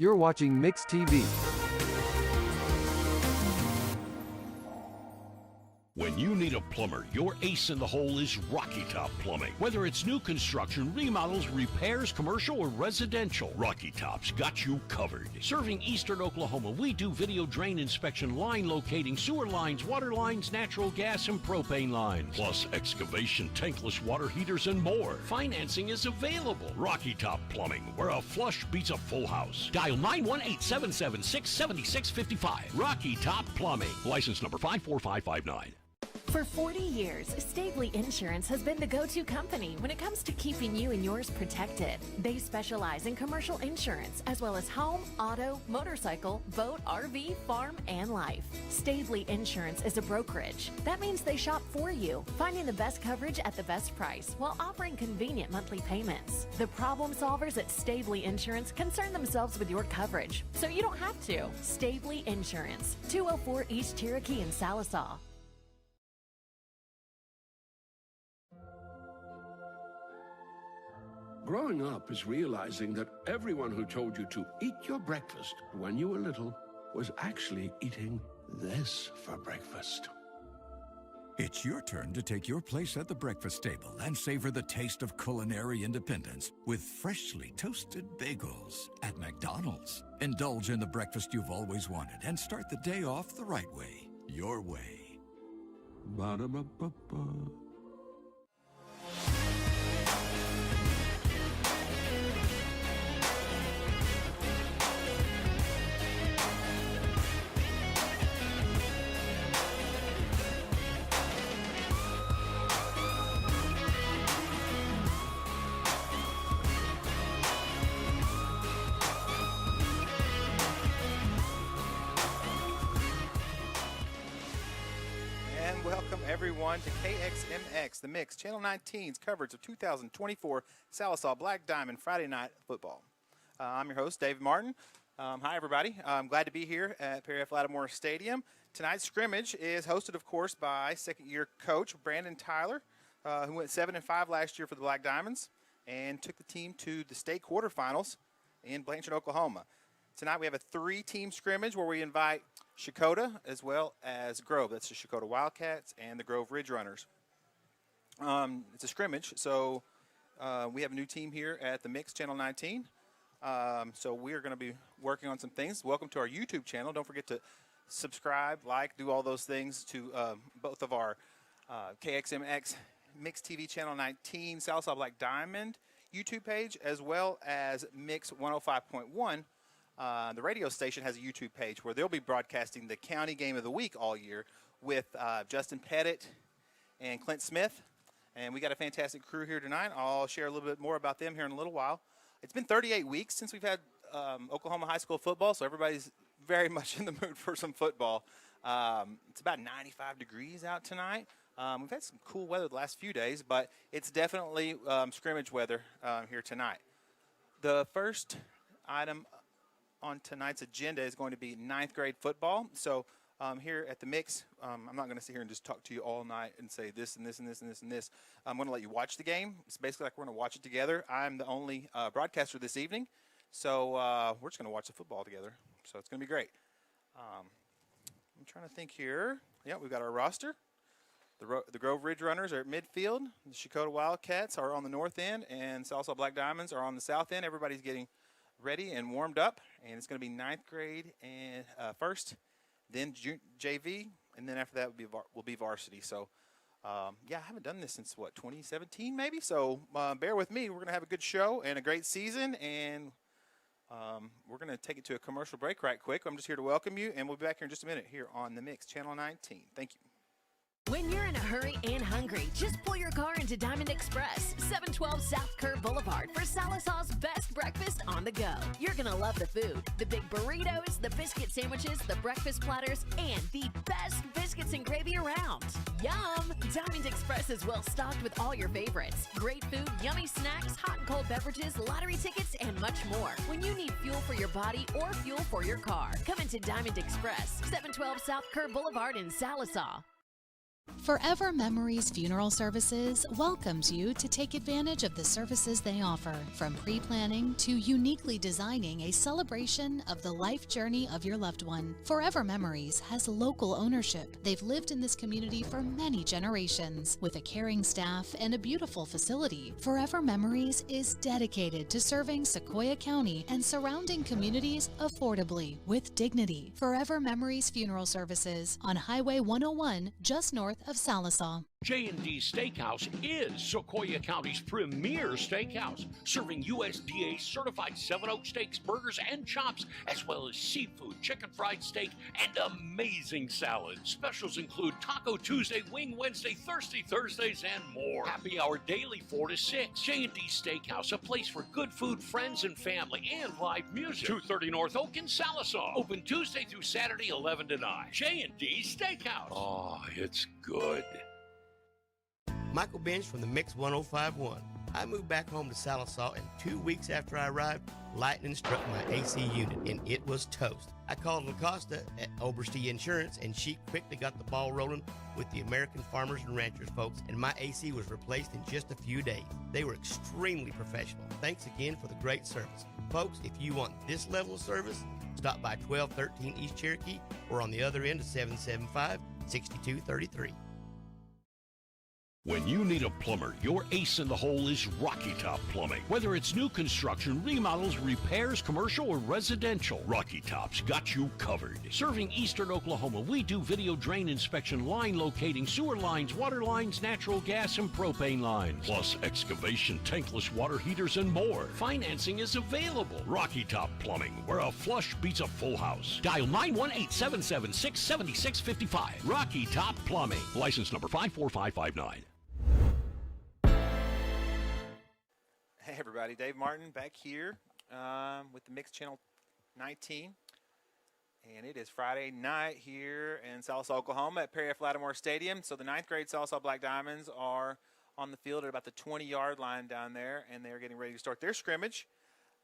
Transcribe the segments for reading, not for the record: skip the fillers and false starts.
You're watching Mix TV. When you need a plumber, your ace in the hole is Rocky Top Plumbing. Whether it's new construction, remodels, repairs, commercial, or residential, Rocky Top's got you covered. Serving eastern Oklahoma, we do video drain inspection, line locating, sewer lines, water lines, natural gas, and propane lines. Plus excavation, tankless water heaters, and more. Financing is available. Rocky Top Plumbing, where a flush beats a full house. Dial 918-776-7655. Rocky Top Plumbing. License number 54559. For 40 years, Stavely Insurance has been the go-to company when it comes to keeping you and yours protected. They specialize in commercial insurance, as well as home, auto, motorcycle, boat, RV, farm, and life. Stavely Insurance is a brokerage. That means they shop for you, finding the best coverage at the best price while offering convenient monthly payments. The problem solvers at Stavely Insurance concern themselves with your coverage, so you don't have to. Stavely Insurance, 204 East Cherokee in Sallisaw. Growing up is realizing that everyone who told you to eat your breakfast when you were little was actually eating this for breakfast. It's your turn to take your place at the breakfast table and savor the taste of culinary independence with freshly toasted bagels at McDonald's. Indulge in the breakfast you've always wanted and start the day off the right way, your way. Ba-da-ba-ba-ba. Welcome everyone to KXMX, the Mix, Channel 19's coverage of 2024 Sallisaw Black Diamond Friday Night Football. I'm your host, David Martin. Hi everybody. I'm glad to be here at Perry F. Lattimore Stadium. Tonight's scrimmage is hosted, of course, by second-year coach Brandon Tyler, who went 7-5 last year for the Black Diamonds and took the team to the state quarterfinals in Blanchard, Oklahoma. Tonight we have a three-team scrimmage where we invite Shakota as well as Grove. That's the Shakota Wildcats and the Grove Ridge Runners. It's a scrimmage, so we have a new team here at the Mix Channel 19. So we are going to be working on some things. Welcome to our YouTube channel. Don't forget to subscribe, like, do all those things to both of our KXMX Mix TV Channel 19 Sallisaw Black Diamond YouTube page, as well as Mix 105.1. The radio station has a YouTube page where they'll be broadcasting the county game of the week all year with Justin Pettit and Clint Smith. And we got a fantastic crew here tonight. I'll share a little bit more about them here in a little while. It's been 38 weeks since we've had Oklahoma high school football, so everybody's very much in the mood for some football. It's about 95 degrees out tonight. We've had some cool weather the last few days, but it's definitely scrimmage weather here tonight. The first item on tonight's agenda is going to be ninth grade football. So here at the Mix, I'm not going to sit here and just talk to you all night and say this and this and this and this and this. I'm going to let you watch the game. It's basically like we're going to watch it together. I'm the only broadcaster this evening, so we're just going to watch the football together. So it's going to be great. I'm trying to think here. Yeah, we've got our roster. The Grove Ridge Runners are at midfield. The Shakota Wildcats are on the north end, and Sallisaw Black Diamonds are on the south end. Everybody's getting ready and warmed up, and it's going to be ninth grade and first, then JV, and then after that will be varsity. So, yeah, I haven't done this since, 2017 maybe? So bear with me. We're going to have a good show and a great season, and we're going to take it to a commercial break right quick. I'm just here to welcome you, and we'll be back here in just a minute here on The Mix, Channel 19. Thank you. When you're in a hurry and hungry, just pull your car into Diamond Express, 712 South Kerr Boulevard for Sallisaw's best breakfast on the go. You're going to love the food, the big burritos, the biscuit sandwiches, the breakfast platters, and the best biscuits and gravy around. Yum! Diamond Express is well stocked with all your favorites. Great food, yummy snacks, hot and cold beverages, lottery tickets, and much more. When you need fuel for your body or fuel for your car, come into Diamond Express, 712 South Kerr Boulevard in Sallisaw. Forever Memories Funeral Services welcomes you to take advantage of the services they offer, from pre-planning to uniquely designing a celebration of the life journey of your loved one. Forever Memories has local ownership. They've lived in this community for many generations. With a caring staff and a beautiful facility, Forever Memories is dedicated to serving Sequoyah County and surrounding communities affordably with dignity. Forever Memories Funeral Services on Highway 101, just north of Sallisaw. J&D Steakhouse is Sequoyah County's premier steakhouse, serving USDA certified 7 Oak steaks, burgers, and chops, as well as seafood, chicken fried steak, and amazing salads. Specials include Taco Tuesday, Wing Wednesday, Thirsty Thursdays, and more. Happy hour daily 4 to 6. J&D Steakhouse, a place for good food, friends, and family, and live music. 230 North Oak in Sallisaw. Open Tuesday through Saturday, 11 to 9. J&D Steakhouse. Oh, it's good. Michael Bench from the Mix 1051. I moved back home to Sallisaw, and 2 weeks after I arrived, lightning struck my AC unit, and it was toast. I called LaCosta at Oberste Insurance, and she quickly got the ball rolling with the American Farmers and Ranchers folks, and my AC was replaced in just a few days. They were extremely professional. Thanks again for the great service. Folks, if you want this level of service, stop by 1213 East Cherokee or on the other end of 775-6233. When you need a plumber, your ace in the hole is Rocky Top Plumbing. Whether it's new construction, remodels, repairs, commercial, or residential, Rocky Top's got you covered. Serving eastern Oklahoma, we do video drain inspection, line locating, sewer lines, water lines, natural gas, and propane lines, plus excavation, tankless water heaters, and more. Financing is available. Rocky Top Plumbing, where a flush beats a full house. Dial 918-776-7655. Rocky Top Plumbing. License number 54559. Hey everybody, Dave Martin back here with the Mix Channel 19, and it is Friday night here in Sallisaw, Oklahoma at Perry F. Lattimore Stadium. So the 9th grade Sallisaw Black Diamonds are on the field at about the 20-yard line down there, and they're getting ready to start their scrimmage.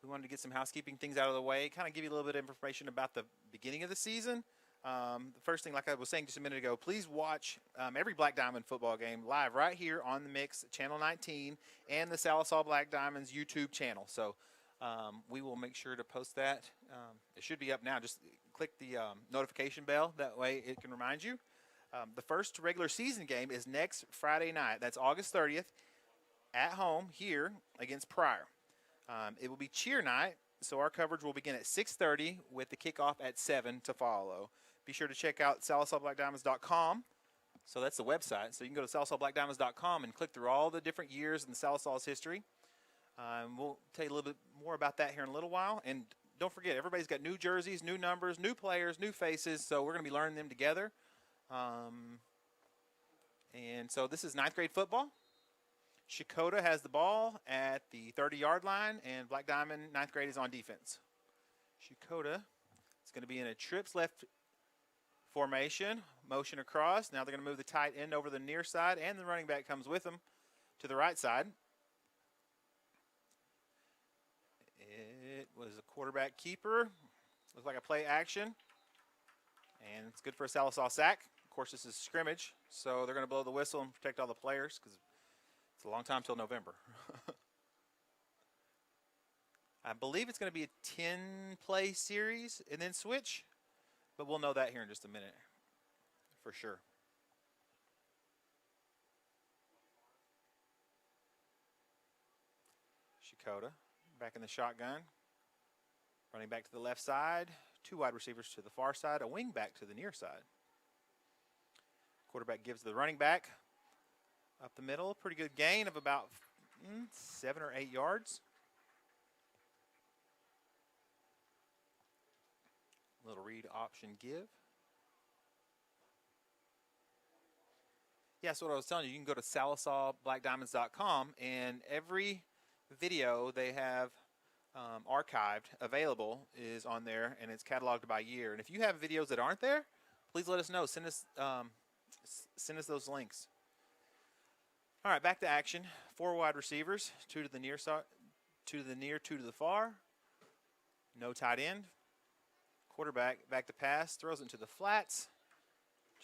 We wanted to get some housekeeping things out of the way, kind of give you a little bit of information about the beginning of the season. The first thing, like I was saying just a minute ago, please watch every Black Diamond football game live right here on the Mix Channel 19 and the Sallisaw Black Diamonds YouTube channel. So we will make sure to post that. It should be up now. Just click the notification bell. That way it can remind you. The first regular season game is next Friday night. That's August 30th at home here against Pryor. It will be cheer night, so our coverage will begin at 6:30 with the kickoff at 7 to follow. Be sure to check out SallisawBlackDiamonds.com. So that's the website. So you can go to SallisawBlackDiamonds.com and click through all the different years in Sallisaw's history. We'll tell you a little bit more about that here in a little while. And don't forget, everybody's got new jerseys, new numbers, new players, new faces. So we're going to be learning them together. And so this is 9th grade football. Shakota has the ball at the 30-yard line, and Black Diamond 9th grade is on defense. Shakota is going to be in a trips left formation, motion across. Now they're going to move the tight end over the near side, and the running back comes with them to the right side. It was a quarterback keeper. Looks like a play action, and it's good for a Sallisaw sack. Of course, this is scrimmage, so they're going to blow the whistle and protect all the players because it's a long time till November. I believe it's going to be a 10-play series and then switch, but we'll know that here in just a minute for sure. Shakota back in the shotgun. Running back to the left side. 2 wide receivers to the far side. A wing back to the near side. Quarterback gives the running back up the middle. Pretty good gain of about 7 or 8 yards. Little read option give. Yeah, so what I was telling you, you can go to SallisawBlackDiamonds.com, and every video they have archived available is on there, and it's cataloged by year. And if you have videos that aren't there, please let us know. Send us those links. All right, back to action. 4 wide receivers, 2 to the near side, 2 to the near, 2 to the far. No tight end. Quarterback back to pass, throws it into the flats.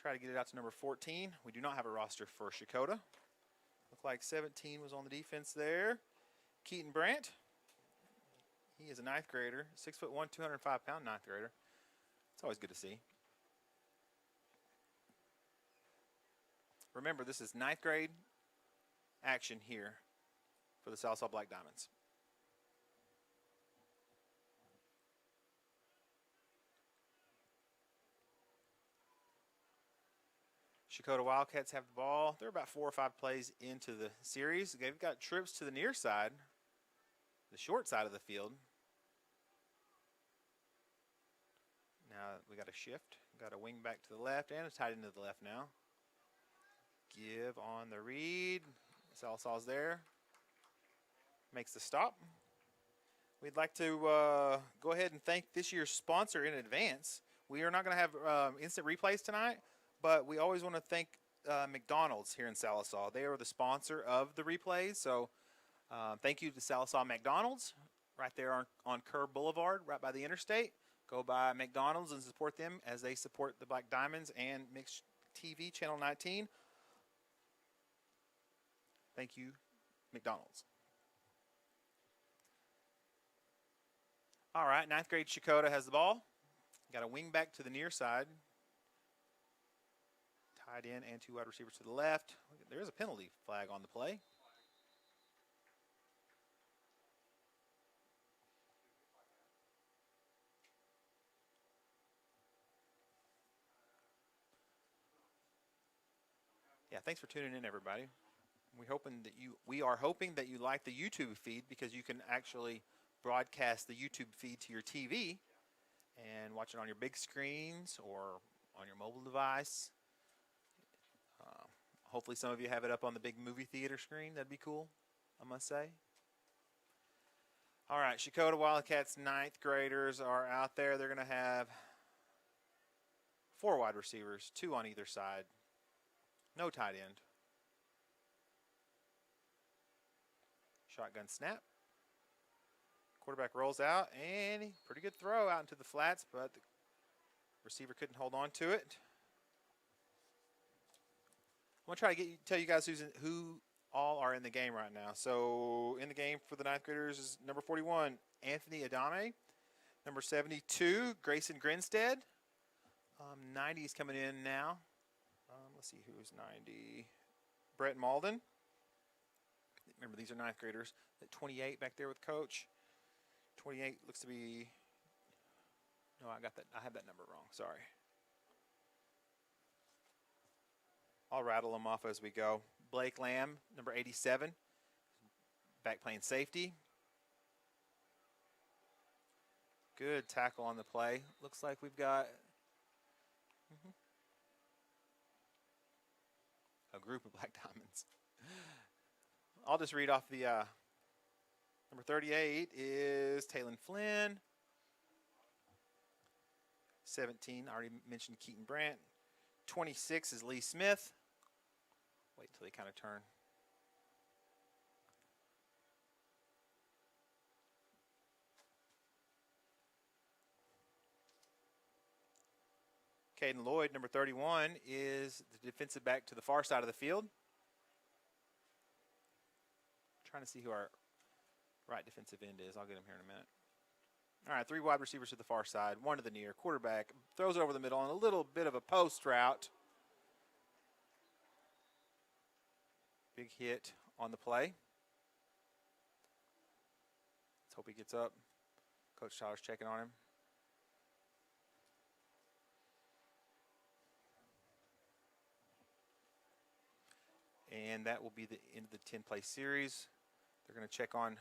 Try to get it out to number 14. We do not have a roster for Shakota. Looked like 17 was on the defense there. Keaton Brandt. He is a ninth grader, 6'1", 205-pound ninth grader. It's always good to see. Remember, this is ninth grade action here for the Sallisaw Black Diamonds. Shakota Wildcats have the ball. They're about 4 or 5 plays into the series. They've got trips to the near side, the short side of the field. Now we got a shift. Got a wing back to the left and a tight end to the left now. Give on the read. Sallisaw's there. Makes the stop. We'd like to go ahead and thank this year's sponsor in advance. We are not going to have instant replays tonight, but we always want to thank McDonald's here in Sallisaw. They are the sponsor of the replays, so thank you to Sallisaw McDonald's right there on Kerr Boulevard, right by the interstate. Go by McDonald's and support them as they support the Black Diamonds and Mixed TV Channel 19. Thank you, McDonald's. All right, ninth grade Shakota has the ball. Got a wing back to the near side. Tied in and 2 wide receivers to the left. There's a penalty flag on the play. Yeah, thanks for tuning in, everybody. We are hoping that you like the YouTube feed, because you can actually broadcast the YouTube feed to your TV and watch it on your big screens or on your mobile device. Hopefully some of you have it up on the big movie theater screen. That'd be cool, I must say. All right, Shakota Wildcats ninth graders are out there. They're going to have 4 wide receivers, 2 on either side. No tight end. Shotgun snap. Quarterback rolls out, and pretty good throw out into the flats, but the receiver couldn't hold on to it. I'm going to try to tell you guys who all are in the game right now. So in the game for the ninth graders is number 41, Anthony Adame. Number 72, Grayson Grinstead. 90 is coming in now. Let's see who's 90. Brett Malden. Remember, these are ninth graders. At 28 back there with Coach. 28 looks to be. No, I have that number wrong. Sorry. I'll rattle them off as we go. Blake Lamb, number 87. Back playing safety. Good tackle on the play. Looks like we've got a group of Black Diamonds. I'll just read off the number 38 is Taylon Flynn. 17, I already mentioned Keaton Brandt. 26 is Lee Smith. Wait until they kind of turn. Caden Lloyd, number 31, is the defensive back to the far side of the field. Trying to see who our right defensive end is. I'll get him here in a minute. All right, 3 wide receivers to the far side, 1 to the near. Quarterback throws it over the middle on a little bit of a post route. Big hit on the play. Let's hope he gets up. Coach Tyler's checking on him. And that will be the end of the 10-play series. They're going to check on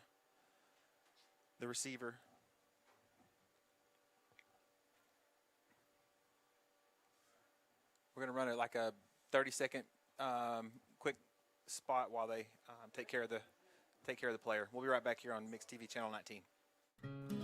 the receiver. We're going to run it like a 30-second quick spot while they take care of the player. We'll be right back here on Mixed TV Channel 19.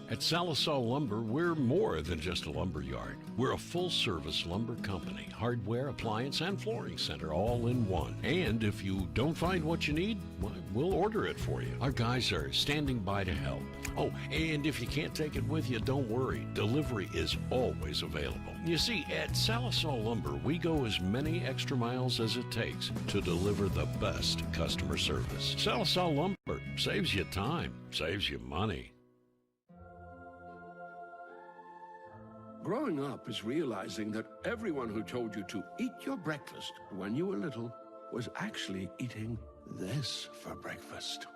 At Sallisaw Lumber, we're more than just a lumber yard. We're a full-service lumber company, hardware, appliance, and flooring center all in one. And if you don't find what you need, well, we'll order it for you. Our guys are standing by to help. Oh, and if you can't take it with you, don't worry. Delivery is always available. You see, at Sallisaw Lumber, we go as many extra miles as it takes to deliver the best customer service. Sallisaw Lumber saves you time, saves you money. Growing up is realizing that everyone who told you to eat your breakfast when you were little was actually eating this for breakfast.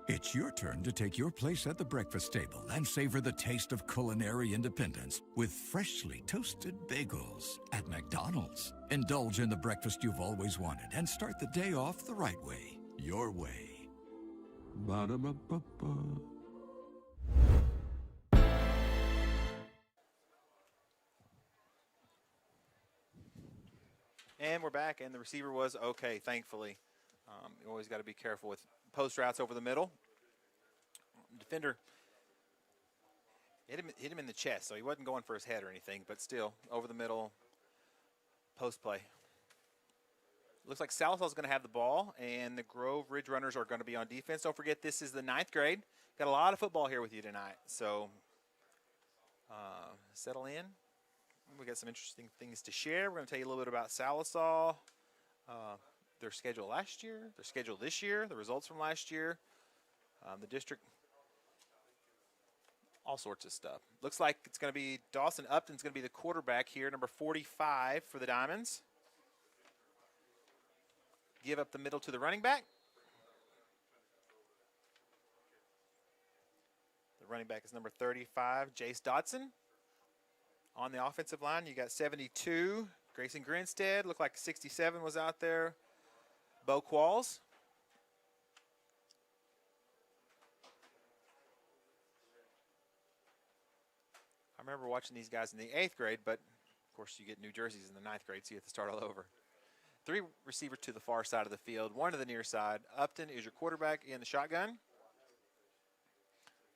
It's your turn to take your place at the breakfast table and savor the taste of culinary independence with freshly toasted bagels at McDonald's. Indulge in the breakfast you've always wanted and start the day off the right way, your way. Ba-da-ba-ba-ba. And we're back, and the receiver was okay, thankfully. You always got to be careful with post routes over the middle. Defender hit him in the chest, so he wasn't going for his head or anything, but still, over the middle, post play. Looks like Salisaw's going to have the ball, and the Grove Ridge Runners are going to be on defense. Don't forget, this is the 9th grade. Got a lot of football here with you tonight, so settle in. We got some interesting things to share. We're going to tell you a little bit about Sallisaw, their schedule last year, their schedule this year, the results from last year, the district, all sorts of stuff. Looks like it's going to be Dawson Upton's going to be the quarterback here, number 45 for the Diamonds. Give up the middle to the running back. The running back is number 35, Jace Dotson. On the offensive line, you got 72, Grayson Grinstead. Looked like 67 was out there. Bo Qualls. I remember watching these guys in the 8th grade, but of course you get new jerseys in the 9th grade, so you have to start all over. 3 receivers to the far side of the field, 1 to the near side. Upton is your quarterback in the shotgun.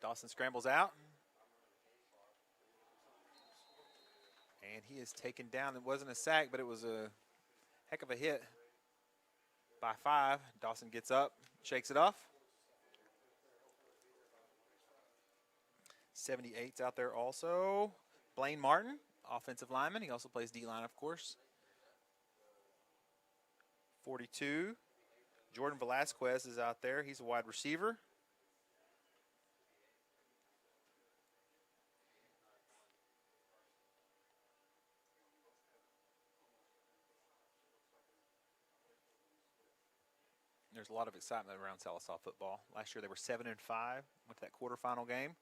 Dawson scrambles out. And he is taken down. It wasn't a sack, but it was a heck of a hit by 5. Dawson gets up, shakes it off. 78's out there also. Blaine Martin, offensive lineman. He also plays D-line, of course. 42. Jordan Velasquez is out there. He's a wide receiver. There's a lot of excitement around Sallisaw football. Last year they were 7-5, went to that quarterfinal game.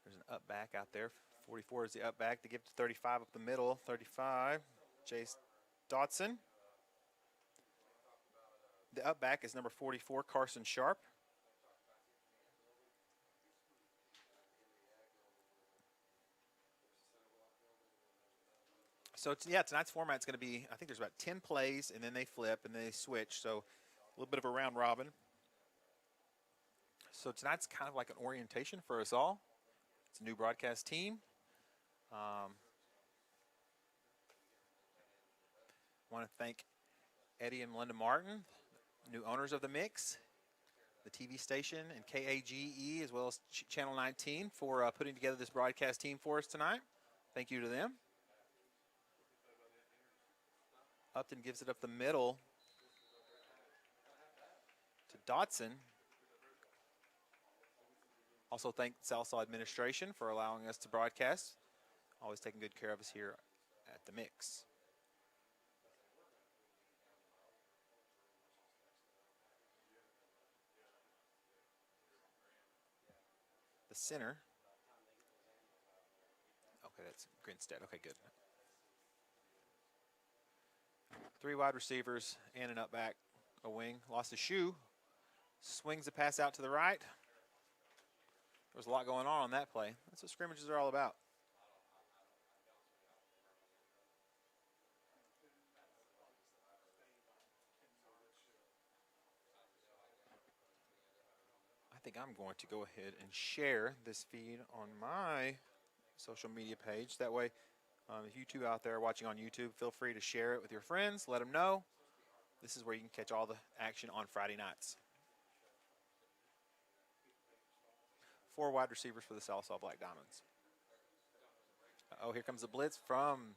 There's an up back out there. 44 is the up back to give to 35 up the middle. 35, Jace Dotson. The up back is number 44, Carson Sharp. So, tonight's format is going to be, I think there's about 10 plays, and then they flip, and then they switch. So, a little bit of a round robin. So, tonight's kind of like an orientation for us all. It's a new broadcast team. Want to thank Eddie and Melinda Martin, new owners of the Mix, the TV station, and KAGE, as well as Channel 19, for putting together this broadcast team for us tonight. Thank you to them. Upton gives it up the middle to Dotson. Also thank Sallisaw administration for allowing us to broadcast. Always taking good care of us here at the Mix. The center. Okay, that's Grinstead. Okay, good. 3 wide receivers and an up back, a wing. Lost a shoe. Swings the pass out to the right. There was a lot going on that play. That's what scrimmages are all about. I think I'm going to go ahead and share this feed on my social media page. That way, if you two out there watching on YouTube, feel free to share it with your friends. Let them know. This is where you can catch all the action on Friday nights. 4 wide receivers for the Sallisaw Black Diamonds. Oh, here comes the blitz from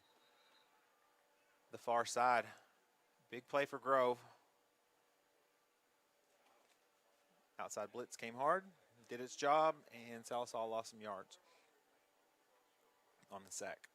the far side. Big play for Grove. Outside blitz came hard, did its job, and Sallisaw lost some yards on the sack.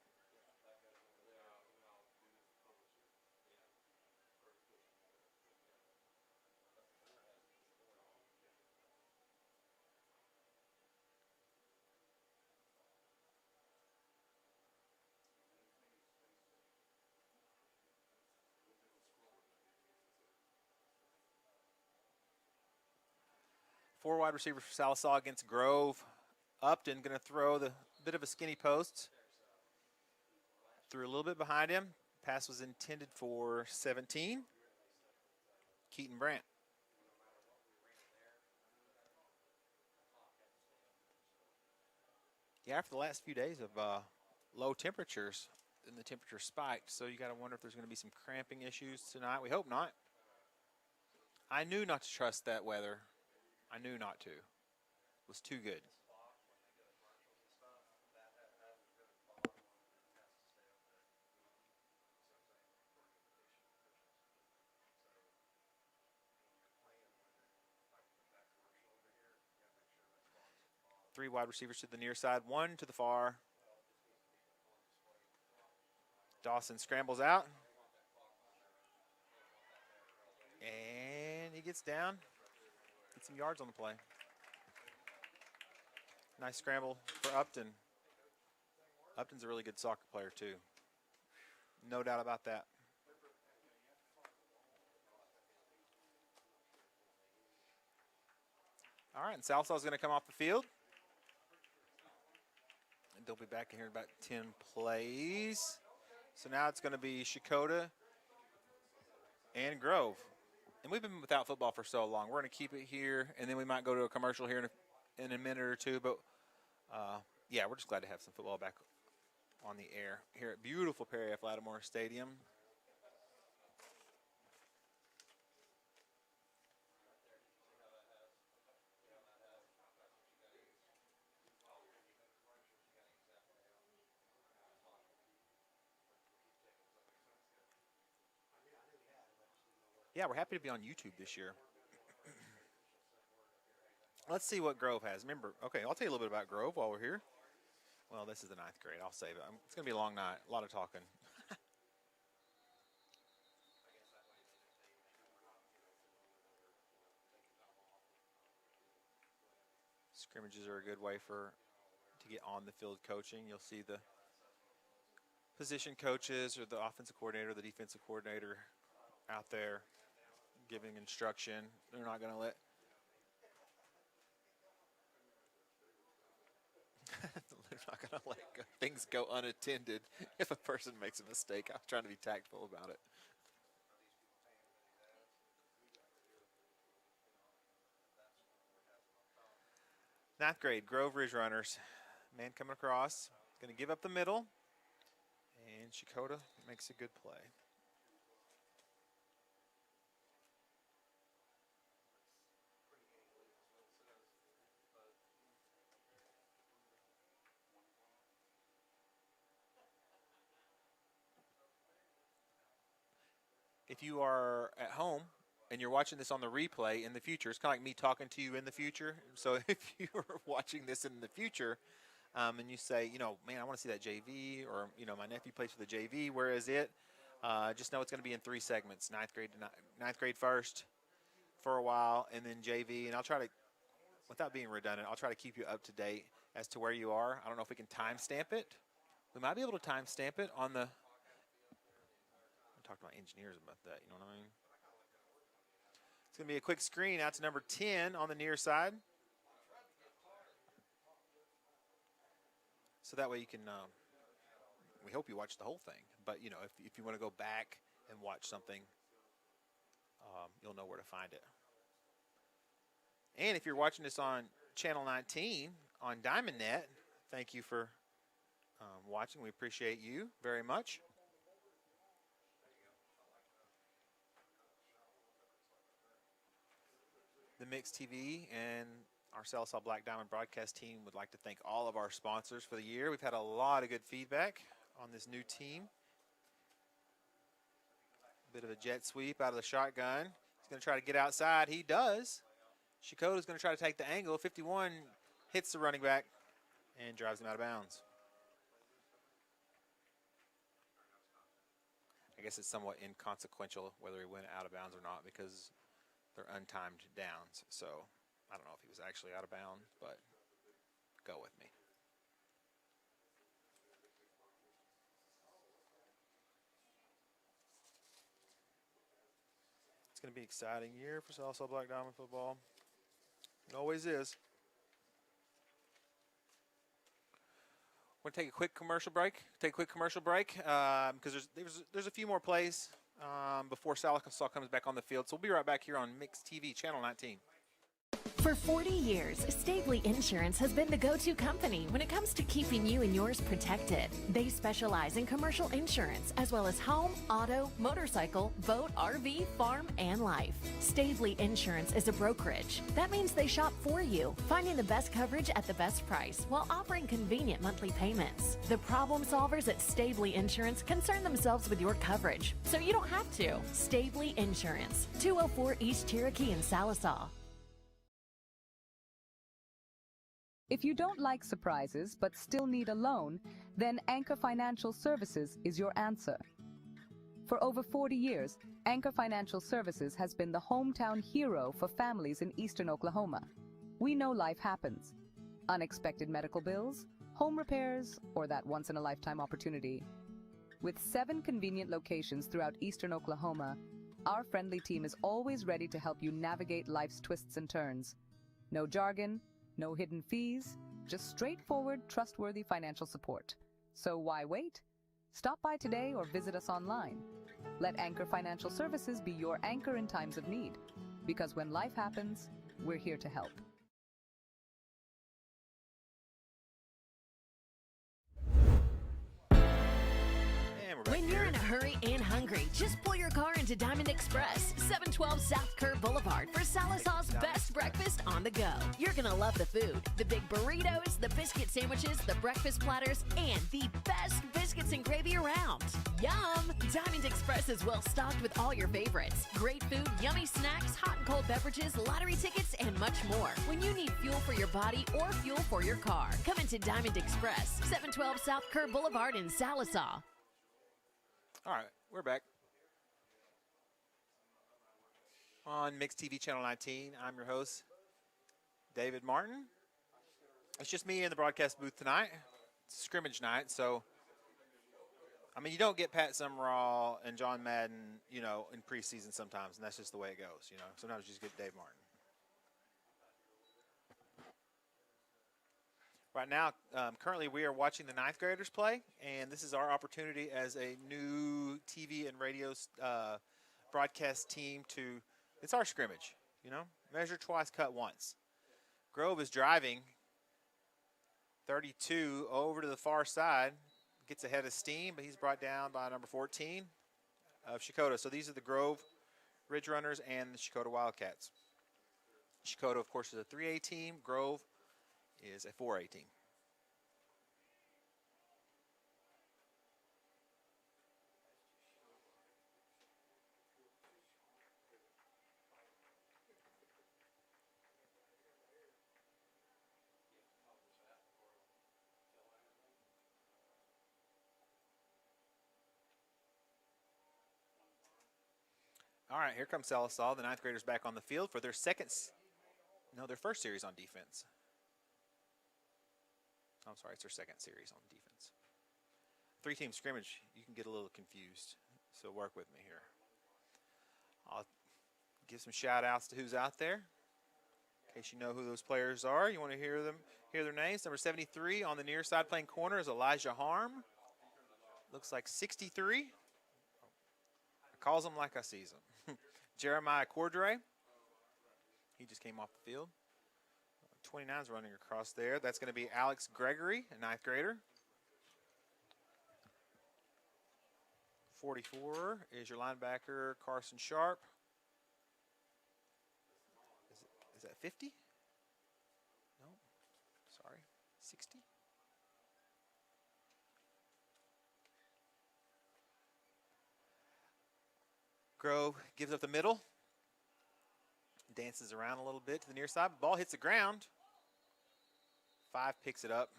Four wide receivers for Sallisaw against Grove. Upton going to throw the bit of a skinny post. Threw a little bit behind him. Pass was intended for 17. Keaton Brandt. Yeah, after the last few days of low temperatures, and the temperature spiked, so you got to wonder if there's going to be some cramping issues tonight. We hope not. I knew not to trust that weather. I knew not to. It was too good. Three wide receivers to the near side, one to the far. Dawson scrambles out. And he gets down. Get some yards on the play. Nice scramble for Upton. Upton's a really good soccer player too. No doubt about that. All right, and Sallisaw's going to come off the field. And they'll be back in here in about 10 plays. So now it's going to be Shakota and Grove. And we've been without football for so long. We're going to keep it here, and then we might go to a commercial here in a minute or two. But, yeah, we're just glad to have some football back on the air here at beautiful Perry F. Lattimore Stadium. Yeah, we're happy to be on YouTube this year. Let's see what Grove has. Remember, okay, I'll tell you a little bit about Grove while we're here. Well, this is the 9th grade. I'll save it. It's going to be a long night, a lot of talking. Scrimmages are a good way to get on the field coaching. You'll see the position coaches or the offensive coordinator, the defensive coordinator out there giving instruction. They're not going to let things go unattended if a person makes a mistake. I was trying to be tactful about it. Ninth grade, Grove Ridge Runners. Man coming across, going to give up the middle, and Shakota makes a good play. If you are at home and you're watching this on the replay in the future, it's kind of like me talking to you in the future. So if you are watching this in the future and you say, you know, man, I want to see that JV, or, you know, my nephew plays for the JV, where is it? Just know it's going to be in 3 segments, ninth grade first for a while, and then JV. And I'll try to, without being redundant, I'll try to keep you up to date as to where you are. I don't know if we can timestamp it. We might be able to timestamp it on the, talk to my engineers about that, you know what I mean? It's going to be a quick screen out to number 10 on the near side. So that way you can, we hope you watch the whole thing. But, you know, if you want to go back and watch something, you'll know where to find it. And if you're watching this on Channel 19 on DiamondNet, thank you for watching. We appreciate you very much. The Mix TV and our Sallisaw Black Diamond broadcast team would like to thank all of our sponsors for the year. We've had a lot of good feedback on this new team. Bit of a jet sweep out of the shotgun. He's going to try to get outside. He does. Shakota's going to try to take the angle. 51 hits the running back and drives him out of bounds. I guess it's somewhat inconsequential whether he went out of bounds or not because they're untimed downs. So I don't know if he was actually out of bounds, but go with me. It's going to be an exciting year for Sallisaw Black Diamond football. It always is. We're going to take a quick commercial break. Because there's a few more plays before Sallisaw comes back on the field. So we'll be right back here on Mix TV, Channel 19. For 40 years, Stavely Insurance has been the go-to company when it comes to keeping you and yours protected. They specialize in commercial insurance as well as home, auto, motorcycle, boat, RV, farm, and life. Stavely Insurance is a brokerage. That means they shop for you, finding the best coverage at the best price while offering convenient monthly payments. The problem solvers at Stavely Insurance concern themselves with your coverage, so you don't have to. Stavely Insurance, 204 East Cherokee in Sallisaw. If you don't like surprises but still need a loan, then Anchor Financial Services is your answer. For over 40 years, Anchor Financial Services has been the hometown hero for families in eastern Oklahoma. We know life happens. Unexpected medical bills, home repairs, or that once-in-a-lifetime opportunity. With 7 convenient locations throughout eastern Oklahoma, our friendly team is always ready to help you navigate life's twists and turns. No jargon, no hidden fees, just straightforward, trustworthy financial support. So why wait? Stop by today or visit us online. Let Anchor Financial Services be your anchor in times of need. Because when life happens, we're here to help. When you're in a hurry and hungry, just pull your car into Diamond Express, 712 South Kerr Boulevard for Sallisaw's best breakfast on the go. You're going to love the food, the big burritos, the biscuit sandwiches, the breakfast platters, and the best biscuits and gravy around. Yum! Diamond Express is well stocked with all your favorites. Great food, yummy snacks, hot and cold beverages, lottery tickets, and much more. When you need fuel for your body or fuel for your car, come into Diamond Express, 712 South Kerr Boulevard in Sallisaw. All right, we're back. On Mix TV Channel 19, I'm your host, David Martin. It's just me in the broadcast booth tonight. It's scrimmage night, so, I mean, you don't get Pat Summerall and John Madden, you know, in preseason sometimes, and that's just the way it goes, you know. Sometimes you just get Dave Martin. Right now, currently we are watching the 9th graders play, and this is our opportunity as a new TV and radio broadcast team to, it's our scrimmage, you know, measure twice, cut once. Grove is driving 32 over to the far side, gets ahead of steam, but he's brought down by number 14 of Shakota. So these are the Grove Ridge Runners and the Shakota Wildcats. Shakota, of course, is a 3A team. Grove is a 4A team. All right, here comes Sallisaw. The 9th graders back on the field for their their first series on defense. I'm sorry, it's their second series on defense. 3-team scrimmage, you can get a little confused, so work with me here. I'll give some shout-outs to who's out there, in case you know who those players are. You want to hear their names. Number 73 on the near side playing corner is Elijah Harm. Looks like 63. I calls them like I sees them. Jeremiah Cordray. He just came off the field. 29's running across there. That's going to be Alex Gregory, a 9th grader. 44 is your linebacker, Carson Sharp. Is that 50? No, sorry, 60. Grove gives up the middle. Dances around a little bit to the near side. Ball hits the ground. 5 picks it up,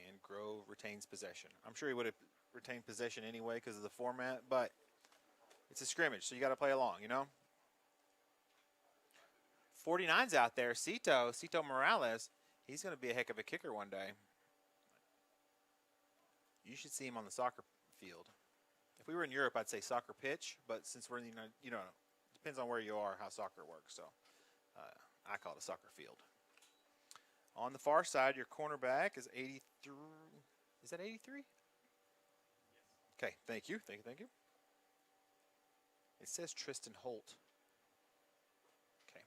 and Grove retains possession. I'm sure he would have retained possession anyway because of the format, but it's a scrimmage, so you got to play along, you know. 49's out there. Cito Morales. He's going to be a heck of a kicker one day. You should see him on the soccer field. If we were in Europe, I'd say soccer pitch, but since we're in the United, you know, depends on where you are, how soccer works. So I call it a soccer field. On the far side, your cornerback is 83. Is that 83? Yes. Okay, thank you. It says Tristan Holt. Okay.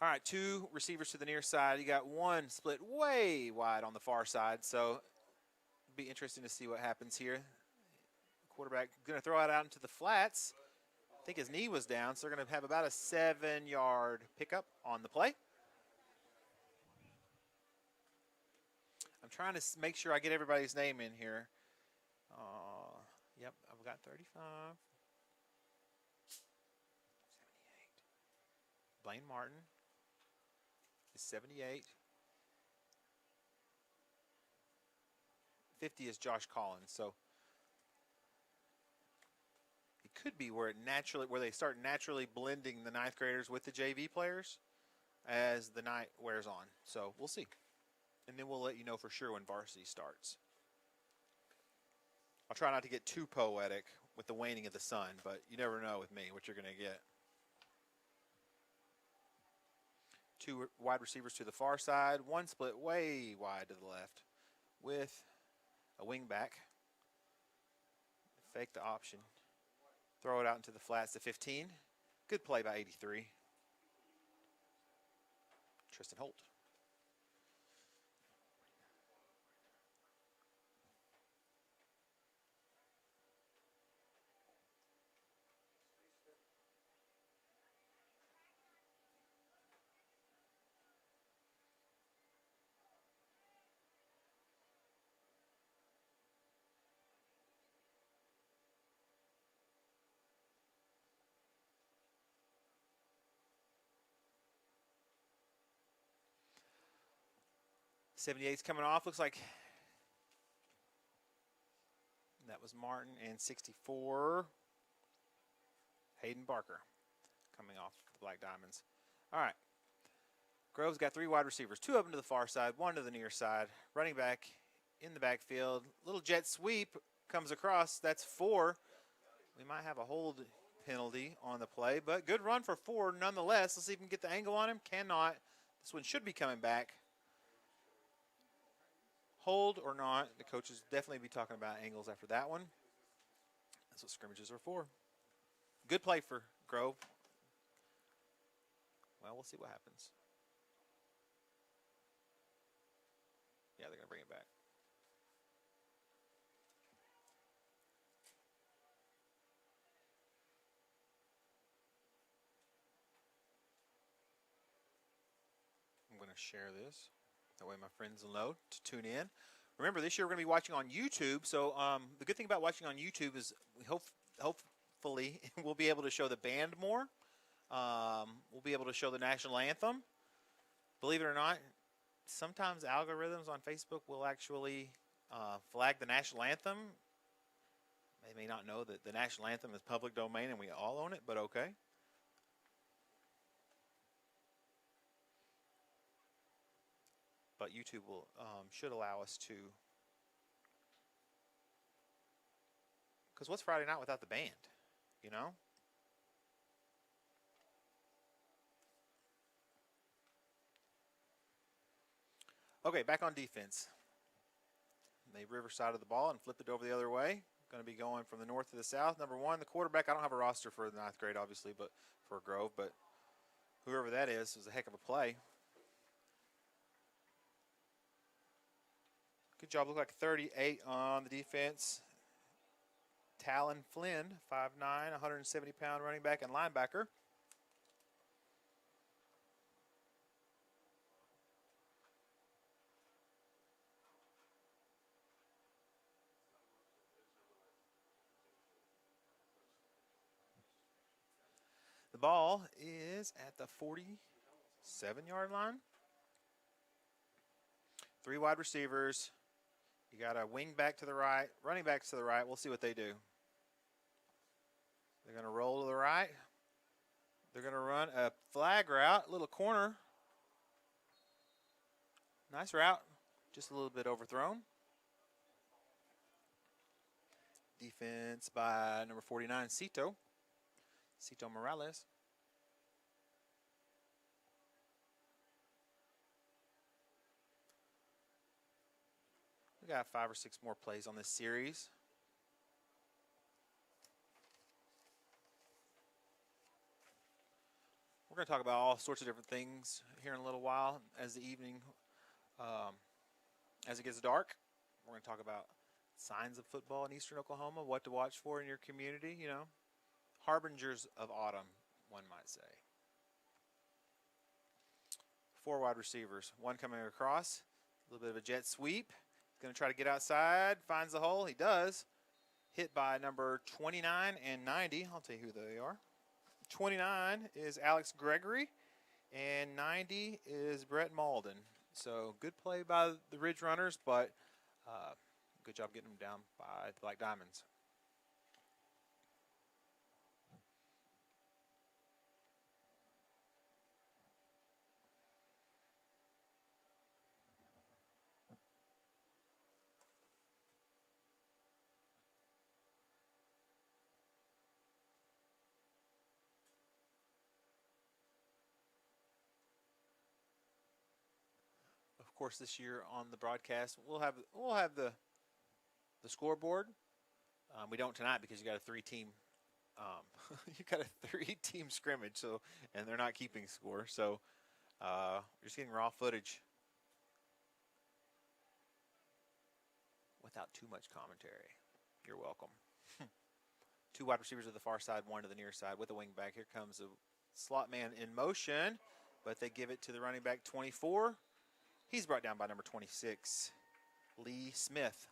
All right, 2 receivers to the near side. You got one split way wide on the far side, so it'll be interesting to see what happens here. Quarterback going to throw it out into the flats. I think his knee was down, so they're going to have about a 7-yard pickup on the play. I'm trying to make sure I get everybody's name in here. Yep, I've got 35. 78. Blaine Martin is 78. 50 is Josh Collins. So it could be where they start naturally blending the 9th graders with the JV players as the night wears on. So we'll see. And then we'll let you know for sure when varsity starts. I'll try not to get too poetic with the waning of the sun, but you never know with me what you're going to get. 2 wide receivers to the far side, 1 split way wide to the left with a wing back. Fake the option. Throw it out into the flats to 15. Good play by 83. Tristan Holt. '78's coming off. Looks like that was Martin, and 64, Hayden Barker coming off the Black Diamonds. All right. Grove's got 3 wide receivers, 2 of them to the far side, 1 to the near side. Running back in the backfield. Little jet sweep comes across. That's 4. We might have a hold penalty on the play, but good run for 4 nonetheless. Let's see if we can get the angle on him. Cannot. This one should be coming back. Hold or not, the coaches definitely be talking about angles after that one. That's what scrimmages are for. Good play for Grove. Well, we'll see what happens. Yeah, they're going to bring it back. I'm going to share this. That way my friends will know to tune in. Remember, this year we're going to be watching on YouTube. So the good thing about watching on YouTube is we hopefully we'll be able to show the band more. We'll be able to show the national anthem. Believe it or not, sometimes algorithms on Facebook will actually flag the national anthem. They may not know that the national anthem is public domain and we all own it, but okay. But YouTube will should allow us to, because what's Friday night without the band, you know? Okay, back on defense. They riverside of the ball and flip it over the other way. Going to be going from the north to the south. Number 1, the quarterback. I don't have a roster for the 9th grade, obviously, but for Grove. But Whoever that is was a heck of a play. Good job. Look like 38 on the defense. Talon Flynn, 5'9", 170-pound running back and linebacker. The ball is at the 47-yard line. 3 wide receivers. You got a wing back to the right, running backs to the right. We'll see what they do. They're going to roll to the right. They're going to run a flag route, little corner. Nice route, just a little bit overthrown. Defense by number 49, Cito Morales. We got 5 or 6 more plays on this series. We're going to talk about all sorts of different things here in a little while as the evening, as it gets dark. We're going to talk about signs of football in Eastern Oklahoma, what to watch for in your community, you know, harbingers of autumn, one might say. 4 wide receivers, one coming across, a little bit of a jet sweep. He's going to try to get outside, finds the hole. He does. Hit by number 29 and 90. I'll tell you who they are. 29 is Alex Gregory, and 90 is Brett Malden. So good play by the Ridge Runners, but good job getting them down by the Black Diamonds. Of course, this year on the broadcast, we'll have the scoreboard. We don't tonight because you got a 3-team you got a 3-team scrimmage, so and they're not keeping score, so you're just getting raw footage without too much commentary. You're welcome. 2 wide receivers to the far side, 1 to the near side with a wing back. Here comes a slot man in motion, but they give it to the running back 24. He's brought down by number 26, Lee Smith.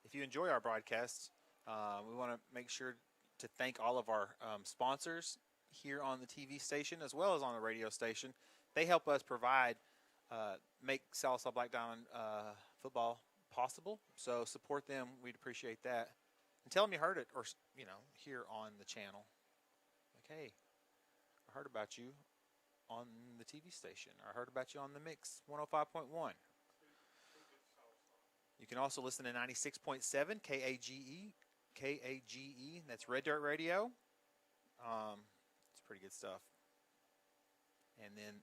If you enjoy our broadcasts, we want to make sure to thank all of our sponsors here on the TV station as well as on the radio station. They help us provide, make Sallisaw Black Diamond football possible. So support them. We'd appreciate that. And tell them you heard it, or you know, here on the channel. Like, hey, I heard about you on the TV station. I heard about you on the Mix 105.1. You can also listen to 96.7 KAGE. That's Red Dirt Radio. It's pretty good stuff. And then,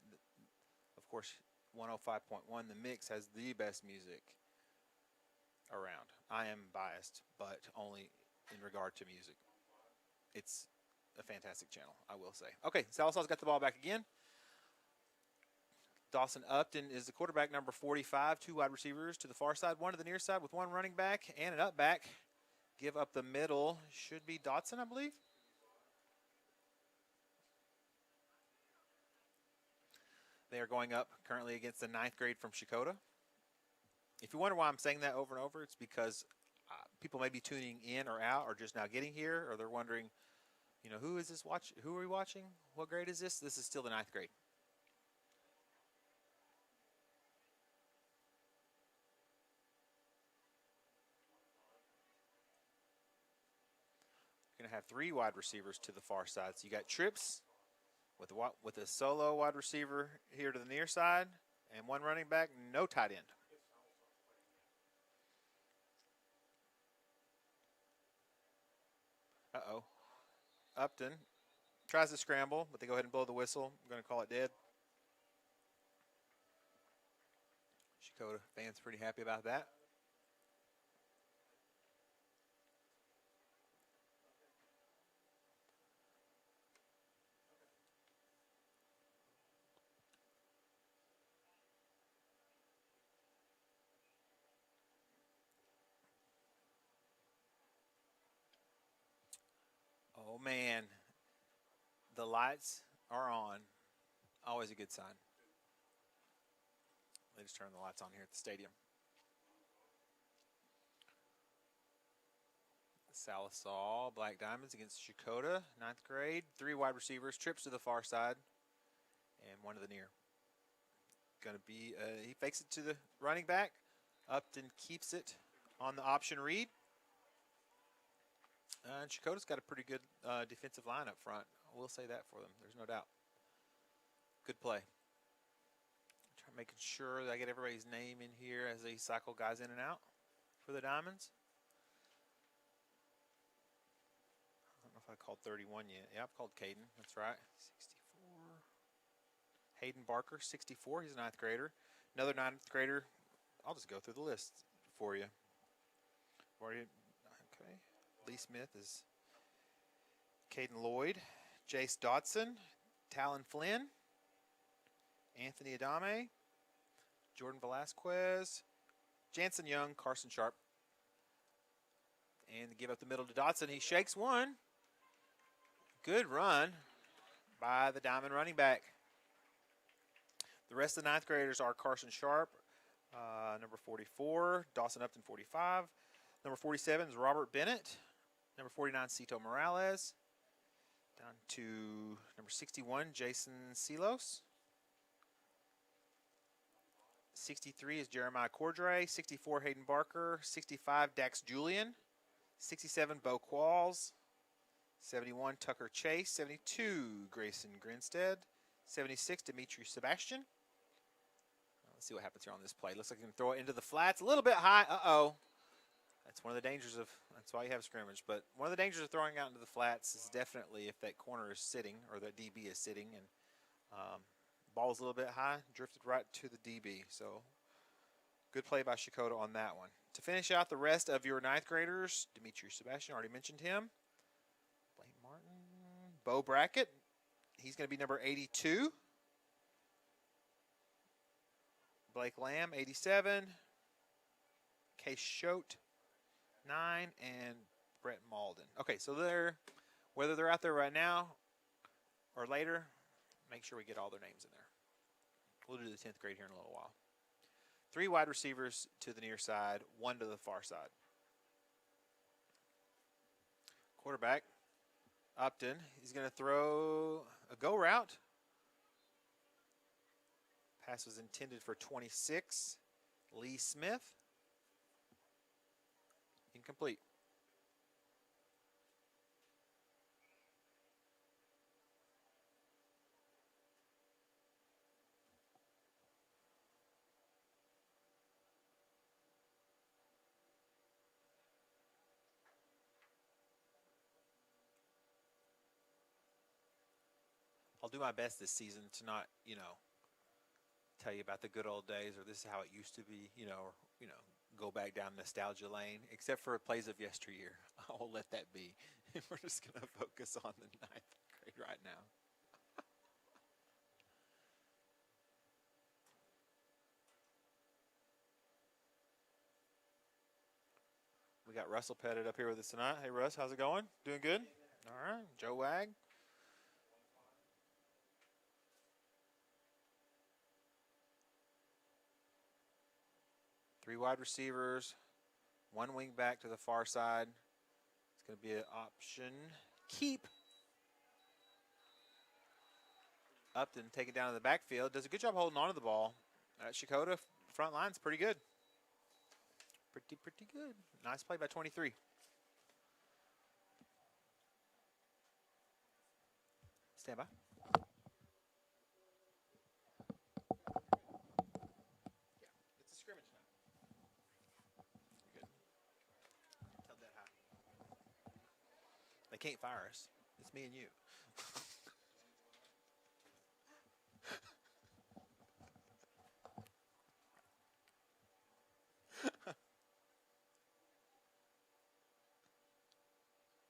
of course, 105.1, the Mix has the best music around. I am biased, but only in regard to music. It's a fantastic channel, I will say. Okay, Sallisaw's got the ball back again. Dawson Upton is the quarterback, number 45. 2 wide receivers to the far side, 1 to the near side with 1 running back and an up back. Give up the middle. Should be Dotson, I believe. They are going up currently against the 9th grade from Shakota. If you wonder why I'm saying that over and over, it's because people may be tuning in or out or just now getting here, or they're wondering, you know, who is this watch? Who are we watching? What grade is this? This is still the 9th grade. You're going to have 3 wide receivers to the far side. So you got trips with a solo wide receiver here to the near side and 1 running back, no tight end. Uh-oh. Upton tries to scramble, but they go ahead and blow the whistle. I'm going to call it dead. Shakota fans pretty happy about that. Oh, man. The lights are on. Always a good sign. They just turned the lights on here at the stadium. Sallisaw Black Diamonds against Shakota, 9th grade. 3 wide receivers, trips to the far side, and 1 to the near. Going to be, he fakes it to the running back. Upton keeps it on the option read. And Shakota's got a pretty good defensive line up front. I will say that for them. There's no doubt. Good play. Making sure that I get everybody's name in here as they cycle guys in and out for the Diamonds. I don't know if I called 31 yet. Yeah, I've called Caden. That's right. 64. Hayden Barker, 64. He's a 9th grader. Another 9th grader. I'll just go through the list for you. Okay. Lee Smith is Caden Lloyd. Jace Dotson. Talon Flynn. Anthony Adame. Jordan Velasquez. Jansen Young. Carson Sharp. And give up the middle to Dotson. He shakes one. Good run by the Diamond running back. The rest of the 9th graders are Carson Sharp, number 44, Dawson Upton, 45. Number 47 is Robert Bennett. Number 49, Cito Morales. Down to number 61, Jason Silos. 63 is Jeremiah Cordray. 64, Hayden Barker. 65, Dax Julian. 67, Bo Qualls. 71, Tucker Chase. 72, Grayson Grinstead. 76, Dimitri Sebastian. Let's see what happens here on this play. Looks like he can throw it into the flats. A little bit high. Uh-oh. That's one of the dangers of, that's why you have scrimmage. But one of the dangers of throwing out into the flats is definitely if that corner is sitting or that DB is sitting and ball's a little bit high, drifted right to the DB. So good play by Shakota on that one. To finish out the rest of your 9th graders, Dimitri Sebastian, already mentioned him. Blaine Martin. Bo Brackett. He's going to be number 82. Blake Lamb, 87. Case Schote, 9. And Brett Malden. Okay, so whether they're out there right now or later, make sure we get all their names in there. We'll do the 10th grade here in a little while. 3 wide receivers to the near side, 1 to the far side. Quarterback, Upton. He's going to throw a go route. Pass was intended for 26, Lee Smith. Incomplete. I'll do my best this season to not, tell you about the good old days or this is how it used to be, go back down nostalgia lane, except for plays of yesteryear. I'll let that be. We're just going to focus on the 9th grade right now. We got Russell Pettit up here with us tonight. Hey, Russ, how's it going? Doing good? All right. Joe Wag. Three wide receivers, 1 wing back to the far side. It's going to be an option. Keep. Upton taking down in the backfield. Does a good job holding on to the ball. Shakota front line's pretty good. Pretty good. Nice play by 23. Stand by. They can't fire us. It's me and you.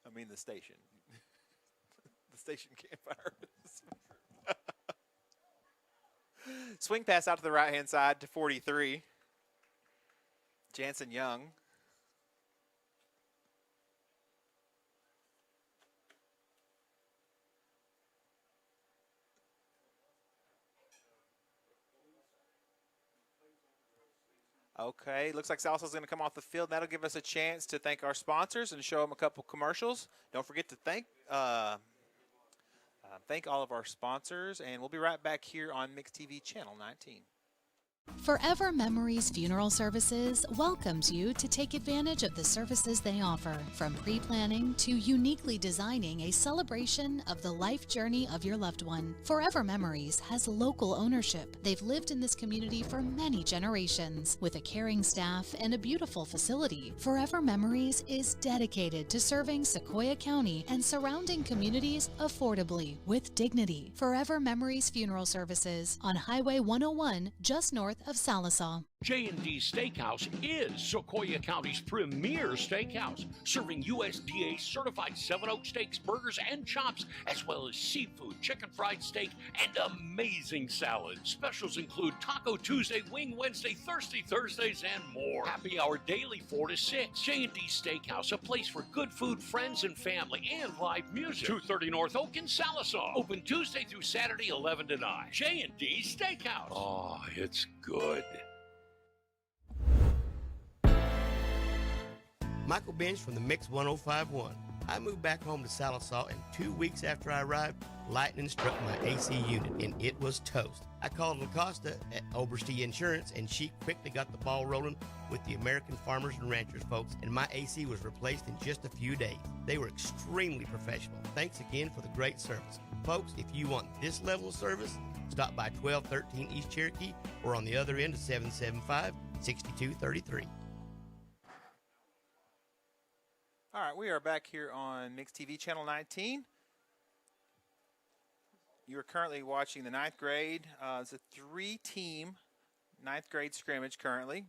I mean the station. The station can't fire us. Swing pass out to the right-hand side to 43. Jansen Young. Okay, looks like Salsaw's going to come off the field. That'll give us a chance to thank our sponsors and show them a couple commercials. Don't forget to thank all of our sponsors, and we'll be right back here on Mix TV Channel 19. Forever Memories Funeral Services welcomes you to take advantage of the services they offer, from pre-planning to uniquely designing a celebration of the life journey of your loved one. Forever Memories has local ownership. They've lived in this community for many generations. With a caring staff and a beautiful facility, Forever Memories is dedicated to serving Sequoyah County and surrounding communities affordably with dignity. Forever Memories Funeral Services on Highway 101, just north of Sallisaw. J&D Steakhouse is Sequoyah County's premier steakhouse, serving USDA certified 7 Oak steaks, burgers, and chops, as well as seafood, chicken fried steak, and amazing salads. Specials include Taco Tuesday, Wing Wednesday, Thirsty Thursdays, and more. Happy hour daily 4 to 6. J&D Steakhouse, a place for good food, friends, and family, and live music. 230 North Oak in Sallisaw. Open Tuesday through Saturday, 11 to 9. J&D Steakhouse. Oh, it's good. Michael Bench from the Mix 1051. I moved back home to Sallisaw, and 2 weeks after I arrived, lightning struck my AC unit, and it was toast. I called LaCosta at Oberste Insurance, and she quickly got the ball rolling with the American Farmers and Ranchers folks, and my AC was replaced in just a few days. They were extremely professional. Thanks again for the great service. Folks, if you want this level of service, stop by 1213 East Cherokee or on the other end of 775-6233. All right, we are back here on Mix TV Channel 19. You are currently watching the 9th grade. It's a 3-team 9th grade scrimmage currently.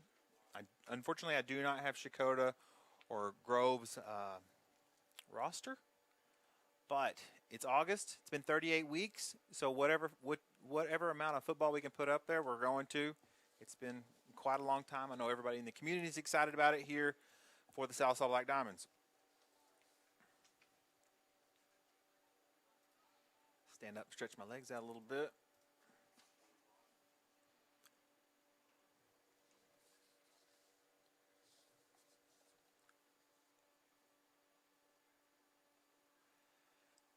Unfortunately, I do not have Shakota or Grove's roster, but it's August. It's been 38 weeks, so whatever amount of football we can put up there, we're going to. It's been quite a long time. I know everybody in the community is excited about it here for the Sallisaw Black Diamonds. Stand up, stretch my legs out a little bit.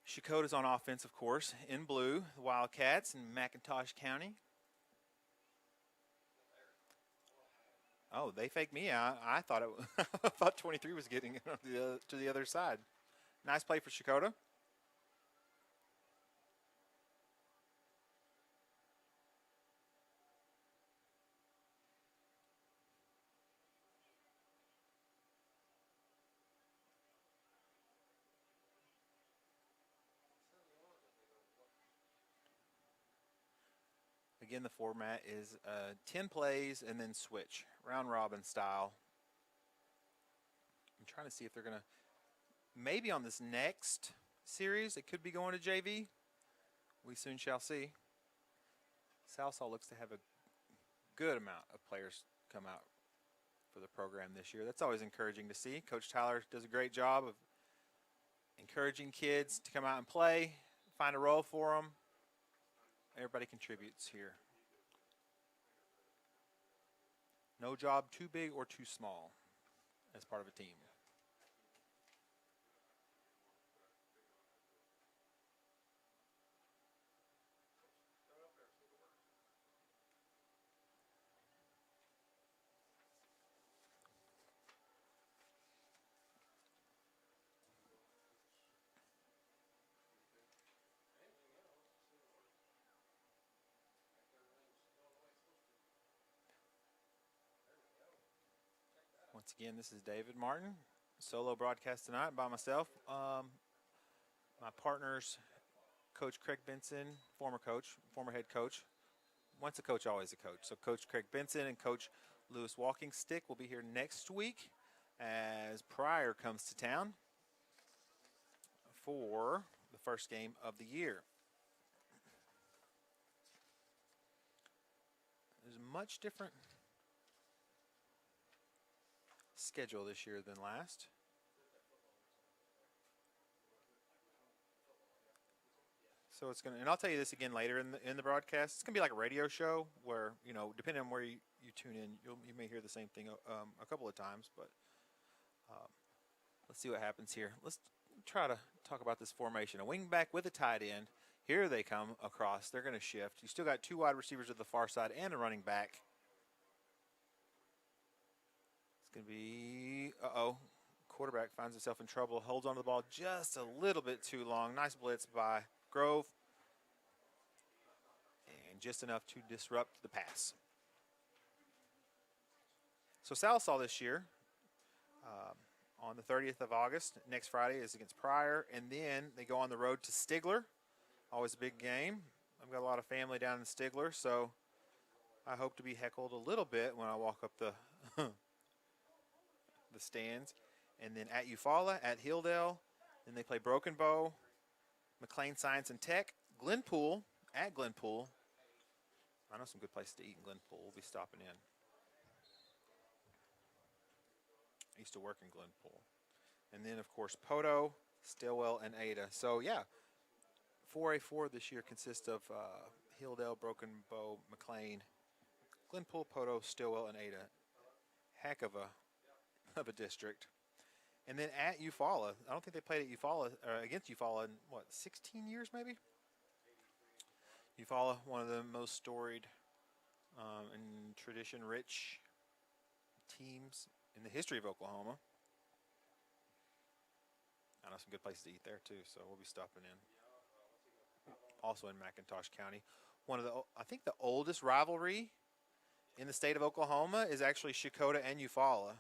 Shakota's on offense, of course, in blue, the Wildcats in McIntosh County. Oh, they faked me out. I thought I thought 23 was getting it to the other side. Nice play for Shakota. Again, the format is 10 plays and then switch, round robin style. I'm trying to see if they're going to, maybe on this next series, it could be going to JV. We soon shall see. Sallisaw looks to have a good amount of players come out for the program this year. That's always encouraging to see. Coach Tyler does a great job of encouraging kids to come out and play, find a role for them. Everybody contributes here. No job too big or too small as part of a team. Once again, this is David Martin, solo broadcast tonight by myself. My partners, Coach Craig Benson, former head coach. Once a coach, always a coach. So Coach Craig Benson and Coach Lewis Walkingstick will be here next week as Pryor comes to town for the first game of the year. There's a much different schedule this year than last. So it's gonna, and I'll tell you this again later in the broadcast. It's gonna be like a radio show where, you know, depending on where you tune in, you may hear the same thing a couple of times, but let's see what happens here. Let's try to talk about this formation. A wing back with a tight end. Here they come across. They're going to shift. You still got 2 wide receivers at the far side and a running back. It's going to be, quarterback finds himself in trouble, holds onto the ball just a little bit too long. Nice blitz by Grove. And just enough to disrupt the pass. So Sallisaw this year, on the 30th of August, next Friday, is against Pryor, and then they go on the road to Stigler. Always a big game. I've got a lot of family down in Stigler, so I hope to be heckled a little bit when I walk up the the stands. And then at Eufaula, at Hilldale, then they play Broken Bow, McLean Science and Tech, Glenpool, at Glenpool. I know some good places to eat in Glenpool. We'll be stopping in. I used to work in Glenpool. And then, of course, Poto, Stillwell, and Ada. So, yeah, 4A4 this year consists of Hilldale, Broken Bow, McLean, Glenpool, Poto, Stillwell, and Ada. Heck of a district. And then at Eufaula, I don't think they played at Eufaula, against Eufaula in, 16 years maybe? Eufaula, one of the most storied and tradition-rich teams in the history of Oklahoma. I know some good places to eat there too, so we'll be stopping in. Also in McIntosh County. One of the, I think the oldest rivalry in the state of Oklahoma is actually Shakota and Eufaula.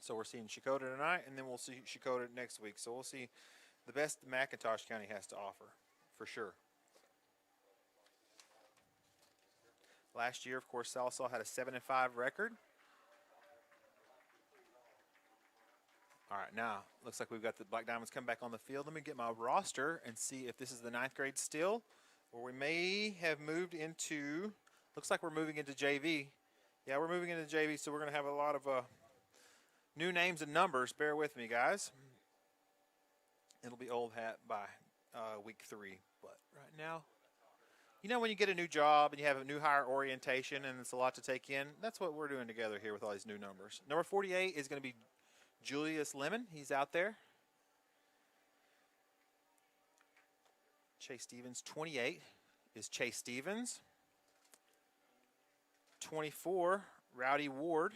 So we're seeing Shakota tonight, and then we'll see Shakota next week. So we'll see the best McIntosh County has to offer, for sure. Last year, of course, Sallisaw had a 7-5 record. All right, now, looks like we've got the Black Diamonds come back on the field. Let me get my roster and see if this is the 9th grade still, or we may have moved into, looks like we're moving into JV. Yeah, we're moving into JV, so we're going to have a lot of new names and numbers. Bear with me, guys. It'll be old hat by week 3, but right now, you know when you get a new job and you have a new hire orientation and it's a lot to take in, that's what we're doing together here with all these new numbers. Number 48 is going to be Julius Lemon. He's out there. Chase Stevens. 28 is Chase Stevens. 24, Rowdy Ward.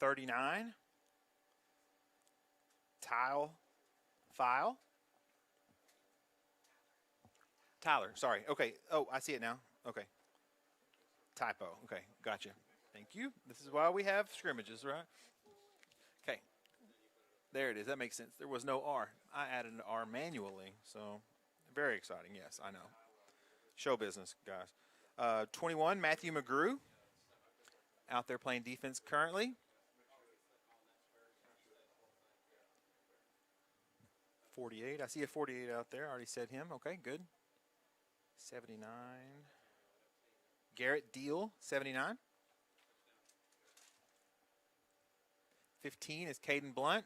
39, Tile File. Tyler, sorry. Okay. Oh, I see it now. Okay. Typo. Okay, gotcha. Thank you. This is why we have scrimmages, right? Okay. There it is. That makes sense. There was no R. I added an R manually, so very exciting. Yes, I know. Show business, guys. 21, Matthew McGrew. Out there playing defense currently. 48. I see a 48 out there. I already said him. Okay, good. 79. Garrett Deal, 79. 15 is Caden Blunt.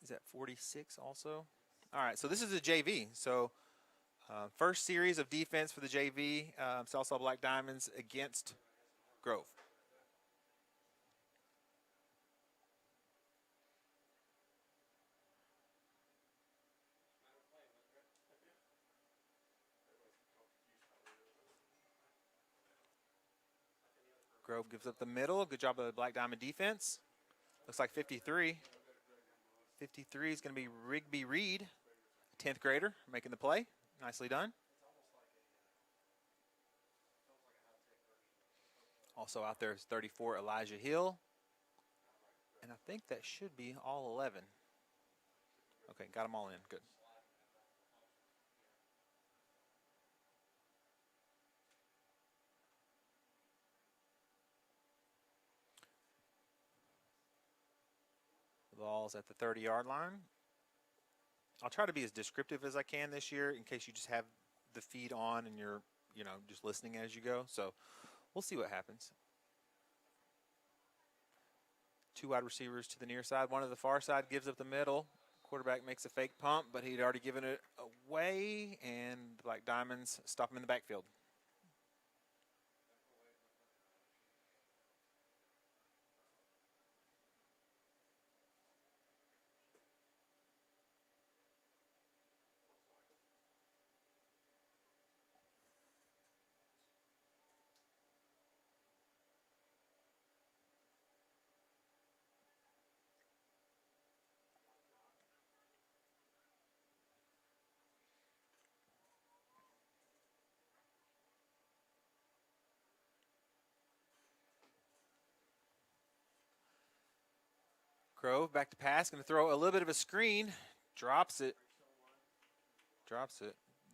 Is that 46 also? All right, so this is a JV. So first series of defense for the JV, Sallisaw Black Diamonds against Grove. Grove gives up the middle. Good job of the Black Diamond defense. Looks like 53. 53 is going to be Rigby Reed, 10th grader, making the play. Nicely done. Also out there is 34, Elijah Hill. And I think that should be all 11. Okay, got them all in. Good. The ball's at the 30-yard line. I'll try to be as descriptive as I can this year in case you just have the feed on and you're, just listening as you go. So we'll see what happens. 2 wide receivers to the near side. One to the far side gives up the middle. Quarterback makes a fake pump, but he'd already given it away, and the Black Diamonds stop him in the backfield. Grove back to pass, going to throw a little bit of a screen, drops it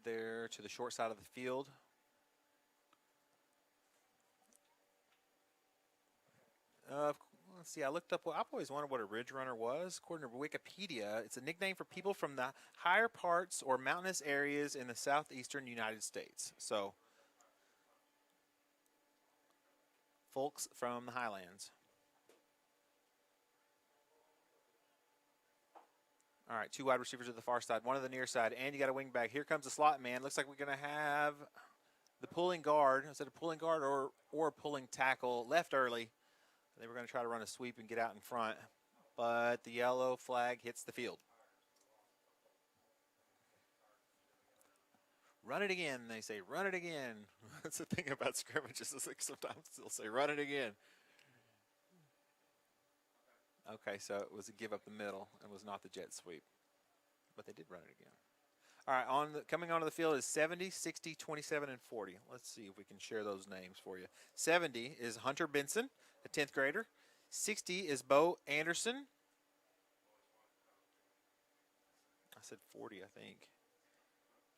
there to the short side of the field. Let's see, I looked up, I've always wondered what a ridge runner was. According to Wikipedia, it's a nickname for people from the higher parts or mountainous areas in the southeastern United States. So, folks from the highlands. All right, 2 wide receivers to the far side, 1 to the near side, and you got a wing back. Here comes the slot man. Looks like we're going to have the pulling guard. Is it a pulling guard or a pulling tackle? Left early. They were going to try to run a sweep and get out in front, but the yellow flag hits the field. Run it again, they say. Run it again. That's the thing about scrimmages. Is like sometimes they'll say, run it again. Okay, so it was a give up the middle and was not the jet sweep. But they did run it again. All right, coming onto the field is 70, 60, 27, and 40. Let's see if we can share those names for you. 70 is Hunter Benson, a 10th grader. 60 is Bo Anderson. I said 40, I think.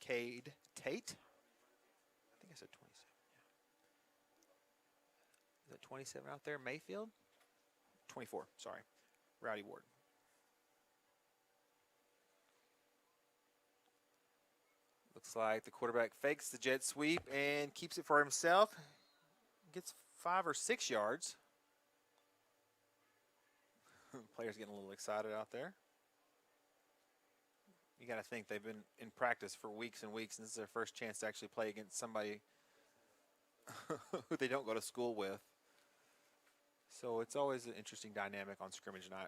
Cade Tate. I think I said 27. Yeah. Is that 27 out there? Mayfield? 24, sorry. Rowdy Ward. Looks like the quarterback fakes the jet sweep and keeps it for himself. Gets 5 or 6 yards. Players getting a little excited out there. You got to think they've been in practice for weeks and weeks, and this is their first chance to actually play against somebody who they don't go to school with. So it's always an interesting dynamic on scrimmage night.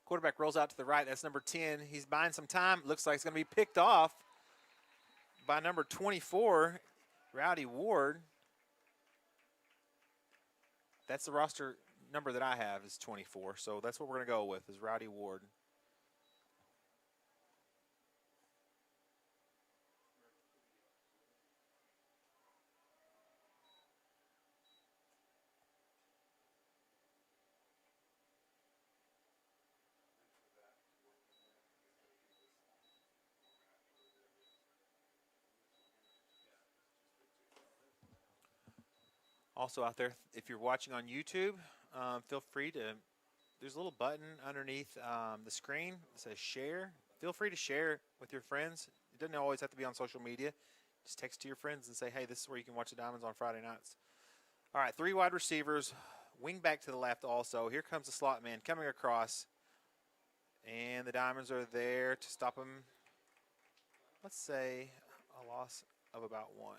Quarterback rolls out to the right. That's number 10. He's buying some time. Looks like it's going to be picked off by number 24, Rowdy Ward. That's the roster number that I have is 24. So that's what we're going to go with is Rowdy Ward. Also out there, if you're watching on YouTube, feel free to, there's a little button underneath the screen that says share. Feel free to share with your friends. It doesn't always have to be on social media. Just text to your friends and say, hey, this is where you can watch the Diamonds on Friday nights. All right, 3 wide receivers, wing back to the left also. Here comes the slot man coming across, and the Diamonds are there to stop him. Let's say a loss of about 1.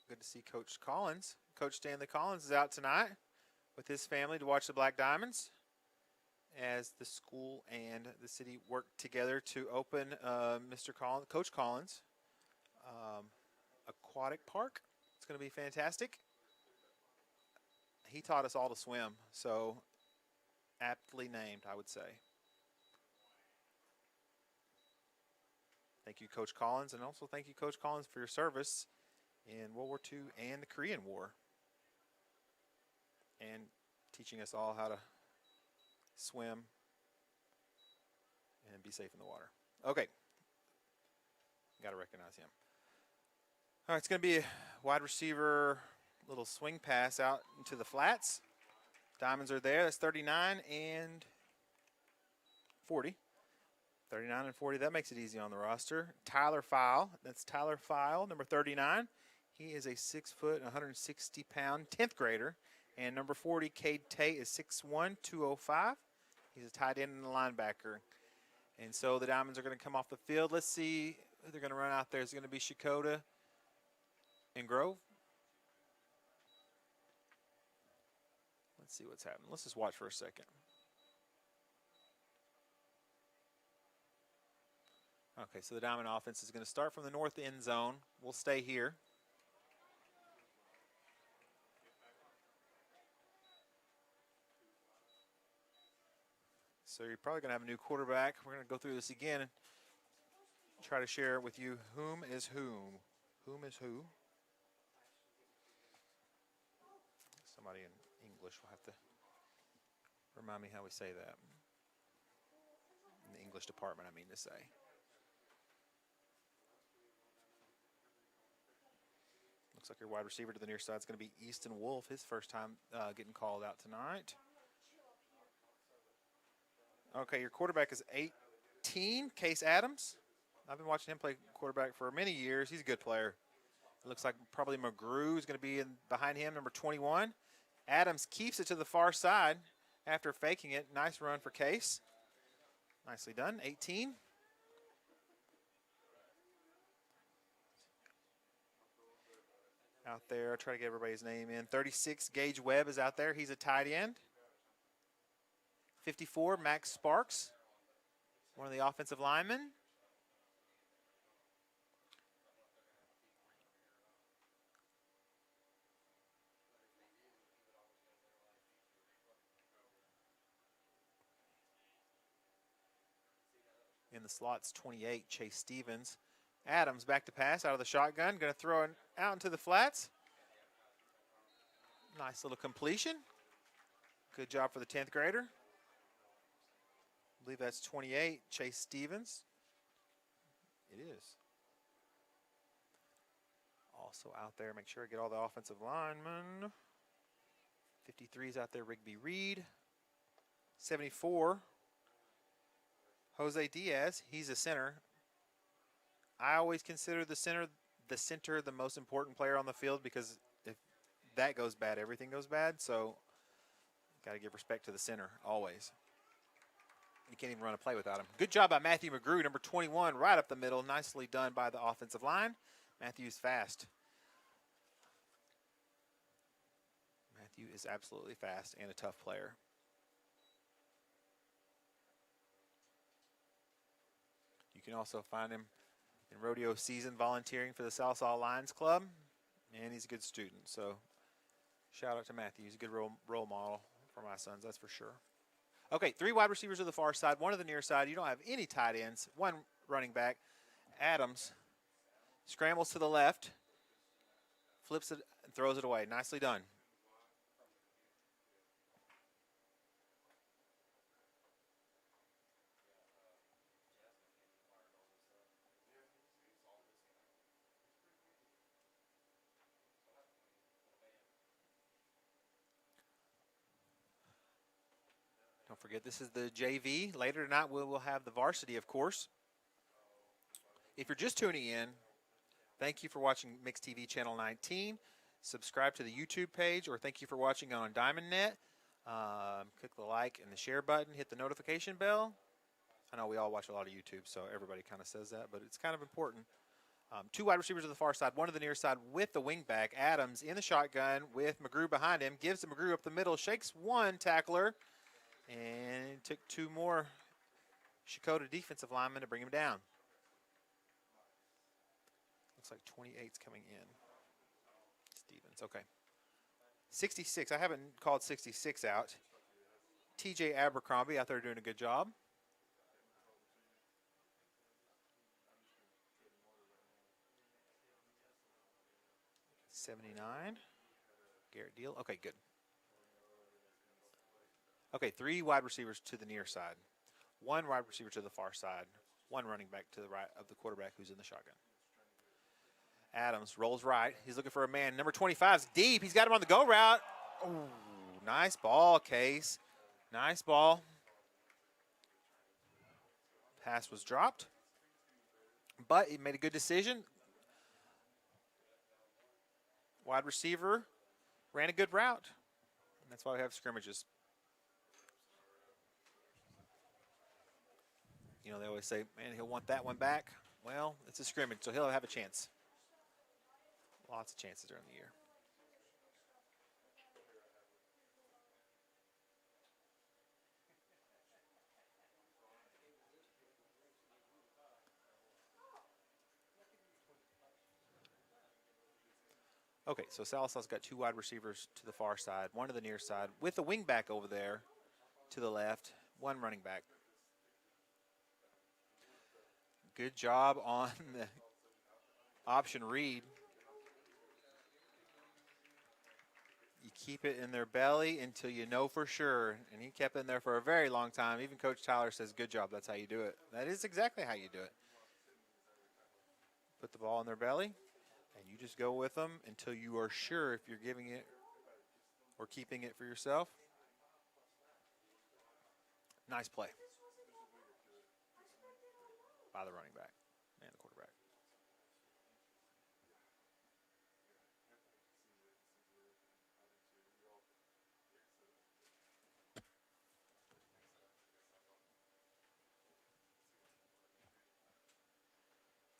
Good to see Coach Collins. Coach Stanley Collins is out tonight with his family to watch the Black Diamonds as the school and the city work together to open Coach Collins aquatic park. It's going to be fantastic. He taught us all to swim, so aptly named, I would say. Thank you, Coach Collins, and also thank you, Coach Collins, for your service in World War II and the Korean War, and teaching us all how to swim and be safe in the water. Okay, got to recognize him. All right, it's going to be a wide receiver Little swing pass out into the flats. Diamonds are there. That's 39 and 40. 39 and 40. That makes it easy on the roster. Tyler File. That's Tyler File, number 39. He is a 6 foot, 160 pound 10th grader. And number 40, Cade Tate, is 6'1", 205. He's a tight end and a linebacker. And so the Diamonds are going to come off the field. Let's see who they're going to run out there. Is it going to be Shakota and Grove? Let's see what's happening. Let's just watch for a second. Okay, so the Diamond offense is going to start from the north end zone. We'll stay here. So you're probably going to have a new quarterback. We're going to go through this again and try to share with you whom is whom. Whom is who? Somebody in English will have to remind me how we say that. In the English department, I mean to say. Looks like your wide receiver to the near side is going to be Easton Wolf, his first time getting called out tonight. Okay, your quarterback is 18, Case Adams. I've been watching him play quarterback for many years. He's a good player. It looks like probably McGrew is going to be in behind him, number 21. Adams keeps it to the far side after faking it. Nice run for Case. Nicely done, 18. Out there, I'll try to get everybody's name in. 36, Gage Webb is out there. He's a tight end. 54, Max Sparks, one of the offensive linemen. In the slots, 28, Chase Stevens. Adams back to pass out of the shotgun. Going to throw it out into the flats. Nice little completion. Good job for the 10th grader. I believe that's 28, Chase Stevens. It is. Also out there, make sure I get all the offensive linemen. 53 is out there, Rigby Reed. 74, Jose Diaz. He's a center. I always consider the center the most important player on the field, because if that goes bad, everything goes bad. So got to give respect to the center always. You can't even run a play without him. Good job by Matthew McGrew, number 21, right up the middle. Nicely done by the offensive line. Matthew's fast. Matthew is absolutely fast and a tough player. You can also find him in rodeo season volunteering for the Sallisaw Lions Club, and he's a good student. So shout out to Matthew. He's a good role model for my sons, that's for sure. Okay, 3 wide receivers to the far side, 1 to the near side. You don't have any tight ends, 1 running back. Adams scrambles to the left, flips it, and throws it away. Nicely done. Don't forget, this is the JV. Later tonight, we will have the varsity, of course. If you're just tuning in, thank you for watching Mix TV Channel 19. Subscribe to the YouTube page, or thank you for watching on DiamondNet. Click the like and the share button. Hit the notification bell. I know we all watch a lot of YouTube, so everybody kind of says that, but it's kind of important. 2 wide receivers to the far side, 1 to the near side with the wingback. Adams in the shotgun with McGrew behind him. Gives to McGrew up the middle. Shakes 1 tackler. And took 2 more Shakota defensive linemen to bring him down. Looks like 28's coming in. Stevens, okay. 66, I haven't called 66 out. TJ Abercrombie out there doing a good job. $79, Garrett Deal, okay, good. Okay, 3 wide receivers to the near side, 1 wide receiver to the far side, 1 running back to the right of the quarterback who's in the shotgun. Adams rolls right. He's looking for a man. Number 25's deep. He's got him on the go route. Oh, nice ball, Case. Nice ball. Pass was dropped, but he made a good decision. Wide receiver ran a good route. And that's why we have scrimmages. You know, they always say, man, he'll want that one back. Well, it's a scrimmage, so he'll have a chance. Lots of chances during the year. Okay, so Sallisaw's got 2 wide receivers to the far side, 1 to the near side, with a wing back over there to the left, 1 running back. Good job on the option read. You keep it in their belly until you know for sure, and he kept it in there for a very long time. Even Coach Tyler says, good job, that's how you do it. That is exactly how you do it. Put the ball in their belly. And you just go with them until you are sure if you're giving it or keeping it for yourself. Nice play by the running back and the quarterback.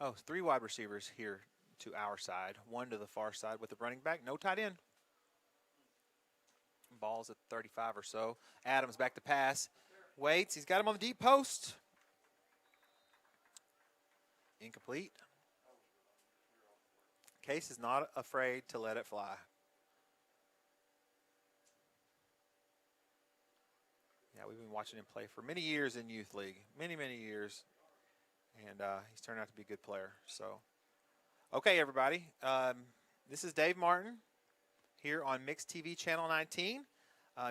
Oh, 3 wide receivers here to our side, 1 to the far side with the running back. No tight end. Ball's at 35 or so. Adams back to pass. Waits. He's got him on the deep post. Incomplete. Case is not afraid to let it fly. Yeah, we've been watching him play for many years in Youth League. Many, many years. And he's turned out to be a good player. So. Okay, everybody, this is Dave Martin here on Mixed TV Channel 19.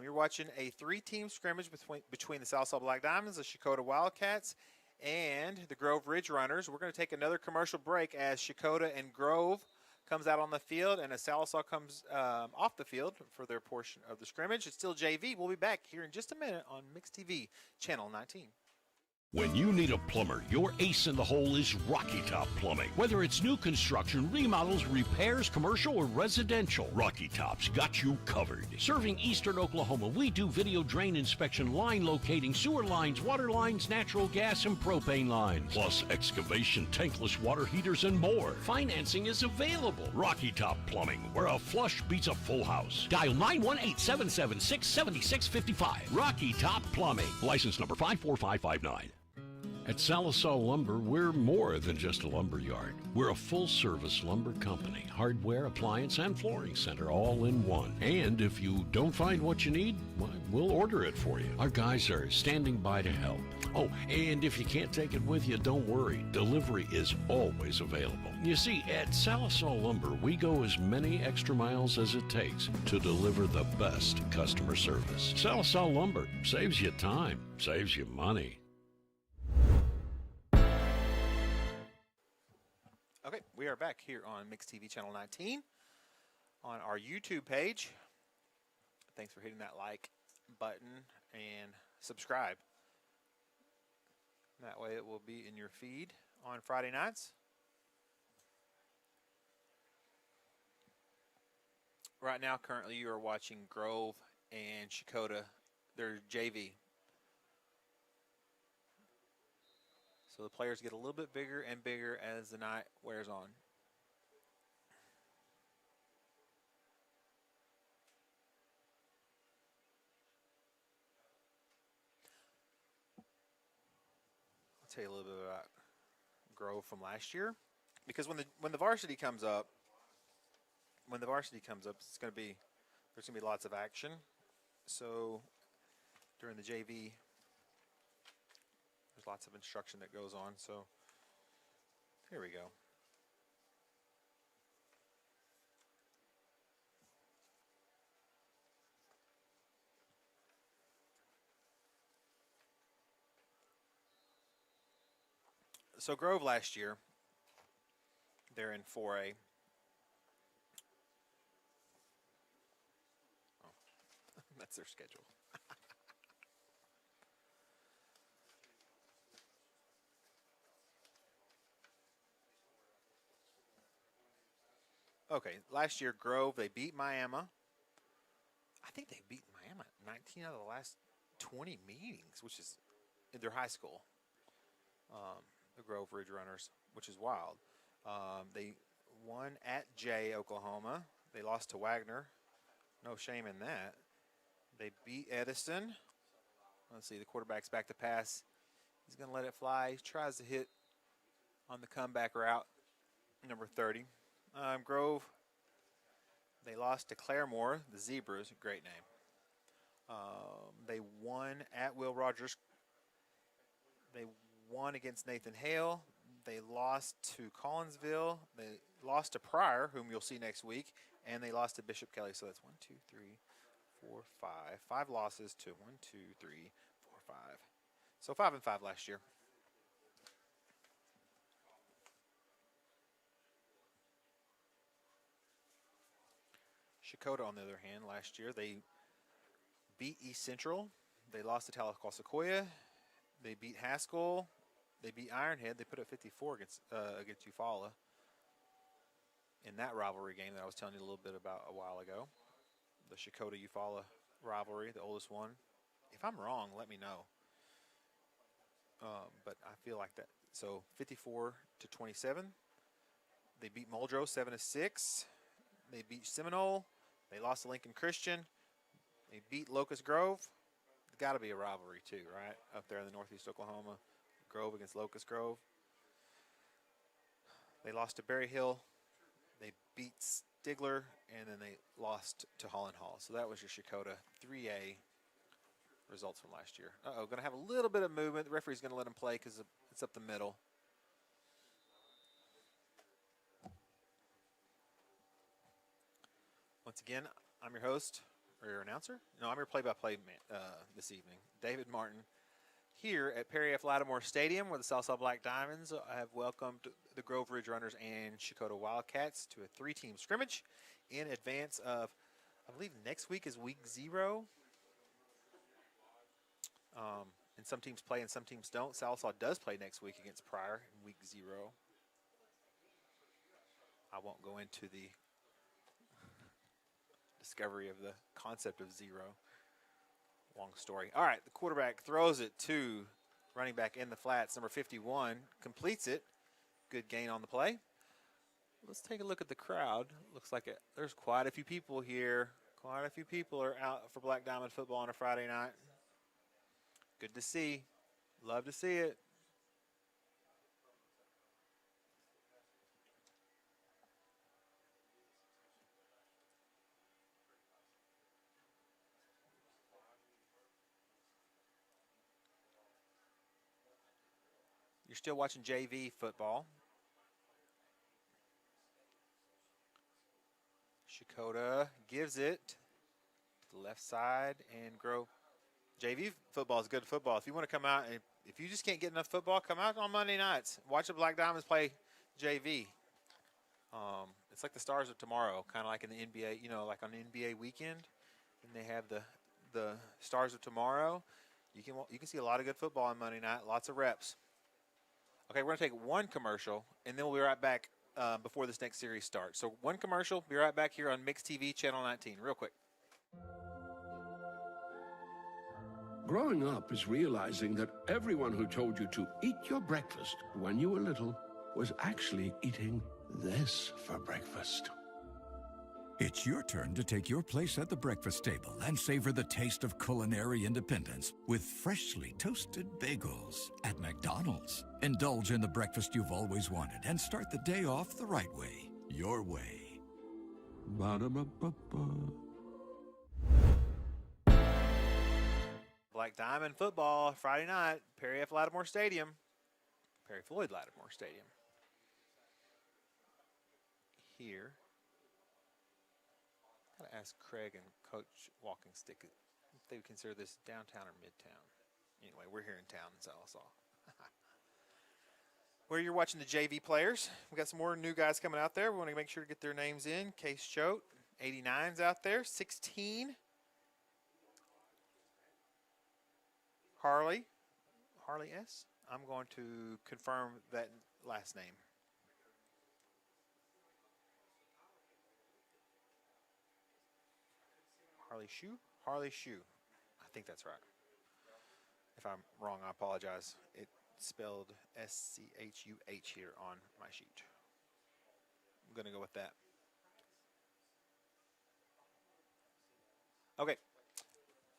You're watching a 3-team scrimmage between the Sallisaw Black Diamonds, the Shakota Wildcats, and the Grove Ridge Runners. We're going to take another commercial break as Shakota and Grove comes out on the field and as Sallisaw comes off the field for their portion of the scrimmage. It's still JV. We'll be back here in just a minute on Mixed TV Channel 19. When you need a plumber, your ace in the hole is Rocky Top Plumbing. Whether it's new construction, remodels, repairs, commercial, or residential, Rocky Top's got you covered. Serving eastern Oklahoma, we do video drain inspection, line locating, sewer lines, water lines, natural gas, and propane lines. Plus excavation, tankless water heaters, and more. Financing is available. Rocky Top Plumbing, where a flush beats a full house. Dial 918-776-7655. Rocky Top Plumbing. License number 54559. At Sallisaw Lumber, we're more than just a lumber yard. We're a full-service lumber company, hardware, appliance, and flooring center all in one. And if you don't find what you need, well, we'll order it for you. Our guys are standing by to help. Oh, and if you can't take it with you, don't worry. Delivery is always available. You see, at Sallisaw Lumber, we go as many extra miles as it takes to deliver the best customer service. Sallisaw Lumber saves you time, saves you money. Okay, we are back here on Mixed TV Channel 19 on our YouTube page. Thanks for hitting that like button and subscribe. That way it will be in your feed on Friday nights. Right now, currently, you are watching Grove and Shakota, their JV. So the players get a little bit bigger and bigger as the night wears on. I'll tell you a little bit about Grove from last year, because when the varsity comes up, it's going to be there's going to be lots of action. So during the JV. There's lots of instruction that goes on, so here we go. So Grove last year, they're in 4A. That's their schedule. Okay, last year, Grove, they beat Miami. I think they beat Miami 19 out of the last 20 meetings, which is in their high school. The Grove Ridge Runners, which is wild. They won at Jay, Oklahoma. They lost to Wagner. No shame in that. They beat Edison. Let's see, the quarterback's back to pass. He's going to let it fly. He tries to hit on the comeback route, number 30. Grove, they lost to Claremore, the Zebras, great name. They won at Will Rogers. They won against Nathan Hale. They lost to Collinsville. They lost to Pryor, whom you'll see next week, and they lost to Bishop Kelly. So that's 1, 2, 3, 4, 5. 5 losses to 1, 2, 3, 4, 5. So 5-5 last year. Shakota, on the other hand, last year, they beat East Central. They lost to Tahlequah-Sequoia. They beat Haskell. They beat Ironhead. They put up 54 against Eufaula in that rivalry game that I was telling you a little bit about a while ago. The Shakota-Eufaula rivalry, the oldest one. If I'm wrong, let me know. But I feel like that. So 54-27. They beat Muldrow 7-6. They beat Seminole. They lost to Lincoln Christian. They beat Locust Grove. It's got to be a rivalry too, right? Up there in the northeast Oklahoma. Grove against Locust Grove. They lost to Berry Hill. They beat Stigler, and then they lost to Holland Hall. So that was your Shakota 3A results from last year. Going to have a little bit of movement. The referee's going to let them play because it's up the middle. Once again, I'm your host, or your announcer. No, I'm your play-by-play man this evening, David Martin. Here at Perry F. Lattimore Stadium, where the Sallisaw Black Diamonds have welcomed the Grove Ridge Runners and Shakota Wildcats to a 3-team scrimmage in advance of, I believe next week is week 0. And some teams play and some teams don't. Sallisaw does play next week against Pryor in week 0. I won't go into the discovery of the concept of 0. Long story. All right, the quarterback throws it to running back in the flats, number 51, completes it. Good gain on the play. Let's take a look at the crowd. Looks like there's quite a few people here. Quite a few people are out for Black Diamond football on a Friday night. Good to see. Love to see it. You're still watching JV football. Shakota gives it to the left side and Grove. JV football is good football. If you want to come out, and if you just can't get enough football, come out on Monday nights. Watch the Black Diamonds play JV. It's like the Stars of Tomorrow, kind of like in the NBA, you know, like on the NBA weekend. And they have the Stars of Tomorrow. You can see a lot of good football on Monday night, lots of reps. Okay, we're going to take one commercial, and then we'll be right back before this next series starts. So one commercial, be right back here on Mix TV, Channel 19, real quick. Growing up is realizing that everyone who told you to eat your breakfast when you were little was actually eating this for breakfast. It's your turn to take your place at the breakfast table and savor the taste of culinary independence with freshly toasted bagels at McDonald's. Indulge in the breakfast you've always wanted and start the day off the right way, your way. Ba-da-ba-ba-ba. Black Diamond football Friday night, Perry F. Lattimore Stadium, Perry Floyd Lattimore Stadium. Here, gotta ask Craig and Coach Walking Stick if they would consider this downtown or midtown. Anyway, we're here in town in Sallisaw. Where you're watching the JV players, we got some more new guys coming out there. We want to make sure to get their names in. Case Choate, 89's out there, 16. Harley S. I'm going to confirm that last name. Harley Shue. I think that's right. If I'm wrong, I apologize. It's spelled S-C-H-U-H here on my sheet. I'm going to go with that. Okay.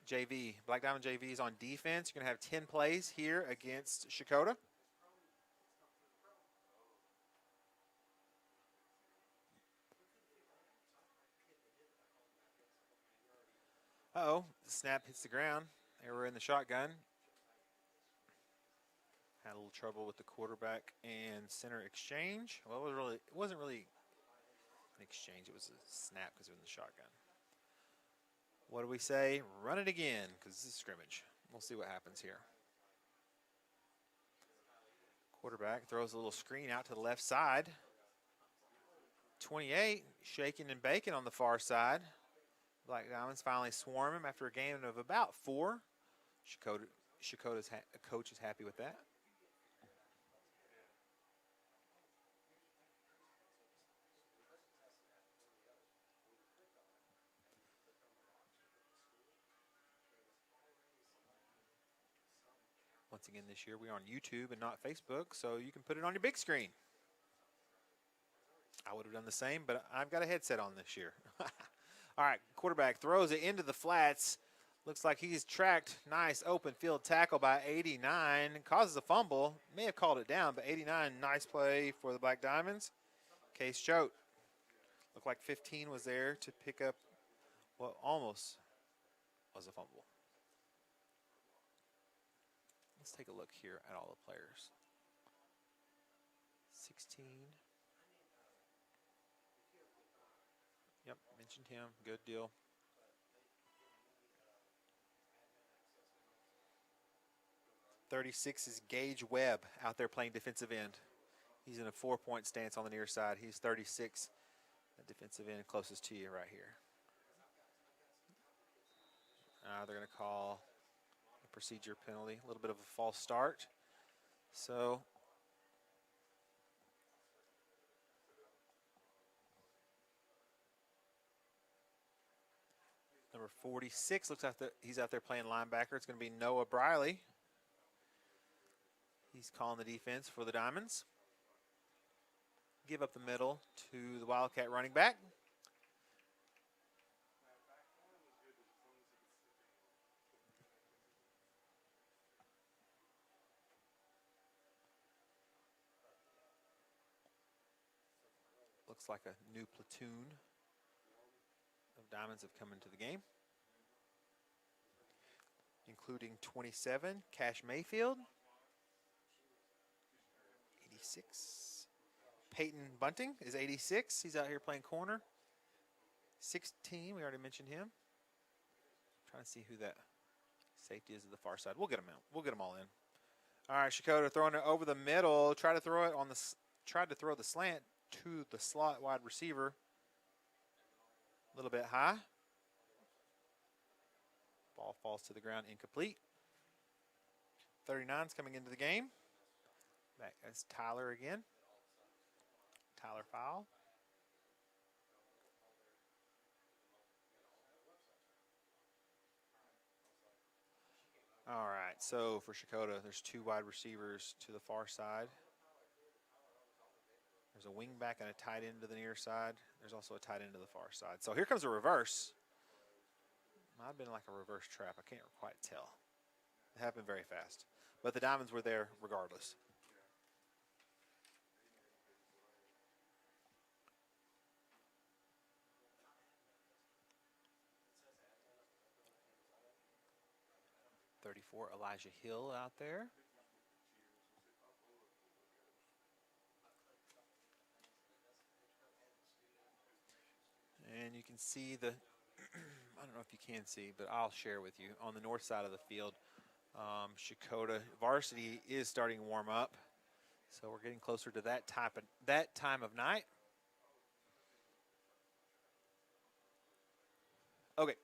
JV. Black Diamond JV is on defense. You're going to have 10 plays here against Shakota. Uh-oh. The snap hits the ground. They were in the shotgun. Had a little trouble with the quarterback and center exchange. Well, it wasn't really an exchange. It was a snap because they were in the shotgun. What do we say? Run it again because this is scrimmage. We'll see what happens here. Quarterback throws a little screen out to the left side. 28, shaking and baking on the far side. Black Diamonds finally swarm him after a gain of about 4. Shakota's coach is happy with that. Once again this year, we're on YouTube and not Facebook, so you can put it on your big screen. I would have done the same, but I've got a headset on this year. All right, quarterback throws it into the flats. Looks like he's tracked. Nice open field tackle by 89. Causes a fumble. May have called it down, but 89, nice play for the Black Diamonds. Case Choate. Looked like 15 was there to pick up what almost was a fumble. Let's take a look here at all the players. 16. Yep, mentioned him. Good deal. .36 is Gage Webb out there playing defensive end. He's in a 4-point stance on the near side. He's 36, the defensive end closest to you right here. They're going to call a procedure penalty, a little bit of a false start. So number 46 looks like he's out there playing linebacker. It's going to be Noah Briley. He's calling the defense for the Diamonds. Give up the middle to the Wildcat running back. Looks like a new platoon of Diamonds have come into the game, including 27, Cash Mayfield. 86. Peyton Bunting is 86. He's out here playing corner. 16, we already mentioned him. Trying to see who that safety is at the far side. We'll get him out. We'll get them all in. All right, Shakota throwing it over the middle. Tried to throw the slant to the slot wide receiver. A little bit high. Ball falls to the ground, incomplete. 39's coming into the game. Back as Tyler again. Tyler foul. All right, so for Shakota, there's 2 wide receivers to the far side. There's a wing back and a tight end to the near side. There's also a tight end to the far side. So here comes a reverse. Might have been like a reverse trap. I can't quite tell. It happened very fast. But the Diamonds were there regardless. .34 Elijah Hill out there. And you can see the, I don't know if you can see, but I'll share with you. On the north side of the field, Shakota varsity is starting to warm up. So we're getting closer to that time of night. Okay.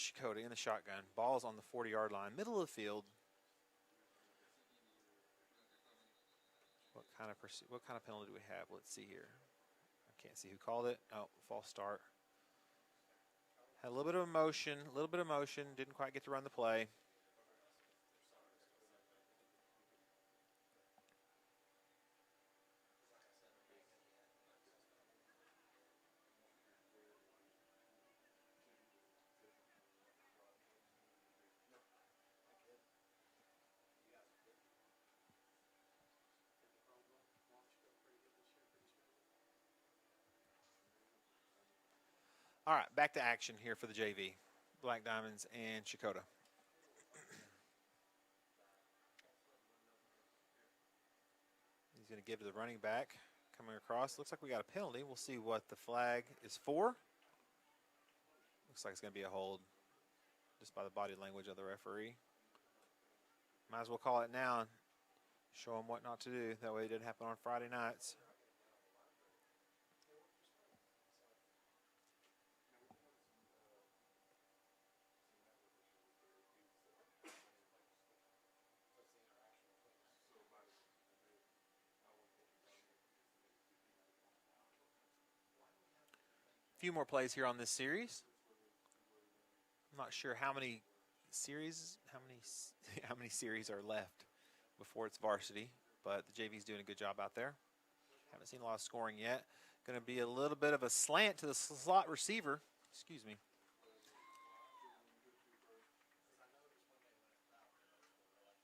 Shakota in the shotgun. Ball's on the 40-yard line, middle of the field. What kind of penalty do we have? Let's see here. I can't see who called it. Oh, false start. Had a little bit of emotion, didn't quite get to run the play. All right, back to action here for the JV. Black Diamonds and Shakota. He's going to give to the running back. Coming across. Looks like we got a penalty. We'll see what the flag is for. Looks like it's going to be a hold just by the body language of the referee. Might as well call it now and show them what not to do. That way it didn't happen on Friday nights. Few more plays here on this series. I'm not sure how many series are left before it's varsity, but the JV's doing a good job out there. Haven't seen a lot of scoring yet. Going to be a little bit of a slant to the slot receiver. Excuse me.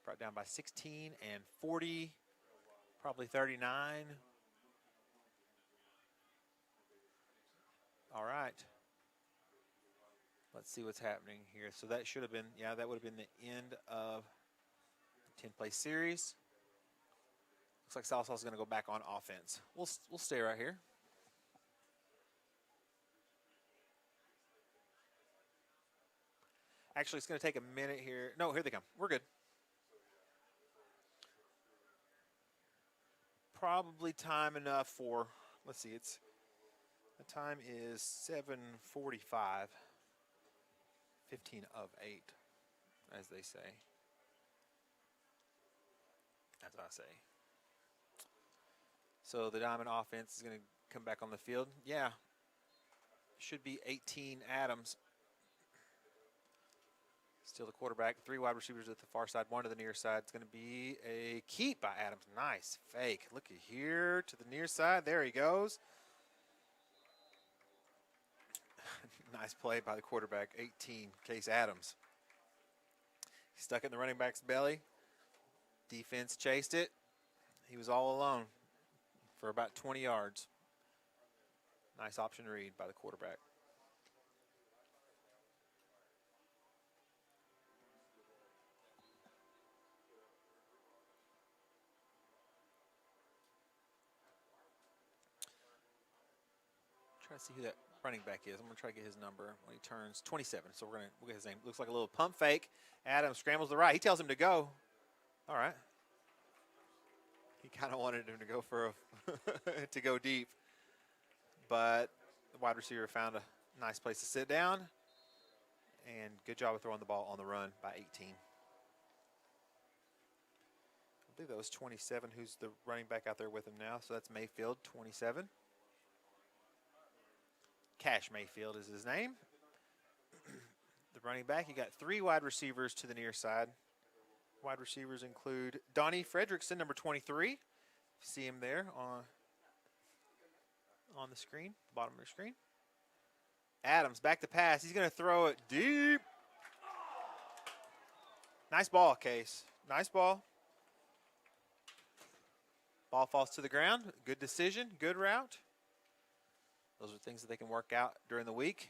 Brought down by 16 and 40, probably 39. All right. Let's see what's happening here. So that should have been, yeah, that would have been the end of the 10-play series. Looks like Sallisaw is going to go back on offense. We'll stay right here. Actually, it's going to take a minute here. No, here they come. We're good. Probably time enough for, let's see, the time is 7:45. 15 of 8, as they say. That's what I say. So the Diamond offense is going to come back on the field. Yeah, should be 18 Adams. Still the quarterback. 3 wide receivers at the far side, 1 to the near side. It's going to be a keep by Adams. Nice fake. Look at here to the near side. There he goes. Nice play by the quarterback, 18, Case Adams. He stuck it in the running back's belly. Defense chased it. He was all alone for about 20 yards. Nice option read by the quarterback. Try to see who that running back is. I'm going to try to get his number when he turns 27. So we'll get his name. Looks like a little pump fake. Adams scrambles to the right. He tells him to go. All right. He kind of wanted him to go for to go deep. But the wide receiver found a nice place to sit down. And good job of throwing the ball on the run by 18. I believe that was 27 who's the running back out there with him now. So that's Mayfield, 27. Cash Mayfield is his name. The running back, you got 3 wide receivers to the near side. Wide receivers include Donnie Fredrickson, number 23. You see him there on the screen, bottom of the screen. Adams back to pass. He's going to throw it deep. Nice ball, Case. Nice ball. Ball falls to the ground. Good decision, good route. Those are things that they can work out during the week.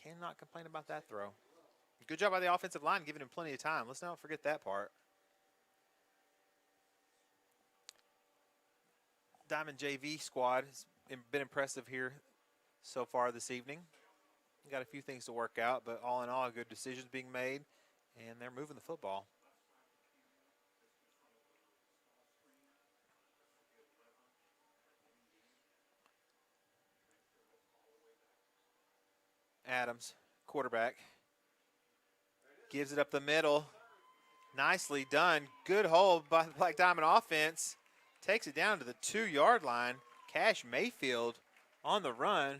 Cannot complain about that throw. Good job by the offensive line, giving him plenty of time. Let's not forget that part. Diamond JV squad has been impressive here so far this evening. Got a few things to work out, but all in all, good decisions being made, and they're moving the football. Adams, quarterback, Gives it up the middle. Nicely done. Good hold by the Black Diamond offense. Takes it down to the 2-yard line. Cash Mayfield on the run.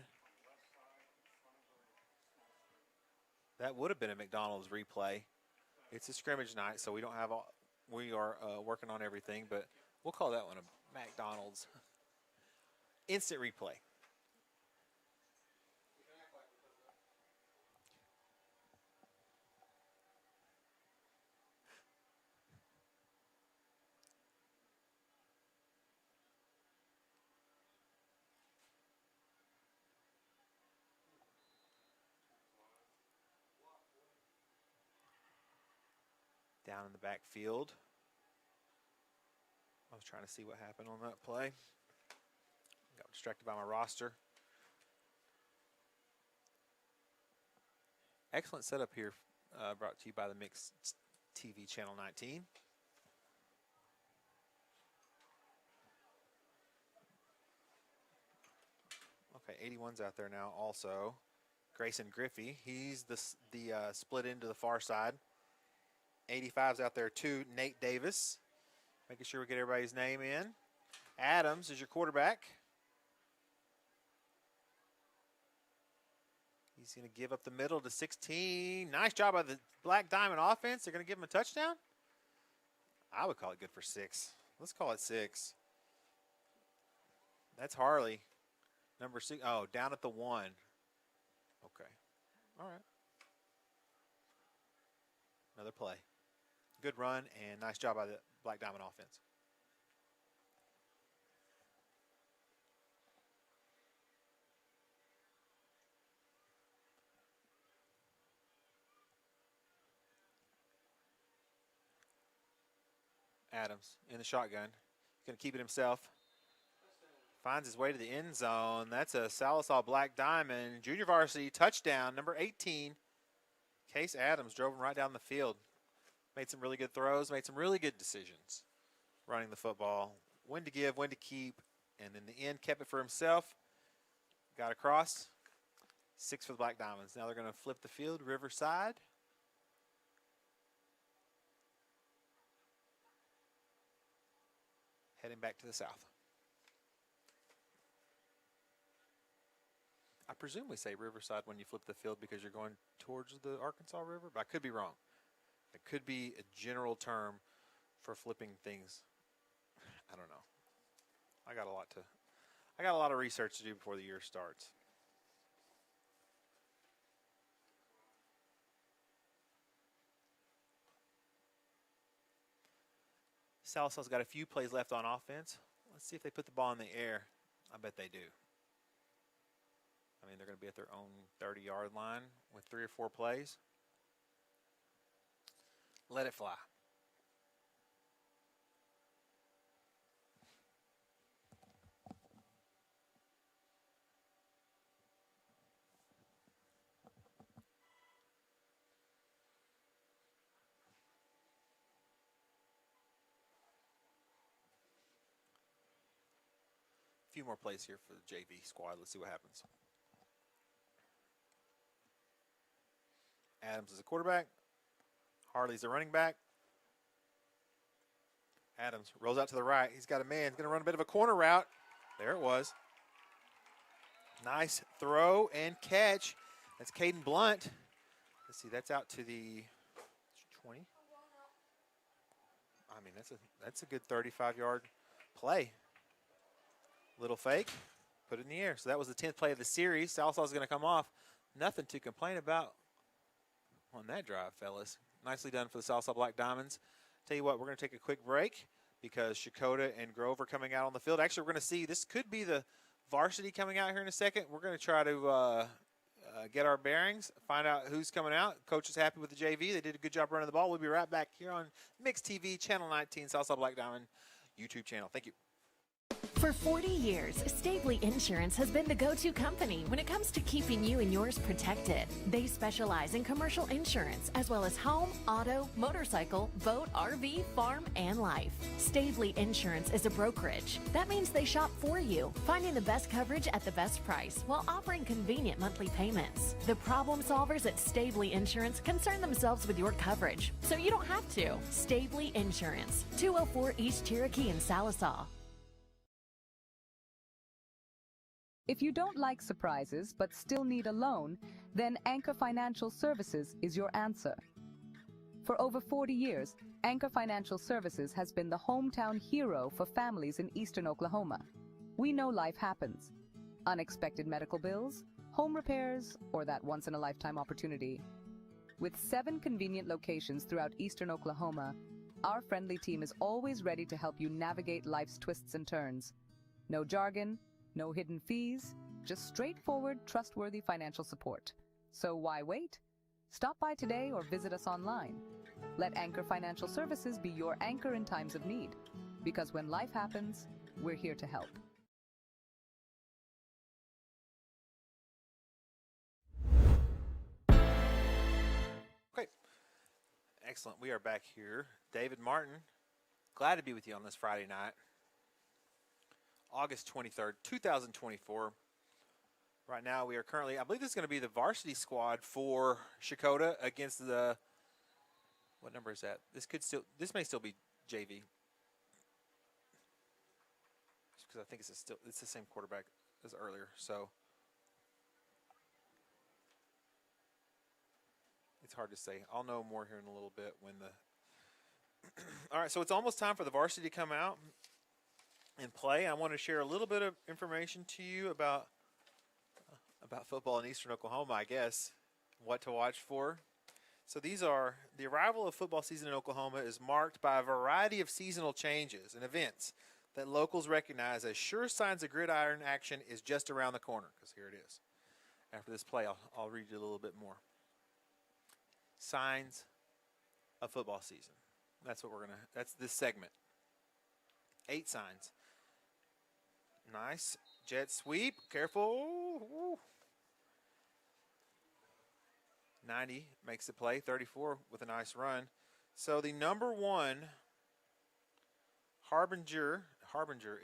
That would have been a McDonald's replay. It's a scrimmage night, so we don't have all, we are working on everything, but we'll call that one a McDonald's instant replay. Down in the backfield. I was trying to see what happened on that play. Got distracted by my roster. Excellent setup here, brought to you by the Mix TV Channel 19. Okay, 81's out there now also. Grayson Griffey, he's the split into the far side. 85's out there too, Nate Davis. Making sure we get everybody's name in. Adams is your quarterback. He's going to give up the middle to 16. Nice job by the Black Diamond offense. They're going to give him a touchdown? I would call it good for 6. Let's call it 6. That's Harley. Number 6. Oh, down at the 1. Okay. All right. Another play. Good run and nice job by the Black Diamond offense. Adams in the shotgun. He's going to keep it himself. Finds his way to the end zone. That's a Sallisaw Black Diamond junior varsity touchdown. Number 18, Case Adams drove him right down the field. Made some really good throws, made some really good decisions running the football. When to give, when to keep, and in the end kept it for himself. Got across. 6 for the Black Diamonds. Now they're going to flip the field, Riverside. Heading back to the south. I presume we say Riverside when you flip the field because you're going towards the Arkansas River, but I could be wrong. It could be a general term for flipping things. I don't know. I got a lot of research to do before the year starts. Salisaw's got a few plays left on offense. Let's see if they put the ball in the air. I bet they do. I mean, they're going to be at their own 30-yard line with 3 or 4 plays. Let it fly. A few more plays here for the JV squad. Let's see what happens. Adams is a quarterback. Harley's the running back. Adams rolls out to the right. He's got a man. He's going to run a bit of a corner route. There it was. Nice throw and catch. That's Caden Blunt. Let's see, that's out to the 20. I mean, that's a good 35-yard play. Little fake, put it in the air. So that was the 10th play of the series. Salsaw's going to come off. Nothing to complain about on that drive, fellas. Nicely done for the Sallisaw Black Diamonds. Tell you what, we're going to take a quick break because Shakota and Grove are coming out on the field. Actually, we're going to see, this could be the varsity coming out here in a second. We're going to try to get our bearings, find out who's coming out. Coach is happy with the JV. They did a good job running the ball. We'll be right back here on Mix TV, Channel 19, Sallisaw Black Diamond YouTube channel. Thank you. For 40 years, Stavely Insurance has been the go-to company when it comes to keeping you and yours protected. They specialize in commercial insurance as well as home, auto, motorcycle, boat, RV, farm, and life. Stavely Insurance is a brokerage. That means they shop for you, finding the best coverage at the best price while offering convenient monthly payments. The problem solvers at Stavely Insurance concern themselves with your coverage, so you don't have to. Stavely Insurance, 204 East Cherokee in Sallisaw. If you don't like surprises but still need a loan, then Anchor Financial Services is your answer. For over 40 years, Anchor Financial Services has been the hometown hero for families in eastern Oklahoma. We know life happens. Unexpected medical bills, home repairs, or that once-in-a-lifetime opportunity. With 7 convenient locations throughout eastern Oklahoma, our friendly team is always ready to help you navigate life's twists and turns. No jargon, no hidden fees, just straightforward, trustworthy financial support. So why wait? Stop by today or visit us online. Let Anchor Financial Services be your anchor in times of need. Because when life happens, we're here to help. Okay. Excellent. We are back here. David Martin, glad to be with you on this Friday night. August 23rd, 2024. Right now we are currently, I believe this is going to be the varsity squad for Shakota against the, what number is that? This may still be JV. Just because I think it's the same quarterback as earlier. So it's hard to say. I'll know more here in a little bit when the, all right, so it's almost time for the varsity to come out and play. I want to share a little bit of information to you about football in eastern Oklahoma, I guess, what to watch for. So the arrival of football season in Oklahoma is marked by a variety of seasonal changes and events that locals recognize as sure signs of gridiron action is just around the corner, because here it is. After this play, I'll read you a little bit more. Signs of football season. That's this segment. 8 signs. Nice. Jet sweep. Careful. Ooh. 90 makes the play. 34 with a nice run. So the number one harbinger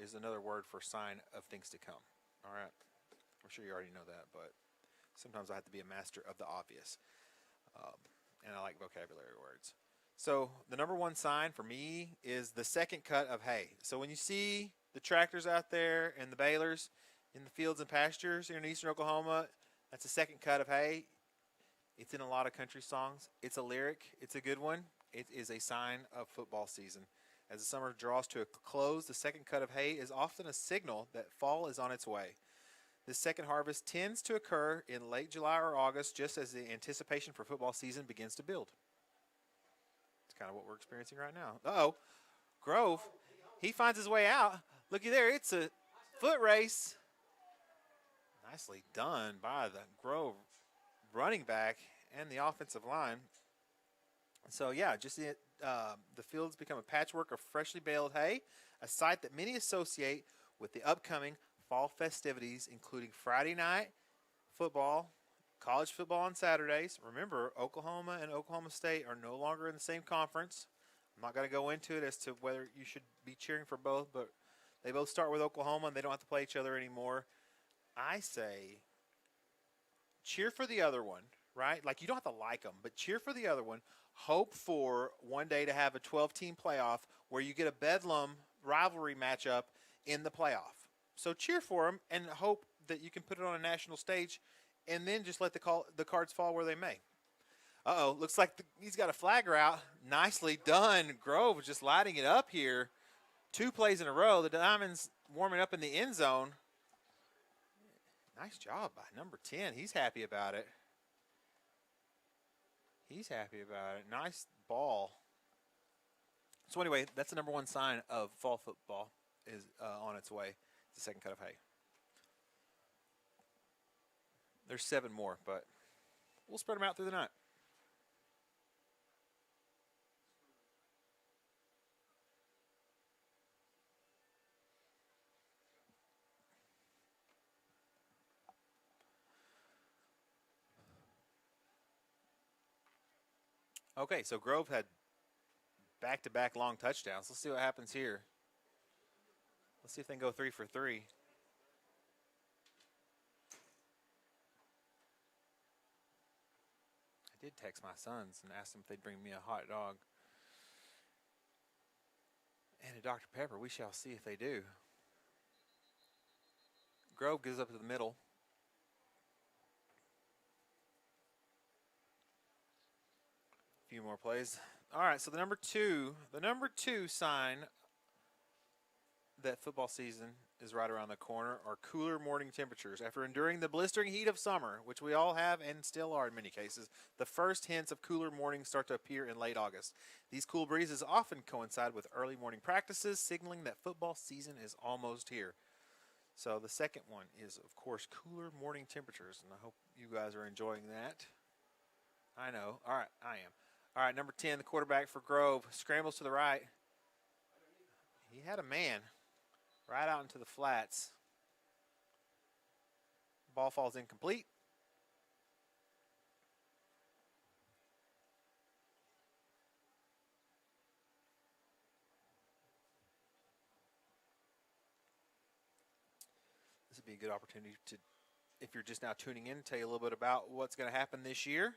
is another word for sign of things to come. All right. I'm sure you already know that, but sometimes I have to be a master of the obvious. And I like vocabulary words. So the number one sign for me is the second cut of hay. So when you see the tractors out there and the balers in the fields and pastures here in eastern Oklahoma, that's the second cut of hay. It's in a lot of country songs. It's a lyric. It's a good one. It is a sign of football season. As the summer draws to a close, the second cut of hay is often a signal that fall is on its way. This second harvest tends to occur in late July or August, just as the anticipation for football season begins to build. Kind of what we're experiencing right now. Uh-oh. Grove, he finds his way out. Looky there, it's a foot race. Nicely done by the Grove running back and the offensive line. So, yeah, just the fields become a patchwork of freshly baled hay, a sight that many associate with the upcoming fall festivities, including Friday night football, college football on Saturdays. Remember, Oklahoma and Oklahoma State are no longer in the same conference. I'm not going to go into it as to whether you should be cheering for both, but they both start with Oklahoma and they don't have to play each other anymore. I say cheer for the other one, right? Like, you don't have to like them, but cheer for the other one. Hope for one day to have a 12-team playoff where you get a bedlam rivalry matchup in the playoff. So cheer for them and hope that you can put it on a national stage, and then just let the cards fall where they may. Uh-oh, looks like he's got a flag route. Nicely done. Grove just lighting it up here. 2 plays in a row. The Diamonds warming up in the end zone. Nice job by number 10. He's happy about it. He's happy about it. Nice ball. So anyway, that's the number one sign of fall football is on its way. It's the second cut of hay. There's 7 more, but we'll spread them out through the night. Okay, so Grove had back-to-back long touchdowns. Let's see what happens here. Let's see if they can go 3 for 3. I did text my sons and ask them if they'd bring me a hot dog and a Dr. Pepper. We shall see if they do. Grove gives up to the middle. A few more plays. All right, so the number two sign that football season is right around the corner are cooler morning temperatures. After enduring the blistering heat of summer, which we all have and still are in many cases, the first hints of cooler mornings start to appear in late August. These cool breezes often coincide with early morning practices, signaling that football season is almost here. So the second one is, of course, cooler morning temperatures, and I hope you guys are enjoying that. I know. All right, I am. All right, number 10, the quarterback for Grove, scrambles to the right. He had a man right out into the flats. Ball falls incomplete. This would be a good opportunity to, if you're just now tuning in, tell you a little bit about what's going to happen this year.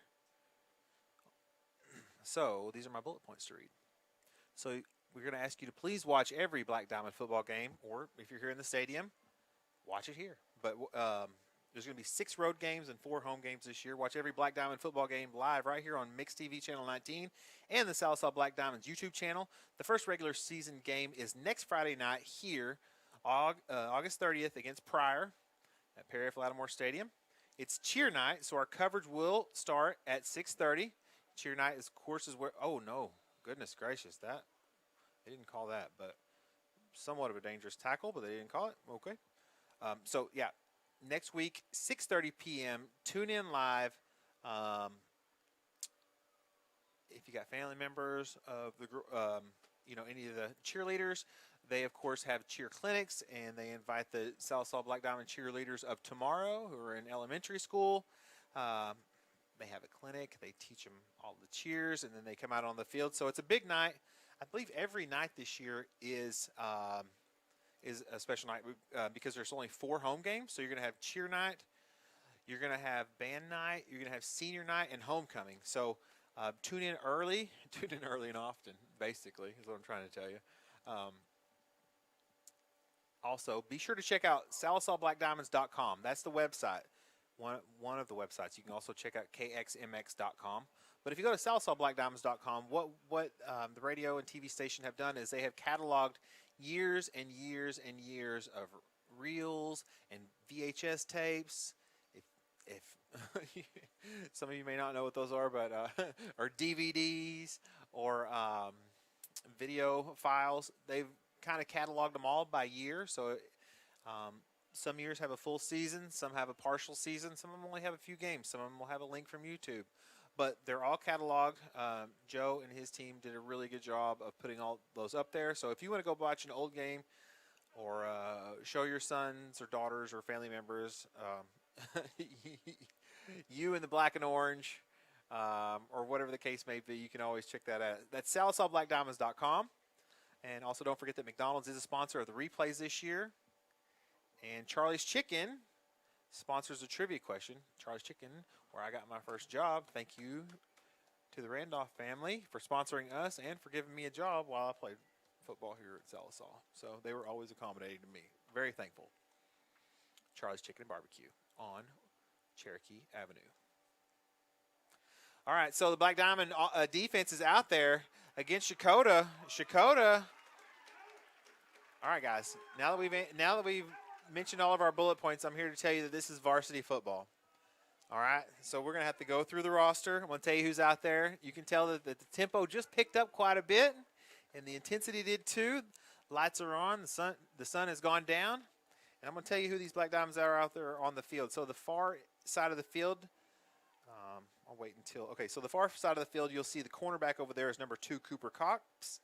So these are my bullet points to read. So we're going to ask you to please watch every Black Diamond football game, or if you're here in the stadium, watch it here. But there's going to be 6 road games and 4 home games this year. Watch every Black Diamond football game live right here on Mix TV Channel 19 and the Sallisaw Black Diamonds YouTube channel. The first regular season game is next Friday night here, August 30th against Pryor at Perry F. Lattimore Stadium. It's cheer night, so our coverage will start at 6:30. Cheer night, of course, is where, oh no, goodness gracious, that, they didn't call that, but somewhat of a dangerous tackle, but they didn't call it, okay. So yeah, next week, 6:30 p.m., tune in live. If you got family members of the, any of the cheerleaders, they of course have cheer clinics, and they invite the Sallisaw Black Diamond cheerleaders of tomorrow who are in elementary school. They have a clinic. They teach them all the cheers, and then they come out on the field. So it's a big night. I believe every night this year is a special night because there's only 4 home games. So you're going to have cheer night, you're going to have band night, you're going to have senior night, and homecoming. So tune in early and often, basically, is what I'm trying to tell you. Also, be sure to check out SallisawBlackDiamonds.com. That's the website. One of the websites. You can also check out KXMX.com. But if you go to SallisawBlackDiamonds.com, what the radio and TV station have done is they have cataloged years and years and years of reels and VHS tapes. If some of you may not know what those are, but or DVDs or video files, they've kind of cataloged them all by year. So some years have a full season, some have a partial season, some of them only have a few games, some of them will have a link from YouTube. But they're all cataloged. Joe and his team did a really good job of putting all those up there. So if you want to go watch an old game or show your sons or daughters or family members, you in the black and orange, or whatever the case may be, you can always check that out. That's SallisawBlackDiamonds.com. And also don't forget that McDonald's is a sponsor of the replays this year. And Charlie's Chicken sponsors a trivia question. Charlie's Chicken, where I got my first job. Thank you to the Randolph family for sponsoring us and for giving me a job while I played football here at Sallisaw. So they were always accommodating to me. Very thankful. Charlie's Chicken and Barbecue on Cherokee Avenue. All right, so the Black Diamond defense is out there against Shakota. All right, guys. Now that we've mentioned all of our bullet points, I'm here to tell you that this is varsity football. All right, so we're going to have to go through the roster. I'm going to tell you who's out there. You can tell that the tempo just picked up quite a bit, and the intensity did too. Lights are on. The sun has gone down. And I'm going to tell you who these Black Diamonds are out there on the field. So the far side of the field, I'll wait until, okay, so the far side of the field, you'll see the cornerback over there is number 2, Cooper Cox,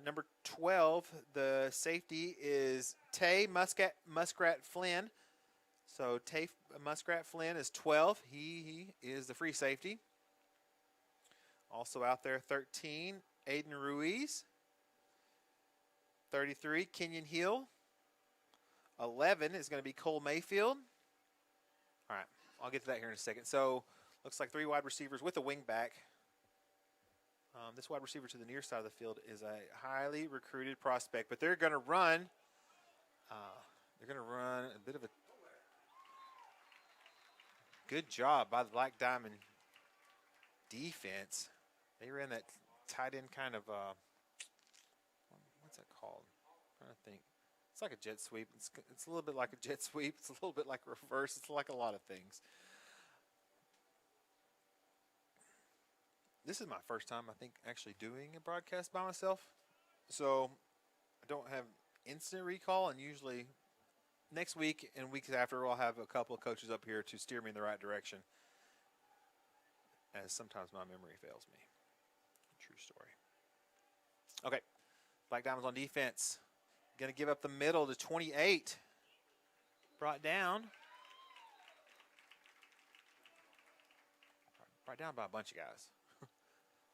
number 12, the safety is Tay Muskrat Flynn. So Tafe Muskrat Flynn is 12. He is the free safety. Also out there, 13, Aiden Ruiz. 33, Kenyon Hill. 11 is going to be Cole Mayfield. All right, I'll get to that here in a second. So looks like 3 wide receivers with a wing back. This wide receiver to the near side of the field is a highly recruited prospect, but they're going to run. A bit of a good job by the Black Diamond defense. They ran that tight end kind of, what's that called? I'm trying to think. It's like a jet sweep. It's a little bit like a jet sweep. It's a little bit like reverse. It's like a lot of things. This is my first time, I think, actually doing a broadcast by myself. So I don't have instant recall, and usually next week and weeks after, I'll have a couple of coaches up here to steer me in the right direction, as sometimes my memory fails me. True story. Okay, Black Diamonds on defense. Going to give up the middle to 28. Brought down by a bunch of guys.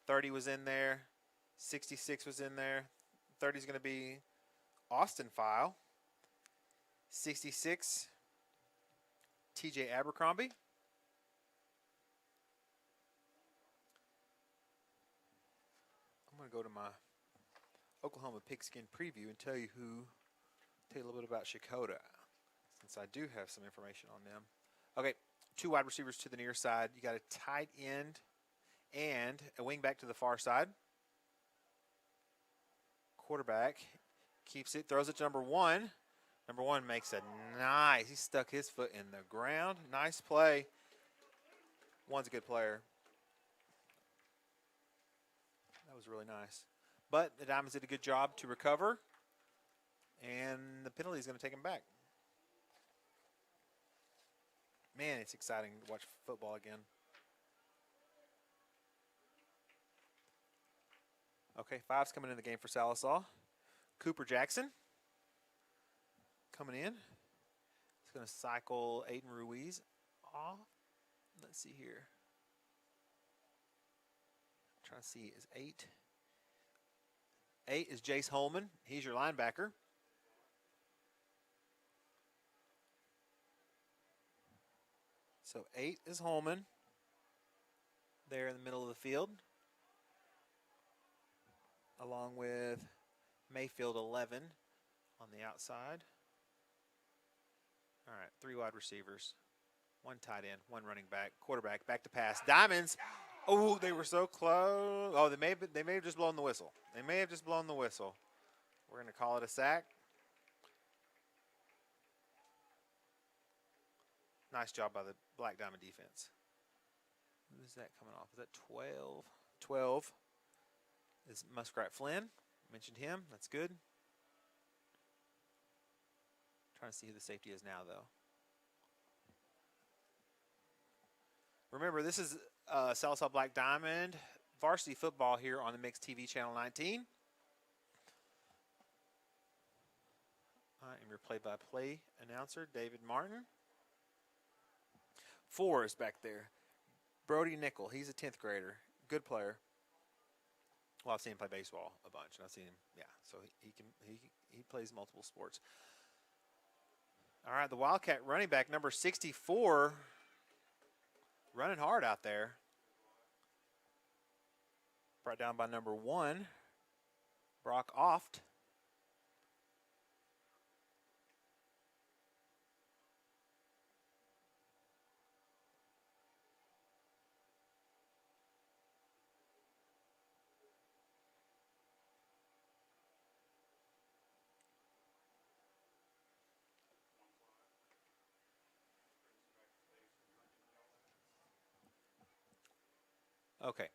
30 was in there. 66 was in there. 30 is going to be Austin File. 66, TJ Abercrombie. I'm going to go to my Oklahoma Pigskin preview and tell you a little bit about Shakota, since I do have some information on them. Okay, 2 wide receivers to the near side. You got a tight end and a wing back to the far side. Quarterback keeps it, throws it to number 1. Number 1 makes a nice, he stuck his foot in the ground. Nice play. 1's a good player. That was really nice. But the Diamonds did a good job to recover, and the penalty is going to take him back. Man, it's exciting to watch football again. Okay, 5's coming in the game for Sallisaw. Cooper Jackson coming in. He's going to cycle Aiden Ruiz off. Let's see here. I'm trying to see, is 8? 8 is Jace Holman. He's your linebacker. So 8 is Holman there in the middle of the field, along with Mayfield 11 on the outside. All right, 3 wide receivers, 1 tight end, 1 running back, quarterback, back to pass. Diamonds. Oh, they were so close. Oh, they may have just blown the whistle. They may have just blown the whistle. We're going to call it a sack. Nice job by the Black Diamond defense. Who's that coming off? Is that 12? 12 is Muskrat Flynn. Mentioned him. That's good. Trying to see who the safety is now, though. Remember, this is Sallisaw Black Diamond varsity football here on the Mixed TV Channel 19. I am your play-by-play announcer, David Martin. 4 is back there. Brody Nickel. He's a 10th grader. Good player. Well, I've seen him play baseball a bunch. And I've seen him, yeah. So he plays multiple sports. All right, the Wildcat running back, number 64, running hard out there. Brought down by number 1, Brock Oft. Okay,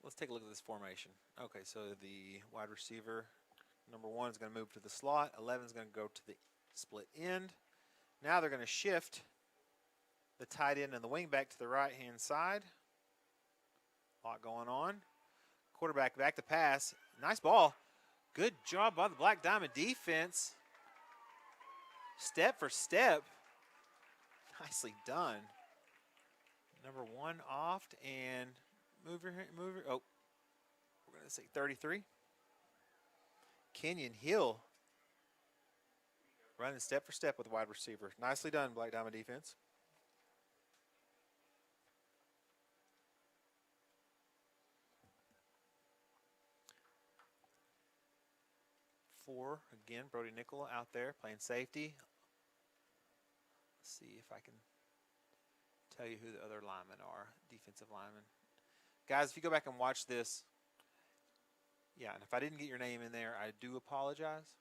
let's take a look at this formation. Okay, so the wide receiver, number 1 is going to move to the slot. 11 is going to go to the split end. Now they're going to shift the tight end and the wing back to the right-hand side. A lot going on. Quarterback back to pass. Nice ball. Good job by the Black Diamond defense. Step for step. Nicely done. Number 1 off and move your, oh, we're going to say 33. Kenyon Hill running step for step with the wide receiver. Nicely done, Black Diamond defense. Four, again, Brody Nickel out there playing safety. Let's see if I can tell you who the other linemen are, defensive linemen. Guys, if you go back and watch this, yeah, and if I didn't get your name in there, I do apologize.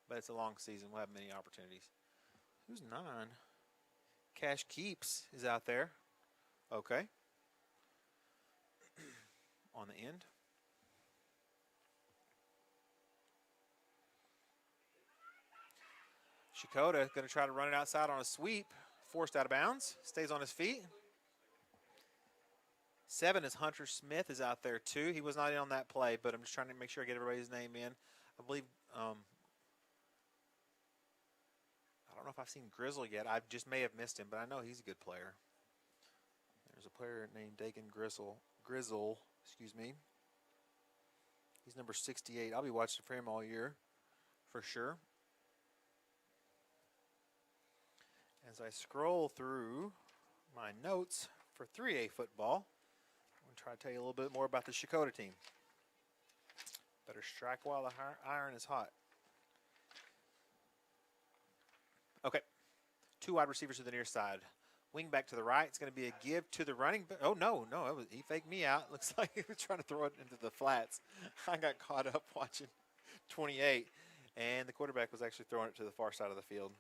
But it's a long season. We'll have many opportunities. Who's 9? Cash Keeps is out there. Okay. On the end. Shakota going to try to run it outside on a sweep. Forced out of bounds. Stays on his feet. 7 is Hunter Smith is out there too. He was not in on that play, but I'm just trying to make sure I get everybody's name in. I believe, I don't know if I've seen Grizzle yet. I just may have missed him, but I know he's a good player. There's a player named Dagan Grizzle, excuse me. He's number 68. I'll be watching for him all year for sure. As I scroll through my notes for 3A football, I'm going to try to tell you a little bit more about the Shakota team. Better strike while the iron is hot. Okay, 2 wide receivers to the near side. Wing back to the right. It's going to be a give to the running back. Oh, no, he faked me out. Looks like he was trying to throw it into the flats. I got caught up watching 28, and the quarterback was actually throwing it to the far side of the field.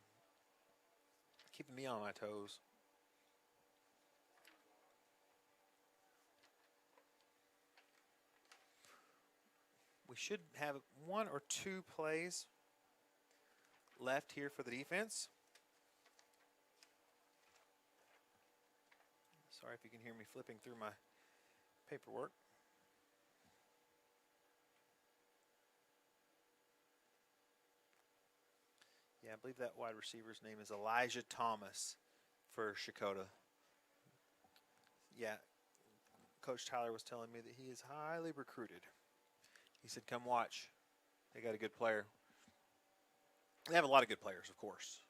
Keeping me on my toes. We should have 1 or 2 plays left here for the defense. Sorry if you can hear me flipping through my paperwork. Yeah, I believe that wide receiver's name is Elijah Thomas for Shakota. Yeah, Coach Tyler was telling me that he is highly recruited. He said, come watch. They got a good player. They have a lot of good players, of course.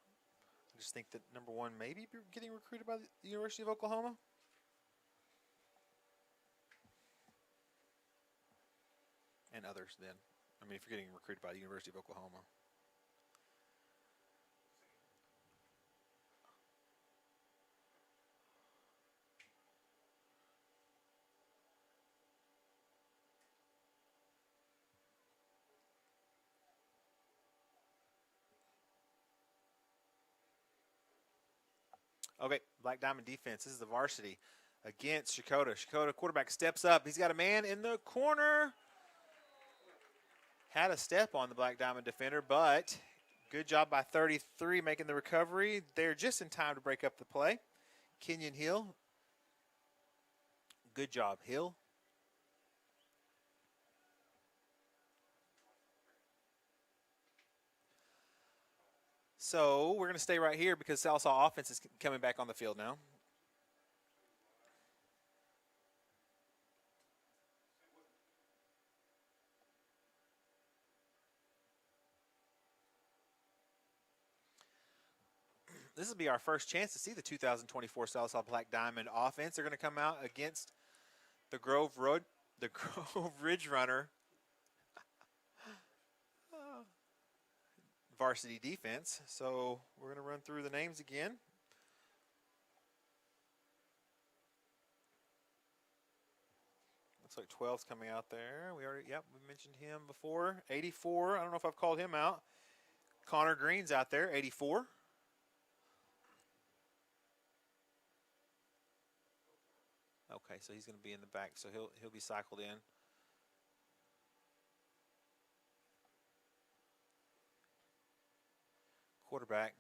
I just think that number 1 maybe getting recruited by the University of Oklahoma. And others then. I mean, if you're getting recruited by the University of Oklahoma. Okay, Black Diamond defense. This is the varsity against Shakota. Shakota quarterback steps up. He's got a man in the corner. Had a step on the Black Diamond defender, but good job by 33 making the recovery. They're just in time to break up the play. Kenyon Hill. Good job, Hill. So we're going to stay right here because Sallisaw offense is coming back on the field now. This will be our first chance to see the 2024 Sallisaw Black Diamond offense. They're going to come out against the Grove Ridge Runner varsity defense. So we're going to run through the names again. Looks like 12's coming out there. We mentioned him before. 84, I don't know if I've called him out. Connor Green's out there, 84. Okay, so he's going to be in the back, so he'll be cycled in. Quarterback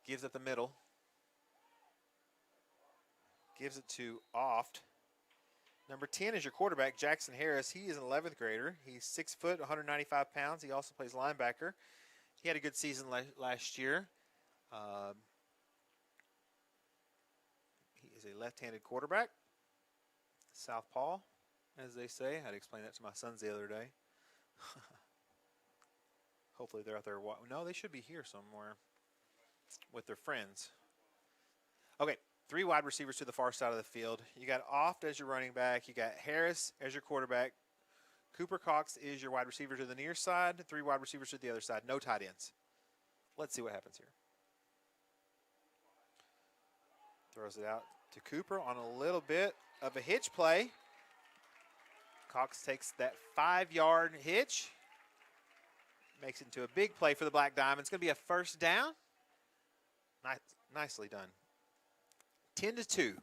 gives it the middle. Gives it to Oft. Number 10 is your quarterback, Jackson Harris. He is an 11th grader. He's 6 foot, 195 pounds. He also plays linebacker. He had a good season last year. He is a left-handed quarterback. Southpaw, as they say. I had to explain that to my sons the other day. Hopefully they're out there. No, they should be here somewhere with their friends. Okay, 3 wide receivers to the far side of the field. You got Oft as your running back. You got Harris as your quarterback. Cooper Cox is your wide receiver to the near side. 3 wide receivers to the other side. No tight ends. Let's see what happens here. Throws it out to Cooper on a little bit of a hitch play. Cox takes that 5-yard hitch. Makes it into a big play for the Black Diamonds. It's going to be a first down. Nicely done. 10-2.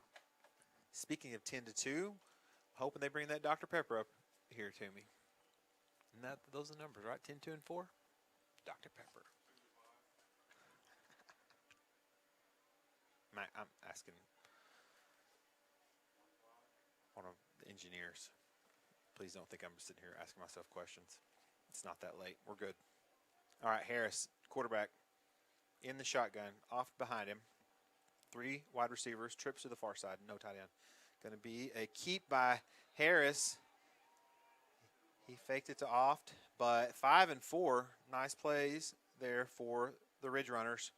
Speaking of 10-2, hoping they bring that Dr. Pepper up here to me. And those are the numbers, right? 10, 2, and 4? Dr. Pepper. I'm asking one of the engineers. Please don't think I'm sitting here asking myself questions. It's not that late. We're good. All right, Harris, quarterback, in the shotgun, off behind him. 3 wide receivers, trips to the far side, no tight end. Going to be a keep by Harris. He faked it to Oft, but 5 and 4, nice plays there for the Ridge Runners.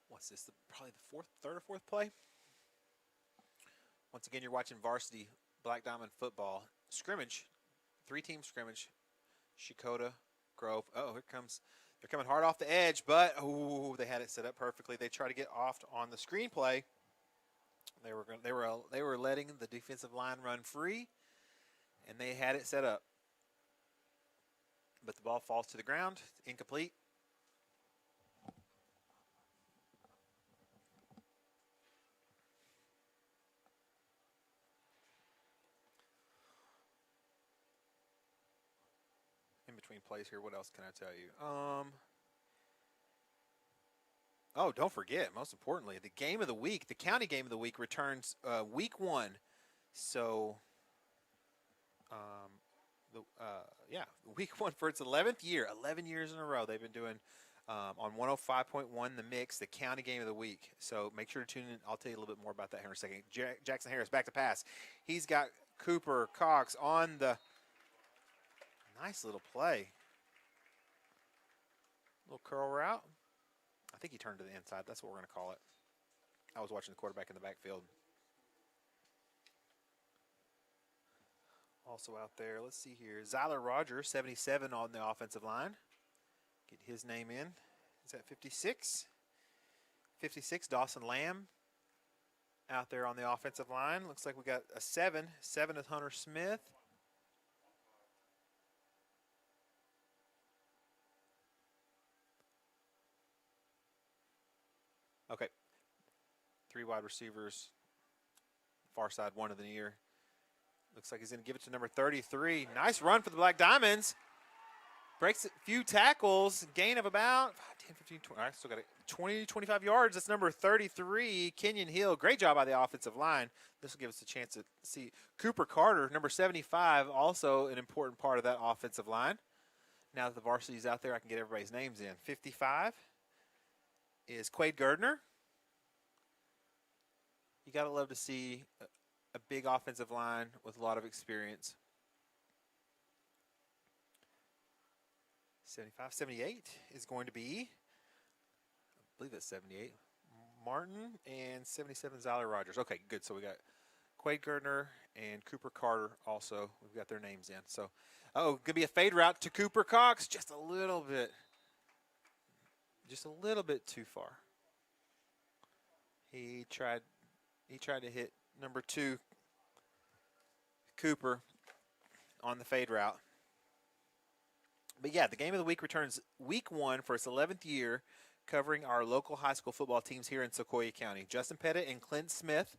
What's this? Probably the third or fourth play. Once again, you're watching varsity Black Diamond football scrimmage, 3-team scrimmage. Shakota, Grove. Oh, here comes. They're coming hard off the edge, but they had it set up perfectly. They tried to get off on the screenplay. They were letting the defensive line run free, and they had it set up. But the ball falls to the ground, incomplete. Between plays here, what else can I tell you? Oh, don't forget, most importantly, the game of the week, the county game of the week returns week 1. So, week 1 for its 11th year, 11 years in a row. They've been doing on 105.1 The Mix, the county game of the week. So make sure to tune in. I'll tell you a little bit more about that here in a second. Jackson Harris back to pass. He's got Cooper Cox on the nice little play. Little curl route. I think he turned to the inside. That's what we're going to call it. I was watching the quarterback in the backfield. Also out there, let's see here. Zyler Rogers, 77 on the offensive line. Get his name in. Is that 56? 56, Dawson Lamb out there on the offensive line. Looks like we got a 7. 7 is Hunter Smith. Okay, 3 wide receivers, far side, 1 of the near. Looks like he's going to give it to number 33. Nice run for the Black Diamonds. Breaks a few tackles, gain of about 10, 15, 20. All right, still got 20, 25 yards. That's number 33, Kenyon Hill. Great job by the offensive line. This will give us a chance to see Cooper Carter, number 75, also an important part of that offensive line. Now that the varsity's out there, I can get everybody's names in. 55. Is Quade Gardner. You got to love to see a big offensive line with a lot of experience. 75, 78 is going to be, I believe that's 78, Martin, and 77 Zyler Rogers. Okay, good. So we got Quade Gardner and Cooper Carter also. We've got their names in. So, going to be a fade route to Cooper Cox, just a little bit. Just a little bit too far. He tried to hit number 2, Cooper, on the fade route. But yeah, the game of the week returns week 1 for its 11th year, covering our local high school football teams here in Sequoyah County. Justin Pettit and Clint Smith,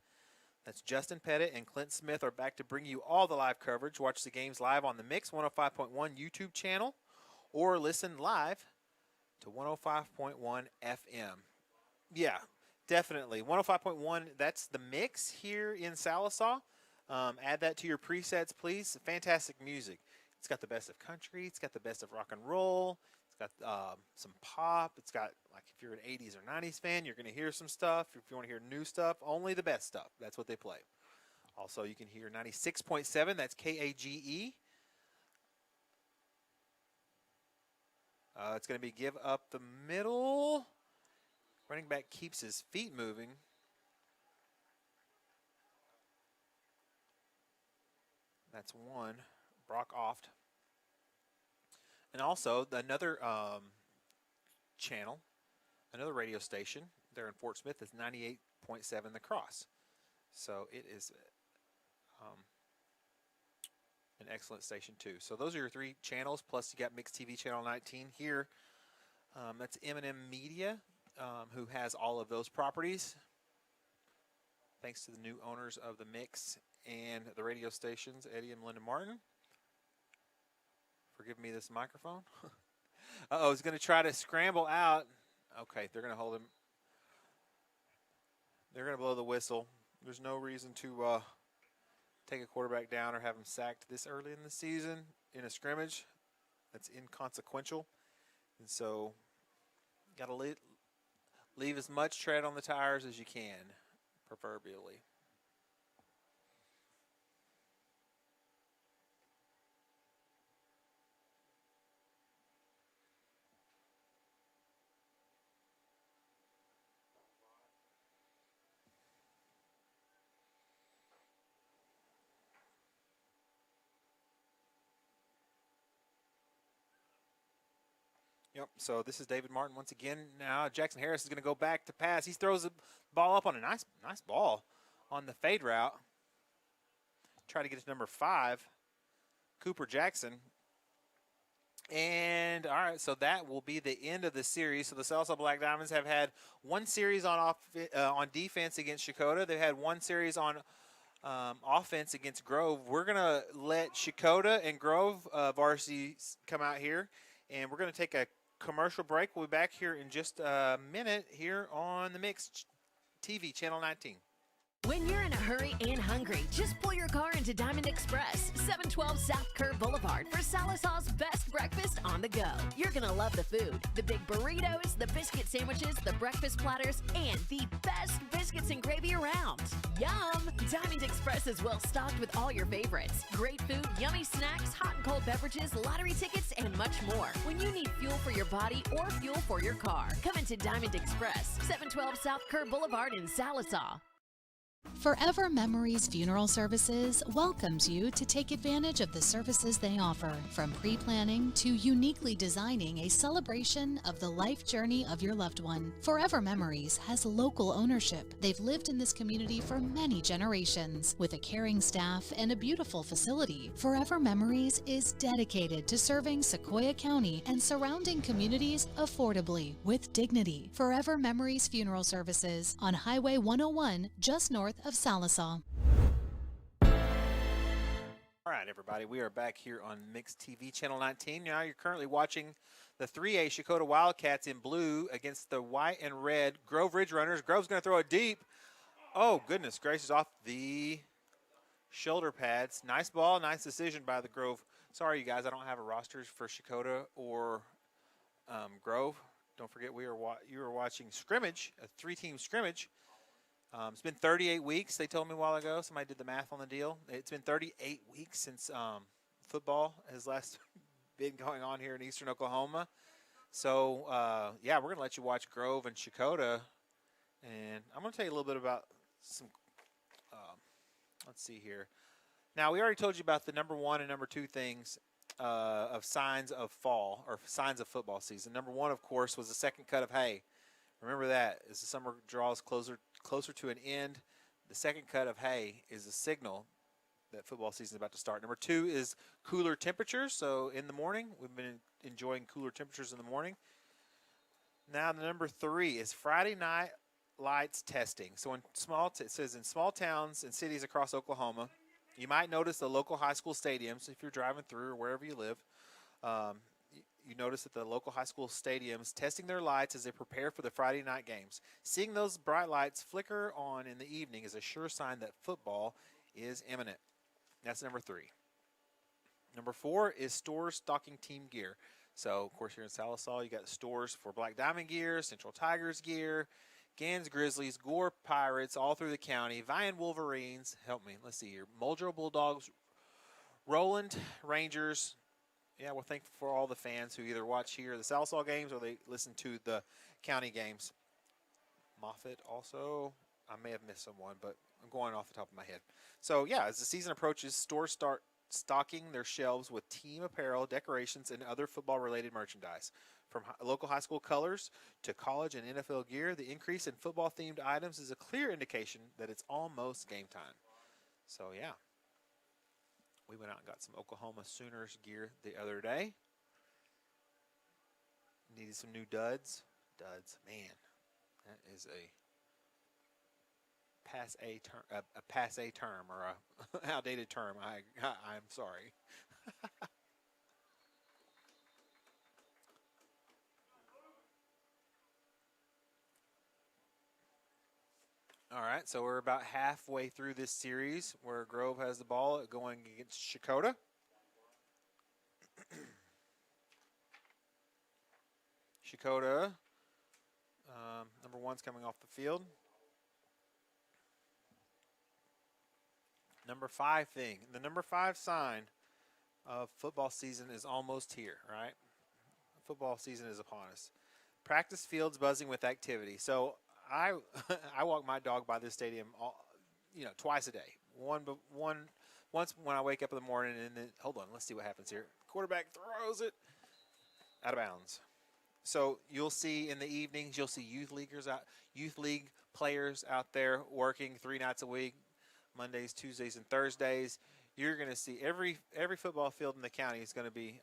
That's Justin Pettit and Clint Smith are back to bring you all the live coverage. Watch the games live on the Mix 105.1 YouTube channel or listen live to 105.1 FM. Yeah, definitely. 105.1, that's the Mix here in Sallisaw. Add that to your presets, please. Fantastic music. It's got the best of country. It's got the best of rock and roll. It's got some pop. It's got, like, if you're an 80s or 90s fan, you're going to hear some stuff. If you want to hear new stuff, only the best stuff. That's what they play. Also, you can hear 96.7. That's KAGE. It's going to be give up the middle. Running back keeps his feet moving. That's one. Brock Oft. And also another channel, another radio station there in Fort Smith is 98.7 The Cross. So it is an excellent station too. So those are your 3 channels, plus you got Mix TV Channel 19 here. That's M&M Media, who has all of those properties. Thanks to the new owners of the Mix and the radio stations, Eddie and Linda Martin. For giving me this microphone. Uh-oh, he's going to try to scramble out. Okay, they're going to hold him. They're going to blow the whistle. There's no reason to take a quarterback down or have him sacked this early in the season in a scrimmage. That's inconsequential. And so got to leave as much tread on the tires as you can, proverbially. Yep, so this is David Martin once again. Now Jackson Harris is going to go back to pass. He throws the ball up on a nice ball on the fade route. Try to get to number 5, Cooper Jackson. And, all right, so that will be the end of the series. So the Sallisaw Black Diamonds have had one series on defense against Shakota. They've had one series on offense against Grove. We're going to let Shakota and Grove varsity come out here, and we're going to take a commercial break. We'll be back here in just a minute here on the Mix TV, Channel 19. When you're in a hurry and hungry, just pull your car into Diamond Express, 712 South Kerr Boulevard for Sallisaw's best breakfast on the go. You're going to love the food, the big burritos, the biscuit sandwiches, the breakfast platters, and the best biscuits and gravy around. Yum! Diamond Express is well stocked with all your favorites. Great food, yummy snacks, hot and cold beverages, lottery tickets, and much more. When you need fuel for your body or fuel for your car, come into Diamond Express, 712 South Kerr Boulevard in Sallisaw. Forever Memories Funeral Services welcomes you to take advantage of the services they offer, from pre-planning to uniquely designing a celebration of the life journey of your loved one. Forever Memories has local ownership. They've lived in this community for many generations. With a caring staff and a beautiful facility, Forever Memories is dedicated to serving Sequoyah County and surrounding communities affordably with dignity. Forever Memories Funeral Services on Highway 101, just north of Sallisaw. All right, everybody, we are back here on Mix TV Channel 19. Now you're currently watching the 3A Shakota Wildcats in blue against the white and red Grove Ridge Runners. Grove's going to throw it deep. Oh, goodness gracious, off the shoulder pads. Nice ball, nice decision by the Grove. Sorry, you guys, I don't have a roster for Shakota or Grove. Don't forget, you are watching scrimmage, a 3-team scrimmage. It's been 38 weeks, they told me a while ago. Somebody did the math on the deal. It's been 38 weeks since football has last been going on here in eastern Oklahoma. So, yeah, we're going to let you watch Grove and Shakota. And I'm going to tell you a little bit about some, let's see here. Now, we already told you about the number 1 and number 2 things of signs of fall, or signs of football season. Number 1, of course, was the second cut of hay. Remember that. As the summer draws closer to an end, the second cut of hay is a signal that football season is about to start. Number 2 is cooler temperatures. So in the morning, we've been enjoying cooler temperatures in the morning. Now the number 3 is Friday night lights testing. So it says in small towns and cities across Oklahoma, you might notice the local high school stadiums if you're driving through or wherever you live. You notice that the local high school stadiums testing their lights as they prepare for the Friday night games. Seeing those bright lights flicker on in the evening is a sure sign that football is imminent. That's number 3. Number 4 is stores stocking team gear. So, of course, here in Sallisaw, you got stores for Black Diamond gear, Central Tigers gear, Gans Grizzlies, Gore Pirates, all through the county, Vian Wolverines, help me, let's see here, Muldrow Bulldogs, Roland Rangers. Yeah, we're thankful for all the fans who either watch here the Sallisaw games or they listen to the county games. Moffett also, I may have missed someone, but I'm going off the top of my head. So, yeah, as the season approaches, stores start stocking their shelves with team apparel, decorations, and other football-related merchandise. From local high school colors to college and NFL gear, the increase in football-themed items is a clear indication that it's almost game time. So, yeah. We went out and got some Oklahoma Sooners gear the other day. Needed some new duds. Man, that is a passe term or a outdated term. I'm sorry. All right, so we're about halfway through this series where Grove has the ball going against Shakota. Shakota, number 1's coming off the field. Number 5 thing. The number 5 sign of football season is almost here, right? Football season is upon us. Practice fields buzzing with activity. So I walk my dog by this stadium, twice a day. Once when I wake up in the morning, and then hold on, let's see what happens here. Quarterback throws it out of bounds. So you'll see in the evenings, you'll see youth league players out there working 3 nights a week, Mondays, Tuesdays, and Thursdays. You're going to see every football field in the county is going to be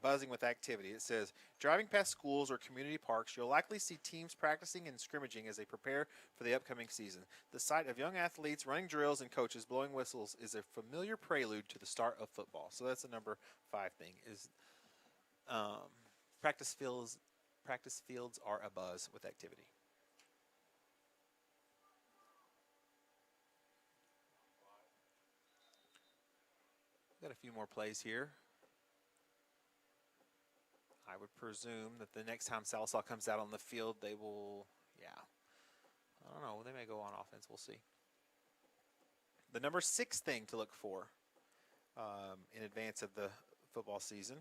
buzzing with activity. It says, driving past schools or community parks, you'll likely see teams practicing and scrimmaging as they prepare for the upcoming season. The sight of young athletes running drills and coaches blowing whistles is a familiar prelude to the start of football. So that's the number 5 thing is practice fields are abuzz with activity. Got a few more plays here. I would presume that the next time Sallisaw comes out on the field, they will, I don't know, they may go on offense. We'll see. The number 6 thing to look for in advance of the football season,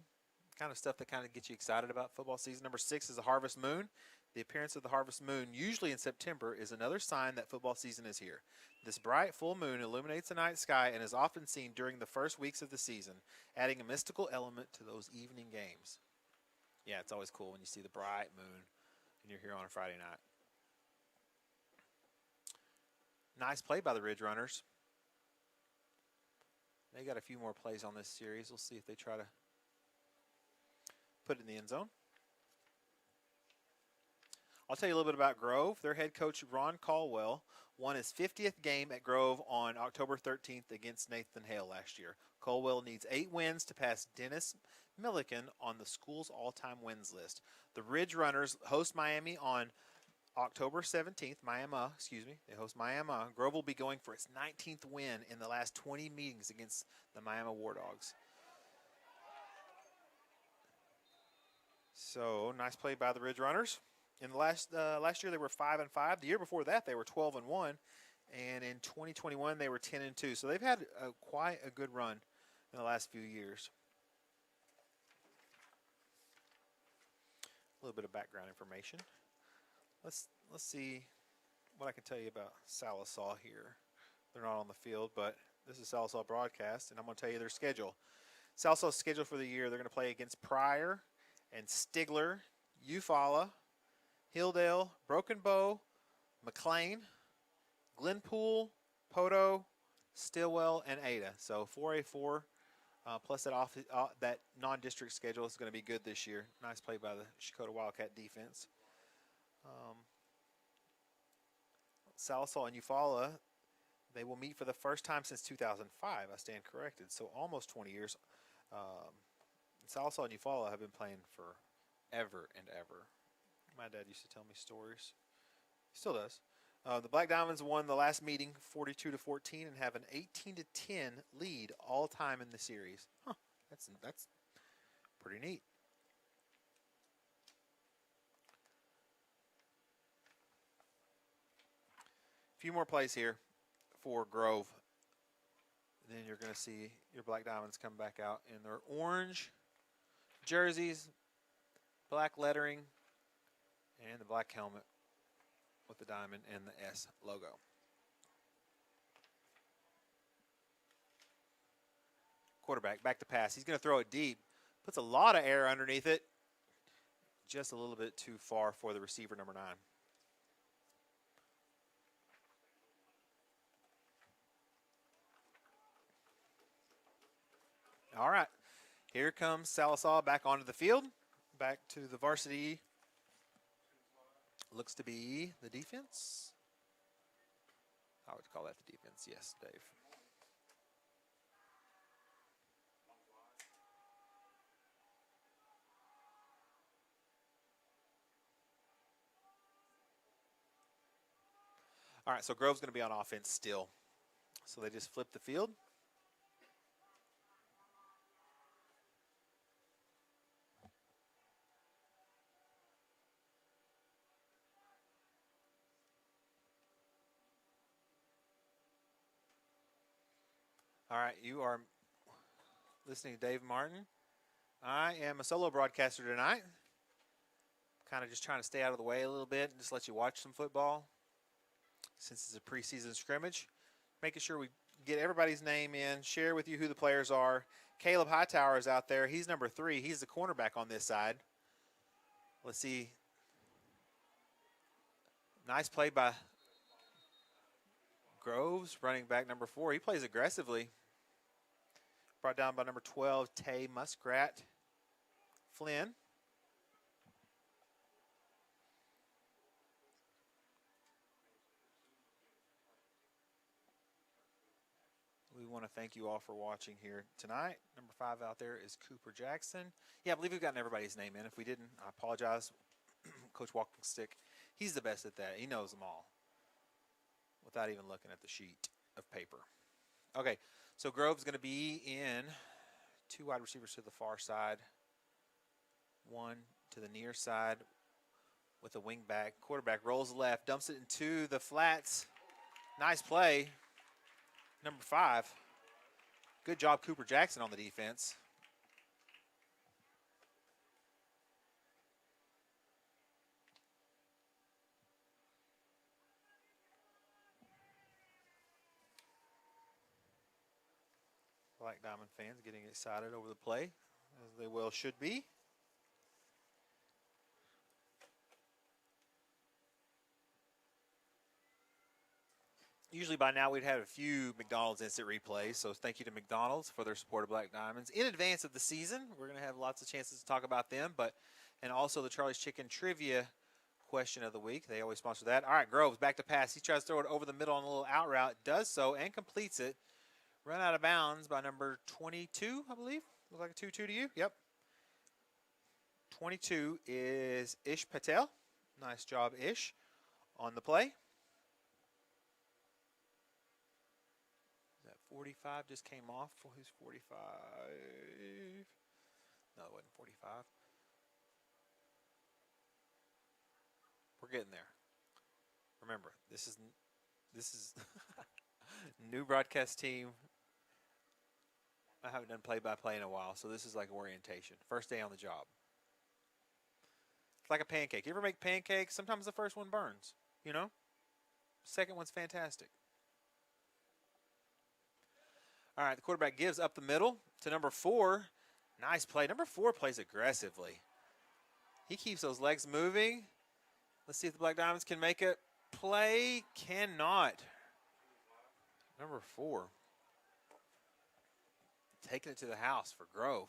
kind of stuff that kind of gets you excited about football season. Number 6 is the harvest moon. The appearance of the harvest moon, usually in September, is another sign that football season is here. This bright full moon illuminates the night sky and is often seen during the first weeks of the season, adding a mystical element to those evening games. Yeah, it's always cool when you see the bright moon and you're here on a Friday night. Nice play by the Ridge Runners. They got a few more plays on this series. We'll see if they try to put it in the end zone. I'll tell you a little bit about Grove. Their head coach, Ron Caldwell, won his 50th game at Grove on October 13th against Nathan Hale last year. Caldwell needs 8 wins to pass Dennis Milliken on the school's all-time wins list. The Ridge Runners host Miami on October 17th. They host Miami. Grove will be going for its 19th win in the last 20 meetings against the Miami War Dogs. So, nice play by the Ridge Runners. In the last year, they were 5-5. The year before that, they were 12-1, and in 2021, they were 10-2. So they've had quite a good run in the last few years. A little bit of background information. Let's see what I can tell you about Sallisaw here. They're not on the field, but this is Sallisaw Broadcast, and I'm going to tell you their schedule. Sallisaw's schedule for the year: they're going to play against Pryor and Stigler, Eufaula, Hilldale, Broken Bow, McLean, Glenpool, Poto, Stillwell, and Ada. So 4A4 plus that non-district schedule is going to be good this year. Nice play by the Shakota Wildcat defense. Sallisaw and Eufaula, they will meet for the first time since 2005. I stand corrected. So almost 20 years. Sallisaw and Eufaula have been playing for ever and ever. My dad used to tell me stories. He still does. The Black Diamonds won the last meeting 42-14 and have an 18-10 lead all time in the series. Huh, that's pretty neat. A few more plays here for Grove. Then you're going to see your Black Diamonds come back out in their orange jerseys, black lettering, and the black helmet with the diamond and the S logo. Quarterback, back to pass. He's going to throw it deep. Puts a lot of air underneath it. Just a little bit too far for the receiver, number 9. All right, here comes Sallisaw back onto the field, back to the varsity. Looks to be the defense. I would call that the defense, yes, Dave. All right, so Grove's going to be on offense still. So they just flip the field. All right, you are listening to Dave Martin. I am a solo broadcaster tonight. Kind of just trying to stay out of the way a little bit and just let you watch some football since it's a preseason scrimmage. Making sure we get everybody's name in, share with you who the players are. Caleb Hightower is out there. He's number 3. He's the cornerback on this side. Let's see. Nice play by Groves, running back number 4. He plays aggressively. Brought down by number 12, Tay Muskrat Flynn. We want to thank you all for watching here tonight. Number 5 out there is Cooper Jackson. Yeah, I believe we've gotten everybody's name in. If we didn't, I apologize. Coach Walking Stick, he's the best at that. He knows them all without even looking at the sheet of paper. Okay, so Grove's going to be in 2 wide receivers to the far side, 1 to the near side with a wing back. Quarterback rolls left, dumps it into the flats. Nice play. Number 5. Good job, Cooper Jackson, on the defense. Black Diamond fans getting excited over the play, as they well should be. Usually by now we'd have a few McDonald's instant replays, so thank you to McDonald's for their support of Black Diamonds. In advance of the season, we're going to have lots of chances to talk about them, and also the Charlie's Chicken Trivia question of the week. They always sponsor that. All right, Groves back to pass. He tries to throw it over the middle on a little out route, does so, and completes it. Run out of bounds by number 22, I believe. Looks like a 2-2 to you. Yep. 22 is Ish Patel. Nice job, Ish, on the play. That 45 just came off. Who's 45? No, it wasn't 45. We're getting there. Remember, this is new broadcast team. I haven't done play-by-play in a while, so this is like orientation. First day on the job. It's like a pancake. You ever make pancakes? Sometimes the first one burns, you know? Second one's fantastic. All right, the quarterback gives up the middle to number 4. Nice play. Number 4 plays aggressively. He keeps those legs moving. Let's see if the Black Diamonds can make a play. Cannot. Number 4. Taking it to the house for Grove.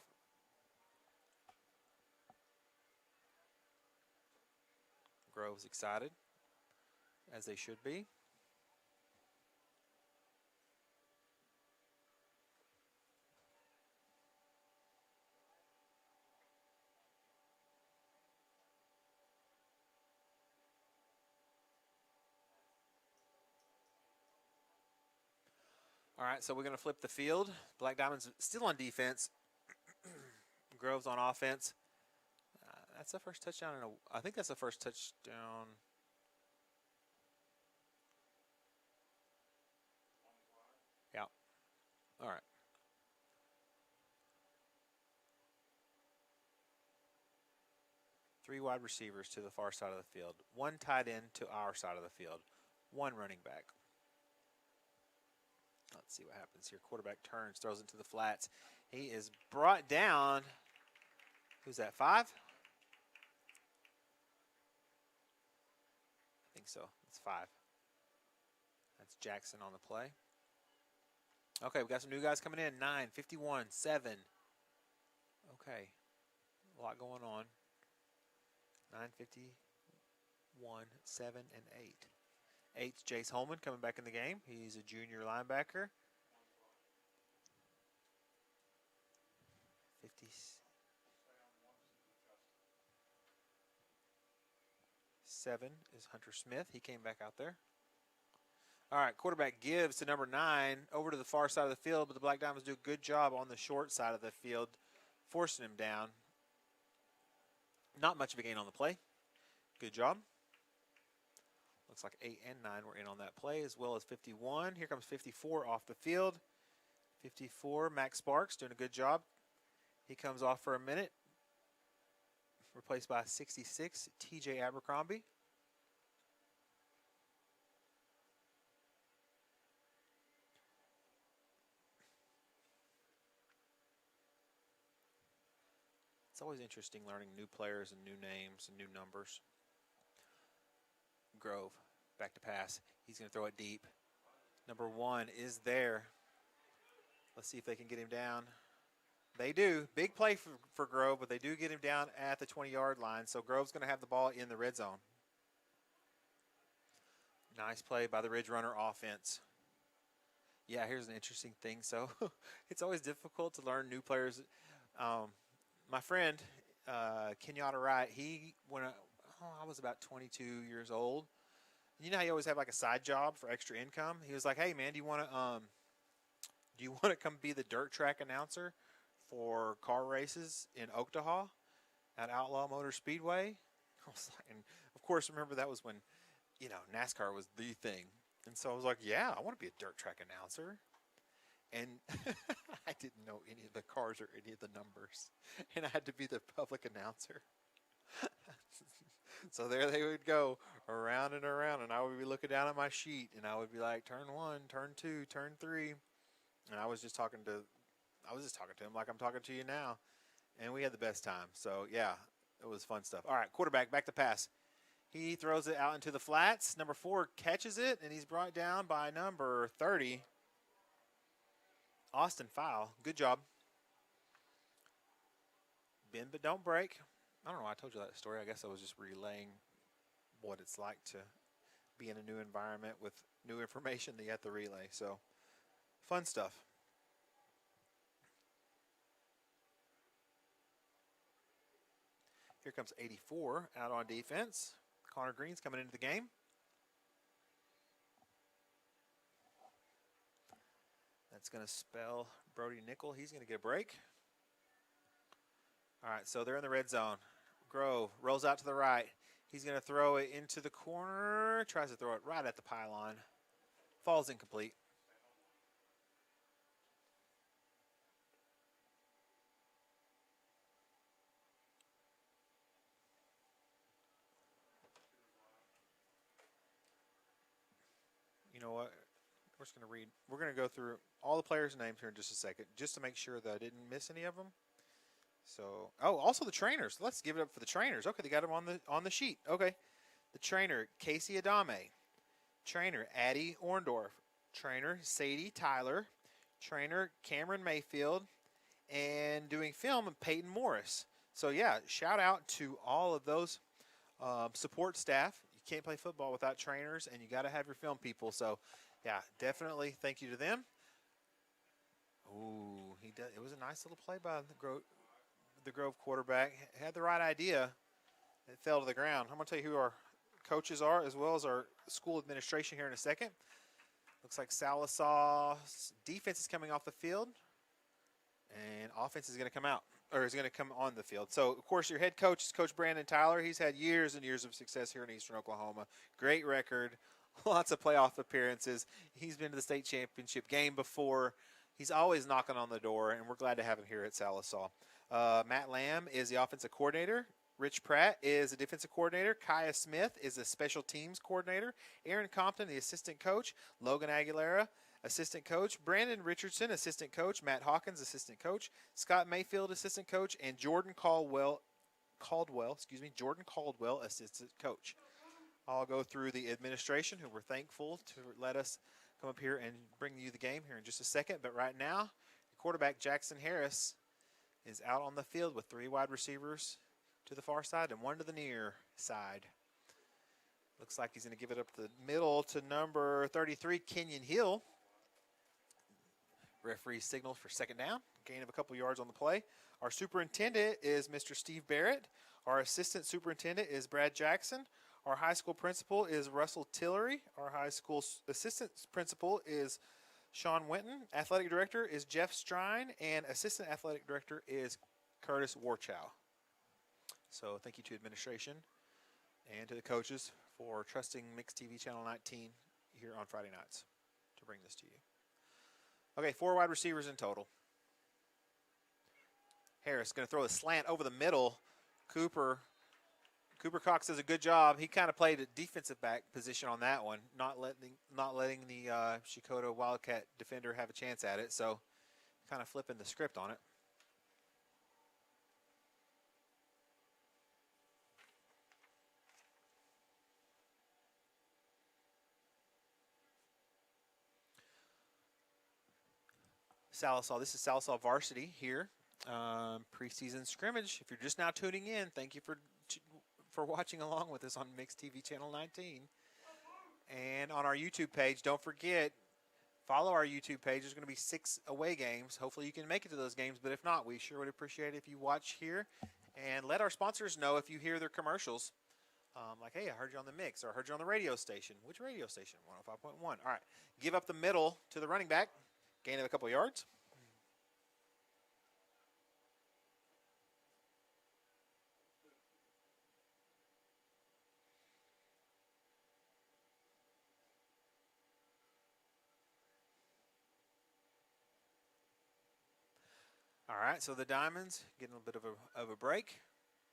Grove's excited, as they should be. All right, so we're going to flip the field. Black Diamonds still on defense. Grove's on offense. That's the first touchdown I think that's the first touchdown. Yeah. All right. Three wide receivers to the far side of the field. One tight end to our side of the field. One running back. Let's see what happens here. Quarterback turns, throws it to the flats. He is brought down. Who's that, 5? I think so. It's 5. That's Jackson on the play. Okay, we got some new guys coming in. 9, 51, 7. Okay, a lot going on. 9, 51, 7, and 8. 8's Jace Holman coming back in the game. He's a junior linebacker. 57 is Hunter Smith. He came back out there. All right, quarterback gives to number 9 over to the far side of the field, but the Black Diamonds do a good job on the short side of the field, forcing him down. Not much of a gain on the play. Good job. Looks like 8 and 9 were in on that play, as well as 51. Here comes 54 off the field. 54, Max Sparks doing a good job. He comes off for a minute. Replaced by 66, TJ Abercrombie. It's always interesting learning new players and new names and new numbers. Grove, back to pass. He's going to throw it deep. Number 1 is there. Let's see if they can get him down. They do. Big play for Grove, but they do get him down at the 20-yard line. So Grove's going to have the ball in the red zone. Nice play by the Ridge Runner offense. Yeah, here's an interesting thing. So it's always difficult to learn new players. My friend, Kenyatta Wright, I was about 22 years old. You know how you always have like a side job for extra income? He was like, "Hey man, do you want to come be the dirt track announcer for car races in Oklahoma at Outlaw Motor Speedway?" I was like, and of course, remember that was when, NASCAR was the thing. And so I was like, "Yeah, I want to be a dirt track announcer." And I didn't know any of the cars or any of the numbers. And I had to be the public announcer. So there they would go around and around, and I would be looking down at my sheet, and I would be like, turn 1, turn 2, turn 3. And I was just talking to him like I'm talking to you now. And we had the best time. So, yeah, it was fun stuff. All right, quarterback, back to pass. He throws it out into the flats. Number 4 catches it, and he's brought down by number 30. Austin File, good job. Bend but don't break. I don't know why I told you that story. I guess I was just relaying what it's like to be in a new environment with new information that you have to relay. So, fun stuff. Here comes 84 out on defense. Connor Green's coming into the game. That's going to spell Brody Nickel. He's going to get a break. All right, so they're in the red zone. Grove rolls out to the right. He's going to throw it into the corner. Tries to throw it right at the pylon. Falls incomplete. You know what? We're going to go through all the players' names here in just a second, just to make sure that I didn't miss any of them. So, also the trainers. Let's give it up for the trainers. Okay, they got them on the sheet. Okay. The trainer, Casey Adame. Trainer, Addie Orndorff. Trainer, Sadie Tyler. Trainer, Cameron Mayfield. And doing film, Peyton Morris. So, yeah, shout out to all of those support staff. You can't play football without trainers, and you got to have your film people. So, yeah, definitely thank you to them. Ooh, it was a nice little play by the Grove quarterback. Had the right idea. It fell to the ground. I'm going to tell you who our coaches are, as well as our school administration here in a second. Looks like Sallisaw's defense is coming off the field, and offense is going to come out, or is going to come on the field. So, of course, your head coach is Coach Brandon Tyler. He's had years and years of success here in Eastern Oklahoma. Great record, lots of playoff appearances. He's been to the state championship game before. He's always knocking on the door, and we're glad to have him here at Sallisaw. Matt Lamb is the offensive coordinator. Rich Pratt is the defensive coordinator. Kaya Smith is the special teams coordinator. Aaron Compton, the assistant coach. Logan Aguilera, assistant coach. Brandon Richardson, assistant coach. Matt Hawkins, assistant coach. Scott Mayfield, assistant coach. And Jordan Caldwell, assistant coach. I'll go through the administration, who we're thankful to let us come up here and bring you the game here in just a second. But right now, your quarterback, Jackson Harris, is out on the field with 3 wide receivers to the far side and 1 to the near side. Looks like he's going to give it up the middle to number 33, Kenyon Hill. Referee signals for second down, gain of a couple yards on the play. Our superintendent is Mr. Steve Barrett. Our assistant superintendent is Brad Jackson. Our high school principal is Russell Tillery. Our high school assistant principal is Sean Winton. Athletic director is Jeff Strine, and assistant athletic director is Curtis Warchow. So thank you to administration and to the coaches for trusting Mix TV Channel 19 here on Friday nights to bring this to you. Okay, 4 wide receivers in total. Harris going to throw a slant over the middle. Cooper Cox does a good job. He kind of played a defensive back position on that one, not letting the Shikoda Wildcat defender have a chance at it. So kind of flipping the script on it. Sallisaw. This is Sallisaw varsity here. Preseason scrimmage. If you're just now tuning in, thank you for watching along with us on Mix TV Channel 19. And on our YouTube page, don't forget, follow our YouTube page. There's going to be 6 away games. Hopefully you can make it to those games, but if not, we sure would appreciate it if you watch here. And let our sponsors know if you hear their commercials. Like, hey, I heard you on the Mix, or I heard you on the radio station. Which radio station? 105.1. All right. Give up the middle to the running back. Gain of a couple yards. All right, so the Diamonds getting a bit of a break.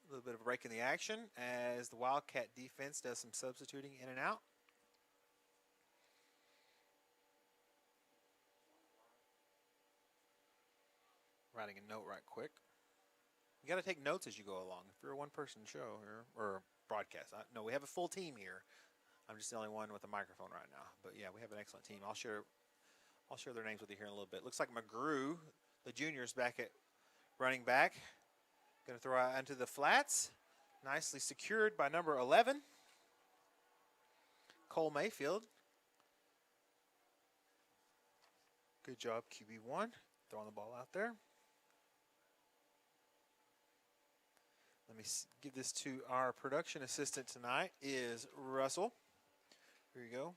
A little bit of a break in the action as the Wildcat defense does some substituting in and out. Writing a note right quick. You got to take notes as you go along. If you're a one-person show or broadcast, no, we have a full team here. I'm just the only one with a microphone right now. But yeah, we have an excellent team. I'll share their names with you here in a little bit. Looks like McGrew, the junior's back at running back. Going to throw out into the flats. Nicely secured by number 11, Cole Mayfield. Good job, QB1, throwing the ball out there. Let me give this to our production assistant tonight, is Russell. Here you go.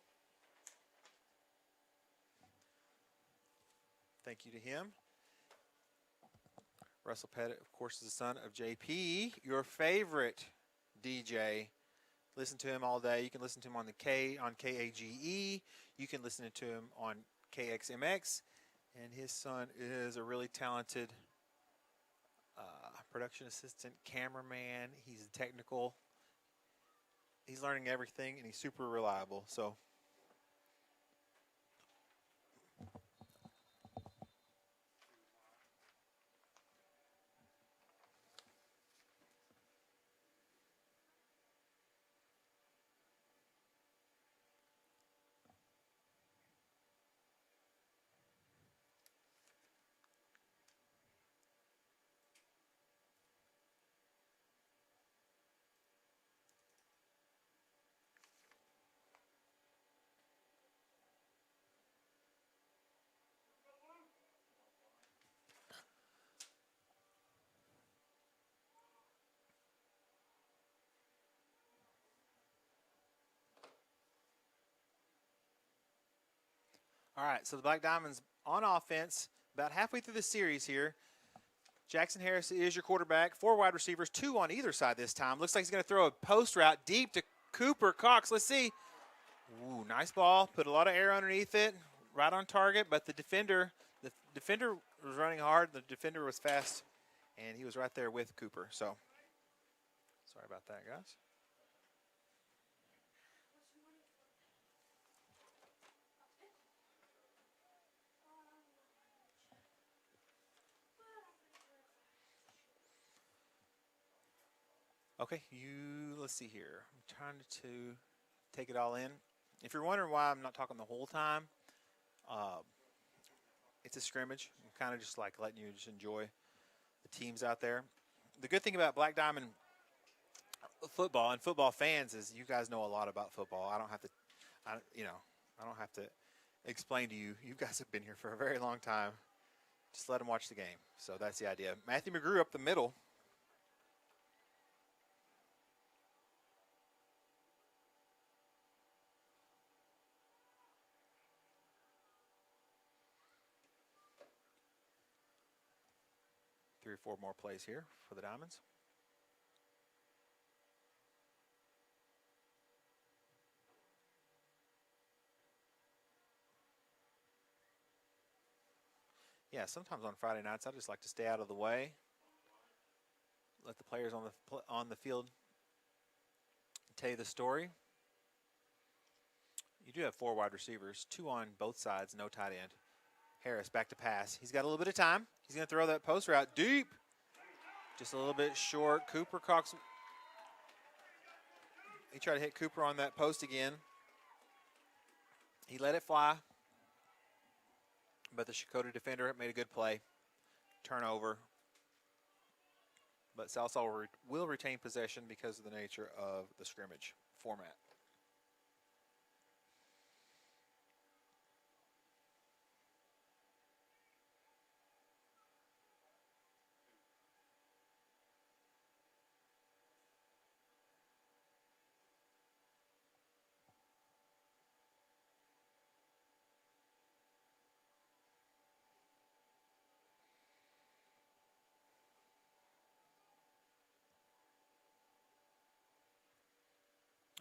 Thank you to him. Russell Pettit, of course, is the son of JP, your favorite DJ. Listen to him all day. You can listen to him on KAGE. You can listen to him on KXMX. And his son is a really talented production assistant, cameraman. He's technical. He's learning everything, and he's super reliable. So All right, so the Black Diamonds on offense, about halfway through the series here. Jackson Harris is your quarterback. 4 wide receivers, 2 on either side this time. Looks like he's going to throw a post route deep to Cooper Cox. Let's see. Ooh, nice ball. Put a lot of air underneath it. Right on target, but the defender was running hard. The defender was fast, and he was right there with Cooper. So, sorry about that, guys. Okay, let's see here. I'm trying to take it all in. If you're wondering why I'm not talking the whole time, it's a scrimmage. I'm kind of just like letting you just enjoy the teams out there. The good thing about Black Diamond football and football fans is you guys know a lot about football. I don't have to explain to you. You guys have been here for a very long time. Just let them watch the game. So that's the idea. Matthew McGrew up the middle. Three or four more plays here for the Diamonds. Yeah, sometimes on Friday nights I just like to stay out of the way. Let the players on the field tell you the story. You do have 4 wide receivers, 2 on both sides, no tight end. Harris back to pass. He's got a little bit of time. He's going to throw that post route deep. Just a little bit short. Cooper Cox. He tried to hit Cooper on that post again. He let it fly. But the Shakota defender made a good play. Turnover. But Sallisaw will retain possession because of the nature of the scrimmage format.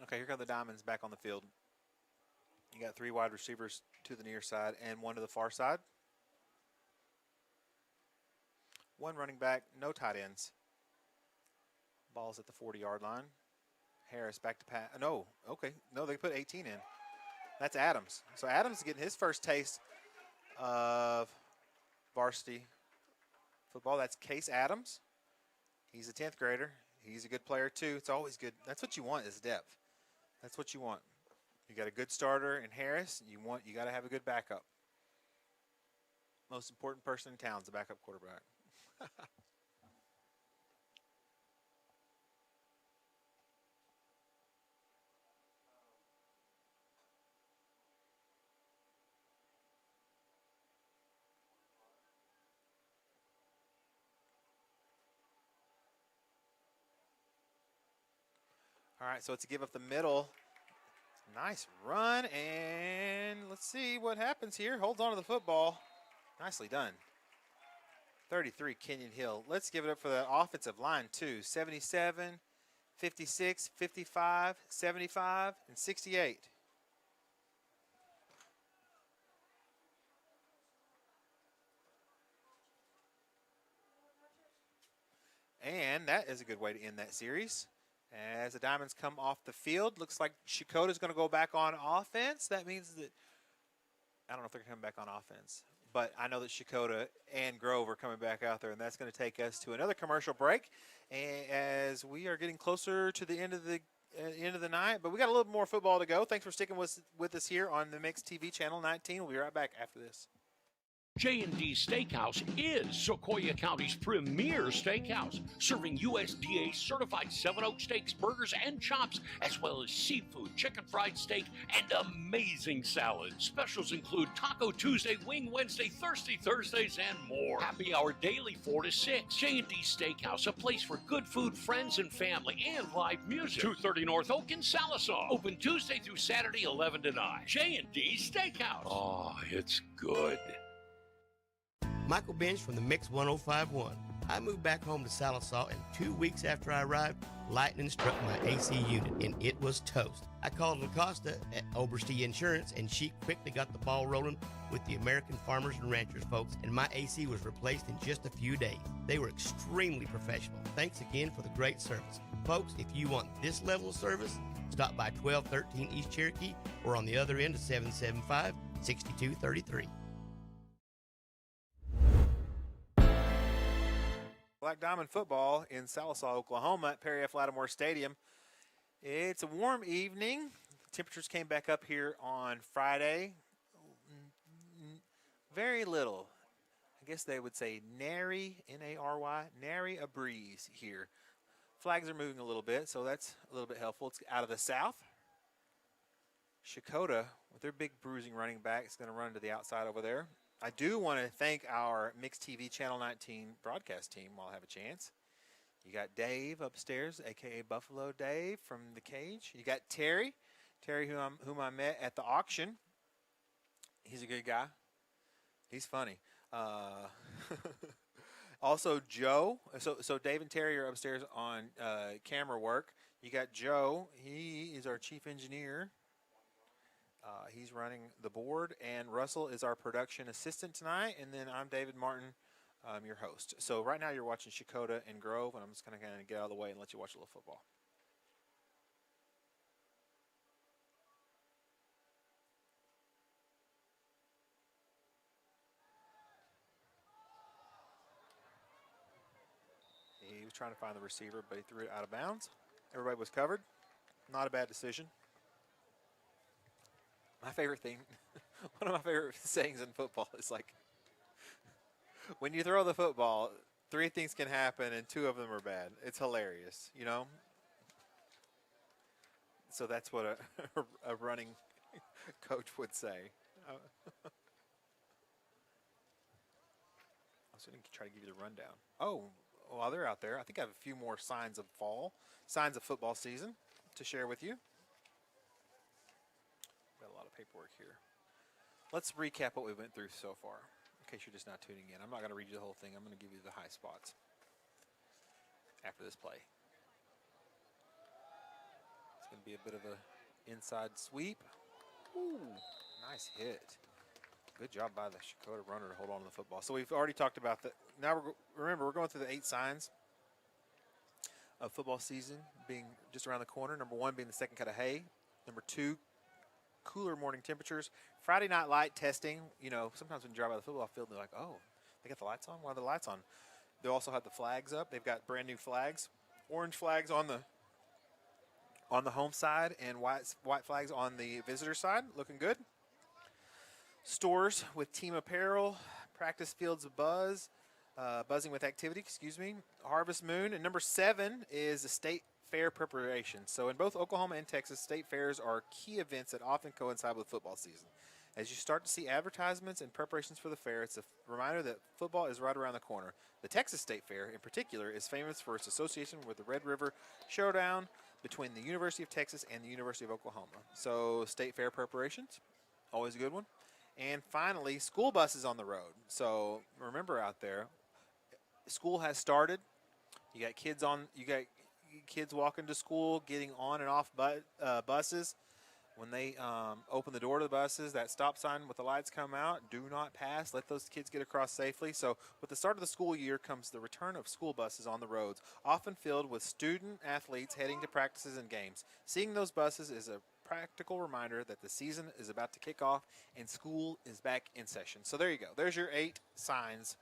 Okay, here come the Diamonds back on the field. You got 3 wide receivers to the near side and 1 to the far side. 1 running back, no tight ends. Ball's at the 40-yard line. Harris back to pass. No, okay. No, they put 18 in. That's Adams. So Adams is getting his first taste of varsity football. That's Case Adams. He's a 10th grader. He's a good player, too. It's always good. That's what you want is depth. That's what you want. You got a good starter in Harris. You got to have a good backup. Most important person in town is the backup quarterback. All right, so it's a give up the middle. Nice run, and let's see what happens here. Holds on to the football. Nicely done. 33, Kenyon Hill. Let's give it up for the offensive line, too. 77, 56, 55, 75, and 68. And that is a good way to end that series. As the Diamonds come off the field, looks like Shakota's going to go back on offense. That means that, I don't know if they're coming back on offense, but I know that Shakota and Grove are coming back out there, and that's going to take us to another commercial break. And as we are getting closer to the end of the night, but we got a little more football to go. Thanks for sticking with us here on the Mix TV Channel 19. We'll be right back after this. J&D Steakhouse is Sequoia County's premier steakhouse, serving USDA certified 7 Oak steaks, burgers, and chops, as well as seafood, chicken fried steak, and amazing salads. Specials include Taco Tuesday, Wing Wednesday, Thirsty Thursdays, and more. Happy hour daily 4 to 6. J&D Steakhouse, a place for good food, friends, and family, and live music. 230 North Oak in Sallisaw. Open Tuesday through Saturday, 11 to 9. J&D Steakhouse. Oh, it's good. Michael Bench from the Mix 1051. I moved back home to Sallisaw, and 2 weeks after I arrived, lightning struck my AC unit, and it was toast. I called LaCosta at Oberste Insurance, and she quickly got the ball rolling with the American Farmers and Ranchers folks, and my AC was replaced in just a few days. They were extremely professional. Thanks again for the great service. Folks, if you want this level of service, stop by 1213 East Cherokee or on the other end of 775-6233. Black Diamond football in Sallisaw, Oklahoma at Perry F. Lattimore Stadium. It's a warm evening. Temperatures came back up here on Friday. Very little. I guess they would say nary, N-A-R-Y, nary a breeze here. Flags are moving a little bit, so that's a little bit helpful. It's out of the south. Shakota, with their big bruising running back, is going to run to the outside over there. I do want to thank our Mixed TV Channel 19 broadcast team while I have a chance. You got Dave upstairs, a.k.a. Buffalo Dave from the cage. You got Terry, whom I met at the auction. He's a good guy. He's funny. Also, Joe. So Dave and Terry are upstairs on camera work. You got Joe. He is our chief engineer. He's running the board, and Russell is our production assistant tonight, and then I'm David Martin, your host. So right now you're watching Shakota and Grove, and I'm just going to kind of get out of the way and let you watch a little football. He was trying to find the receiver, but he threw it out of bounds. Everybody was covered. Not a bad decision. My favorite thing, one of my favorite sayings in football is like, when you throw the football, 3 things can happen and 2 of them are bad. It's hilarious, you know? So that's what a running coach would say. I was going to try to give you the rundown. Oh, while they're out there, I think I have a few more signs of football season to share with you. Got a lot of paperwork here. Let's recap what we went through so far, in case you're just not tuning in. I'm not going to read you the whole thing. I'm going to give you the high spots after this play. It's going to be a bit of a inside sweep. Ooh, nice hit. Good job by the Shakota runner to hold on to the football. So we've already talked about that. Now, remember, we're going through the 8 signs of football season being just around the corner. Number 1 being the second cut of hay. Number 2, cooler morning temperatures. Friday night light testing. You know, sometimes when you drive by the football field, they're like, oh, they got the lights on? Why are the lights on? They also have the flags up. They've got brand new flags. Orange flags on the home side and white flags on the visitor side. Looking good. Stores with team apparel. Practice fields buzzing with activity, Harvest Moon. And number 7 is the state fair preparation. So in both Oklahoma and Texas, state fairs are key events that often coincide with football season. As you start to see advertisements and preparations for the fair, it's a reminder that football is right around the corner. The Texas State Fair, in particular, is famous for its association with the Red River Showdown between the University of Texas and the University of Oklahoma. So state fair preparations, always a good one. And finally, school buses on the road. So remember out there, school has started. You got kids walking to school, getting on and off buses. When they open the door to the buses, that stop sign with the lights come out. Do not pass. Let those kids get across safely. So with the start of the school year comes the return of school buses on the roads, often filled with student athletes heading to practices and games. Seeing those buses is a practical reminder that the season is about to kick off and school is back in session. So there you go. There's your 8 signs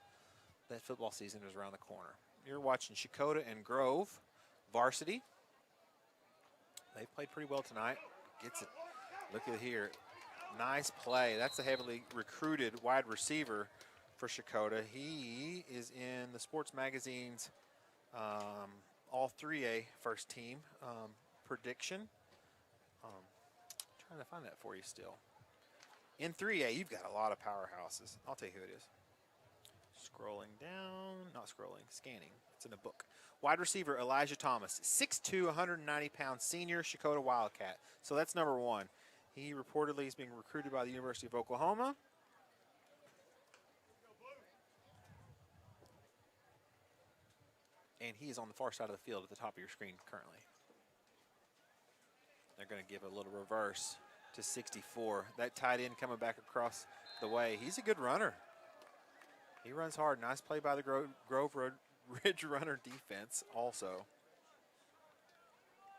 that football season is around the corner. You're watching Shakota and Grove varsity. They've played pretty well tonight. Gets it. Look at here. Nice play. That's a heavily recruited wide receiver for Shakota. He is in the Sports Magazine's all 3A first team prediction. Trying to find that for you still. In 3A, you've got a lot of powerhouses. I'll tell you who it is. Scrolling down, not scrolling, scanning. It's in the book. Wide receiver Elijah Thomas, 6'2", 190-pound senior Shakota Wildcat. So that's number one. He reportedly is being recruited by the University of Oklahoma. And he is on the far side of the field at the top of your screen currently. They're going to give a little reverse to 64. That tight end coming back across the way. He's a good runner. He runs hard. Nice play by the Grove Ridge runner defense also.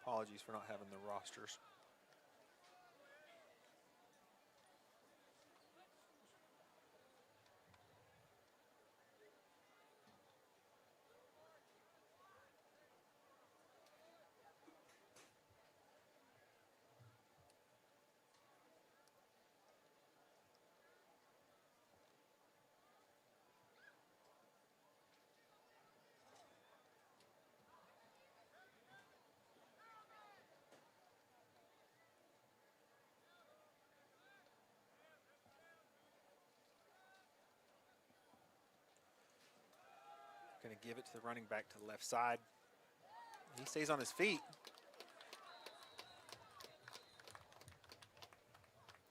Apologies for not having the rosters. Going to give it to the running back to the left side. He stays on his feet.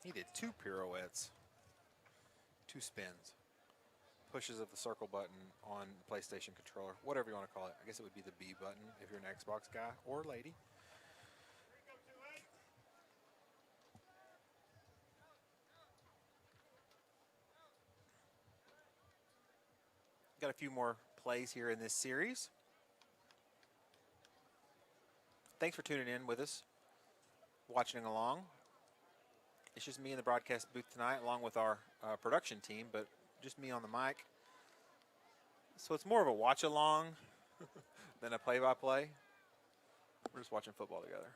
He did 2 pirouettes, 2 spins, pushes of the circle button on the PlayStation controller, whatever you want to call it. I guess it would be the B button if you're an Xbox guy or lady. Got a few more plays here in this series. Thanks for tuning in with us, watching along. It's just me in the broadcast booth tonight along with our production team, but just me on the mic. So it's more of a watch along than a play-by-play. We're just watching football together.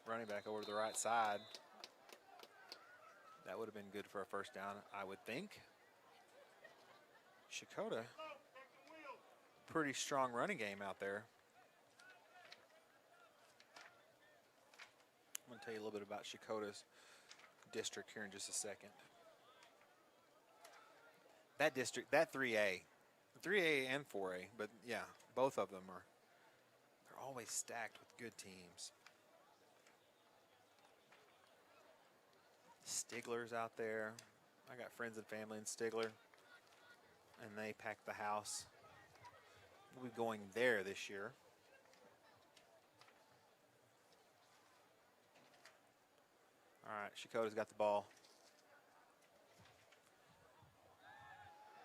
Running back over to the right side. That would have been good for a first down, I would think. Shakota, pretty strong running game out there. I'm going to tell you a little bit about Shakota's district here in just a second. That district, that 3A and 4A, but yeah, both of them they're always stacked with good teams. Stigler's out there. I got friends and family in Stigler, and they packed the house. We'll be going there this year. All right, Shakota's got the ball.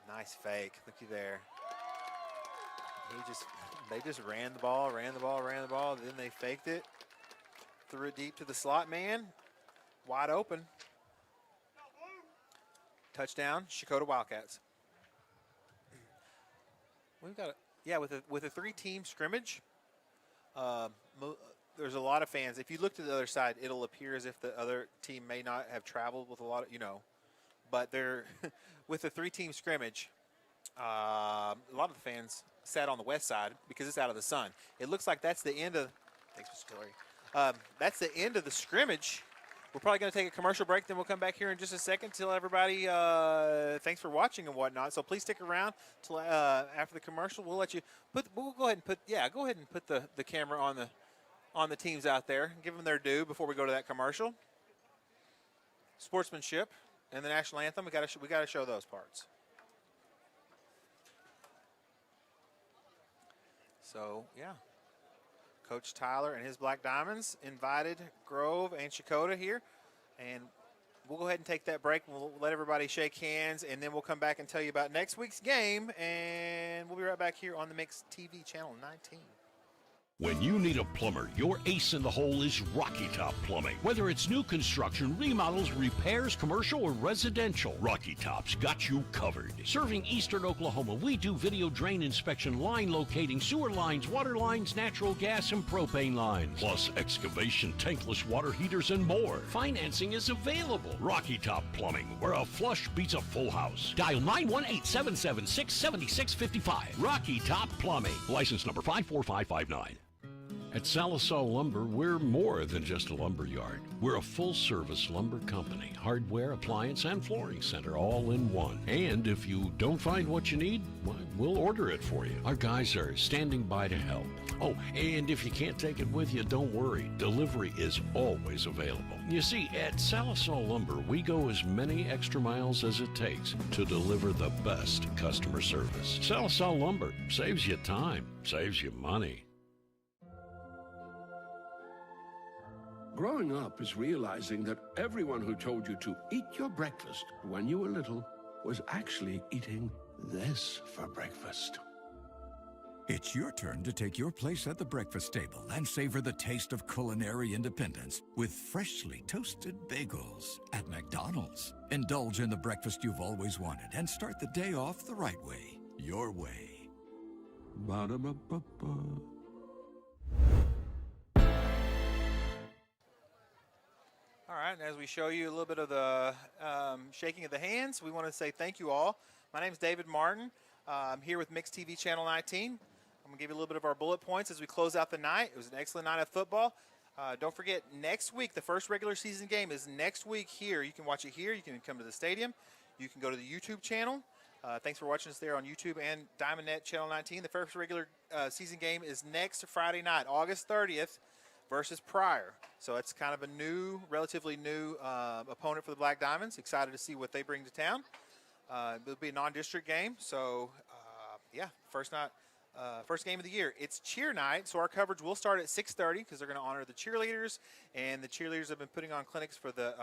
Nice fake. Looky there. They just ran the ball. Then they faked it. Threw it deep to the slot man. Wide open. Touchdown, Shakota Wildcats. We've got with a 3-team scrimmage. There's a lot of fans. If you look to the other side, it'll appear as if the other team may not have traveled with a lot of, but they're with a 3-team scrimmage. A lot of the fans sat on the west side because it's out of the sun. It looks like that's the end of. Thanks, Mr. Tillery. That's the end of the scrimmage. We're probably going to take a commercial break, then we'll come back here in just a second. Tell everybody thanks for watching and whatnot. So please stick around till after the commercial. We'll let you we'll go ahead and put the camera on the teams out there. Give them their due before we go to that commercial. Sportsmanship and the national anthem. We got to show those parts. So yeah. Coach Tyler and his Black Diamonds invited Grove and Shakota here. And we'll go ahead and take that break. We'll let everybody shake hands, and then we'll come back and tell you about next week's game. And we'll be right back here on the Mix TV Channel 19. When you need a plumber, your ace in the hole is Rocky Top Plumbing. Whether it's new construction, remodels, repairs, commercial, or residential, Rocky Top's got you covered. Serving Eastern Oklahoma, we do video drain inspection, line locating, sewer lines, water lines, natural gas, and propane lines. Plus excavation, tankless water heaters, and more. Financing is available. Rocky Top Plumbing, where a flush beats a full house. Dial 918-776-7655. Rocky Top Plumbing. License number 54559. At Sallisaw Lumber, we're more than just a lumber yard. We're a full-service lumber company, hardware, appliance, and flooring center all in one. And if you don't find what you need, well, we'll order it for you. Our guys are standing by to help. Oh, and if you can't take it with you, don't worry. Delivery is always available. You see, at Sallisaw Lumber, we go as many extra miles as it takes to deliver the best customer service. Sallisaw Lumber saves you time, saves you money. Growing up is realizing that everyone who told you to eat your breakfast when you were little was actually eating this for breakfast. It's your turn to take your place at the breakfast table and savor the taste of culinary independence with freshly toasted bagels at McDonald's. Indulge in the breakfast you've always wanted and start the day off the right way, your way. Ba-da-ba-ba-ba. All right, and as we show you a little bit of the shaking of the hands, we want to say thank you all. My name is David Martin. I'm here with Mix TV Channel 19. I'm going to give you a little bit of our bullet points as we close out the night. It was an excellent night of football. Don't forget, next week, the first regular season game is next week here. You can watch it here. You can come to the stadium. You can go to the YouTube channel. Thanks for watching us there on YouTube and DiamondNet Channel 19. The first regular season game is next Friday night, August 30th. Versus Pryor. So it's kind of a new, relatively new opponent for the Black Diamonds. Excited to see what they bring to town. It'll be a non-district game. So, yeah, first game of the year. It's cheer night, so our coverage will start at 6:30 because they're going to honor the cheerleaders. And the cheerleaders have been putting on clinics for the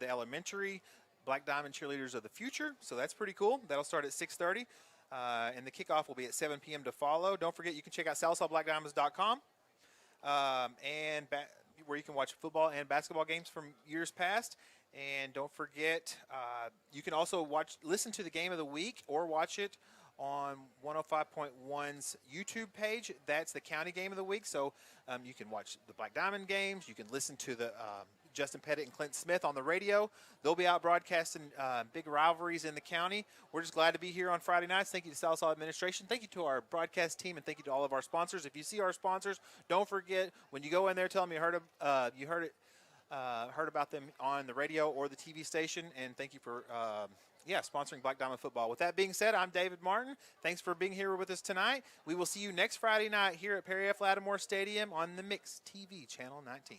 elementary Black Diamond cheerleaders of the future. So that's pretty cool. That'll start at 6:30. And the kickoff will be at 7 p.m. to follow. Don't forget, you can check out SallisawBlackDiamonds.com. Where you can watch football and basketball games from years past. And don't forget, you can also listen to the game of the week or watch it on 105.1's YouTube page. That's the county game of the week. So you can watch the Black Diamond games. You can listen to the Justin Pettit and Clint Smith on the radio. They'll be out broadcasting big rivalries in the county. We're just glad to be here on Friday nights. Thank you to Sallisaw administration. Thank you to our broadcast team, and thank you to all of our sponsors. If you see our sponsors, don't forget, when you go in there, tell them you heard about them on the radio or the TV station. And thank you for sponsoring Black Diamond football. With that being said, I'm David Martin. Thanks for being here with us tonight. We will see you next Friday night here at Perry F. Lattimore Stadium on the Mix TV Channel 19.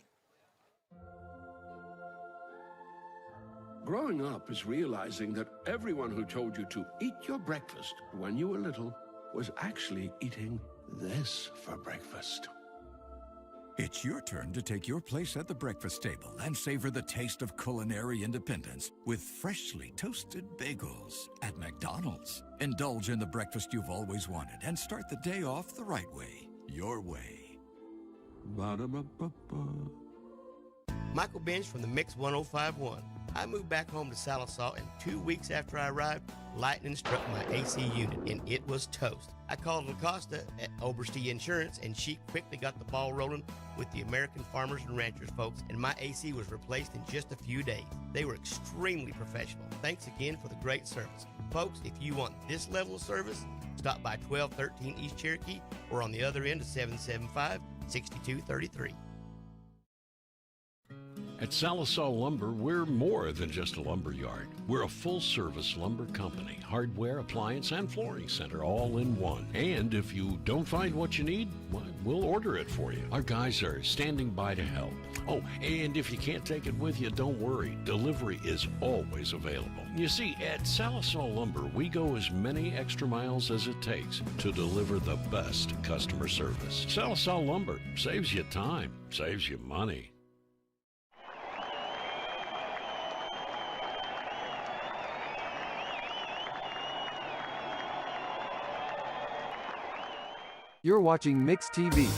Growing up is realizing that everyone who told you to eat your breakfast when you were little was actually eating this for breakfast. It's your turn to take your place at the breakfast table and savor the taste of culinary independence with freshly toasted bagels at McDonald's. Indulge in the breakfast you've always wanted and start the day off the right way, your way. Ba-da-ba-ba-ba. Michael Bench from the Mix 105.1. I moved back home to Sallisaw, and 2 weeks after I arrived, lightning struck my AC unit, and it was toast. I called LaCosta at Oberste Insurance, and she quickly got the ball rolling with the American Farmers and Ranchers folks, and my AC was replaced in just a few days. They were extremely professional. Thanks again for the great service. Folks, if you want this level of service, stop by 1213 East Cherokee or on the other end of 775-6233. At Sallisaw Lumber, we're more than just a lumber yard. We're a full-service lumber company, hardware, appliance, and flooring center all in one. And if you don't find what you need, well, we'll order it for you. Our guys are standing by to help. Oh, and if you can't take it with you, don't worry. Delivery is always available. You see, at Sallisaw Lumber, we go as many extra miles as it takes to deliver the best customer service. Sallisaw Lumber saves you time, saves you money. You're watching Mix TV.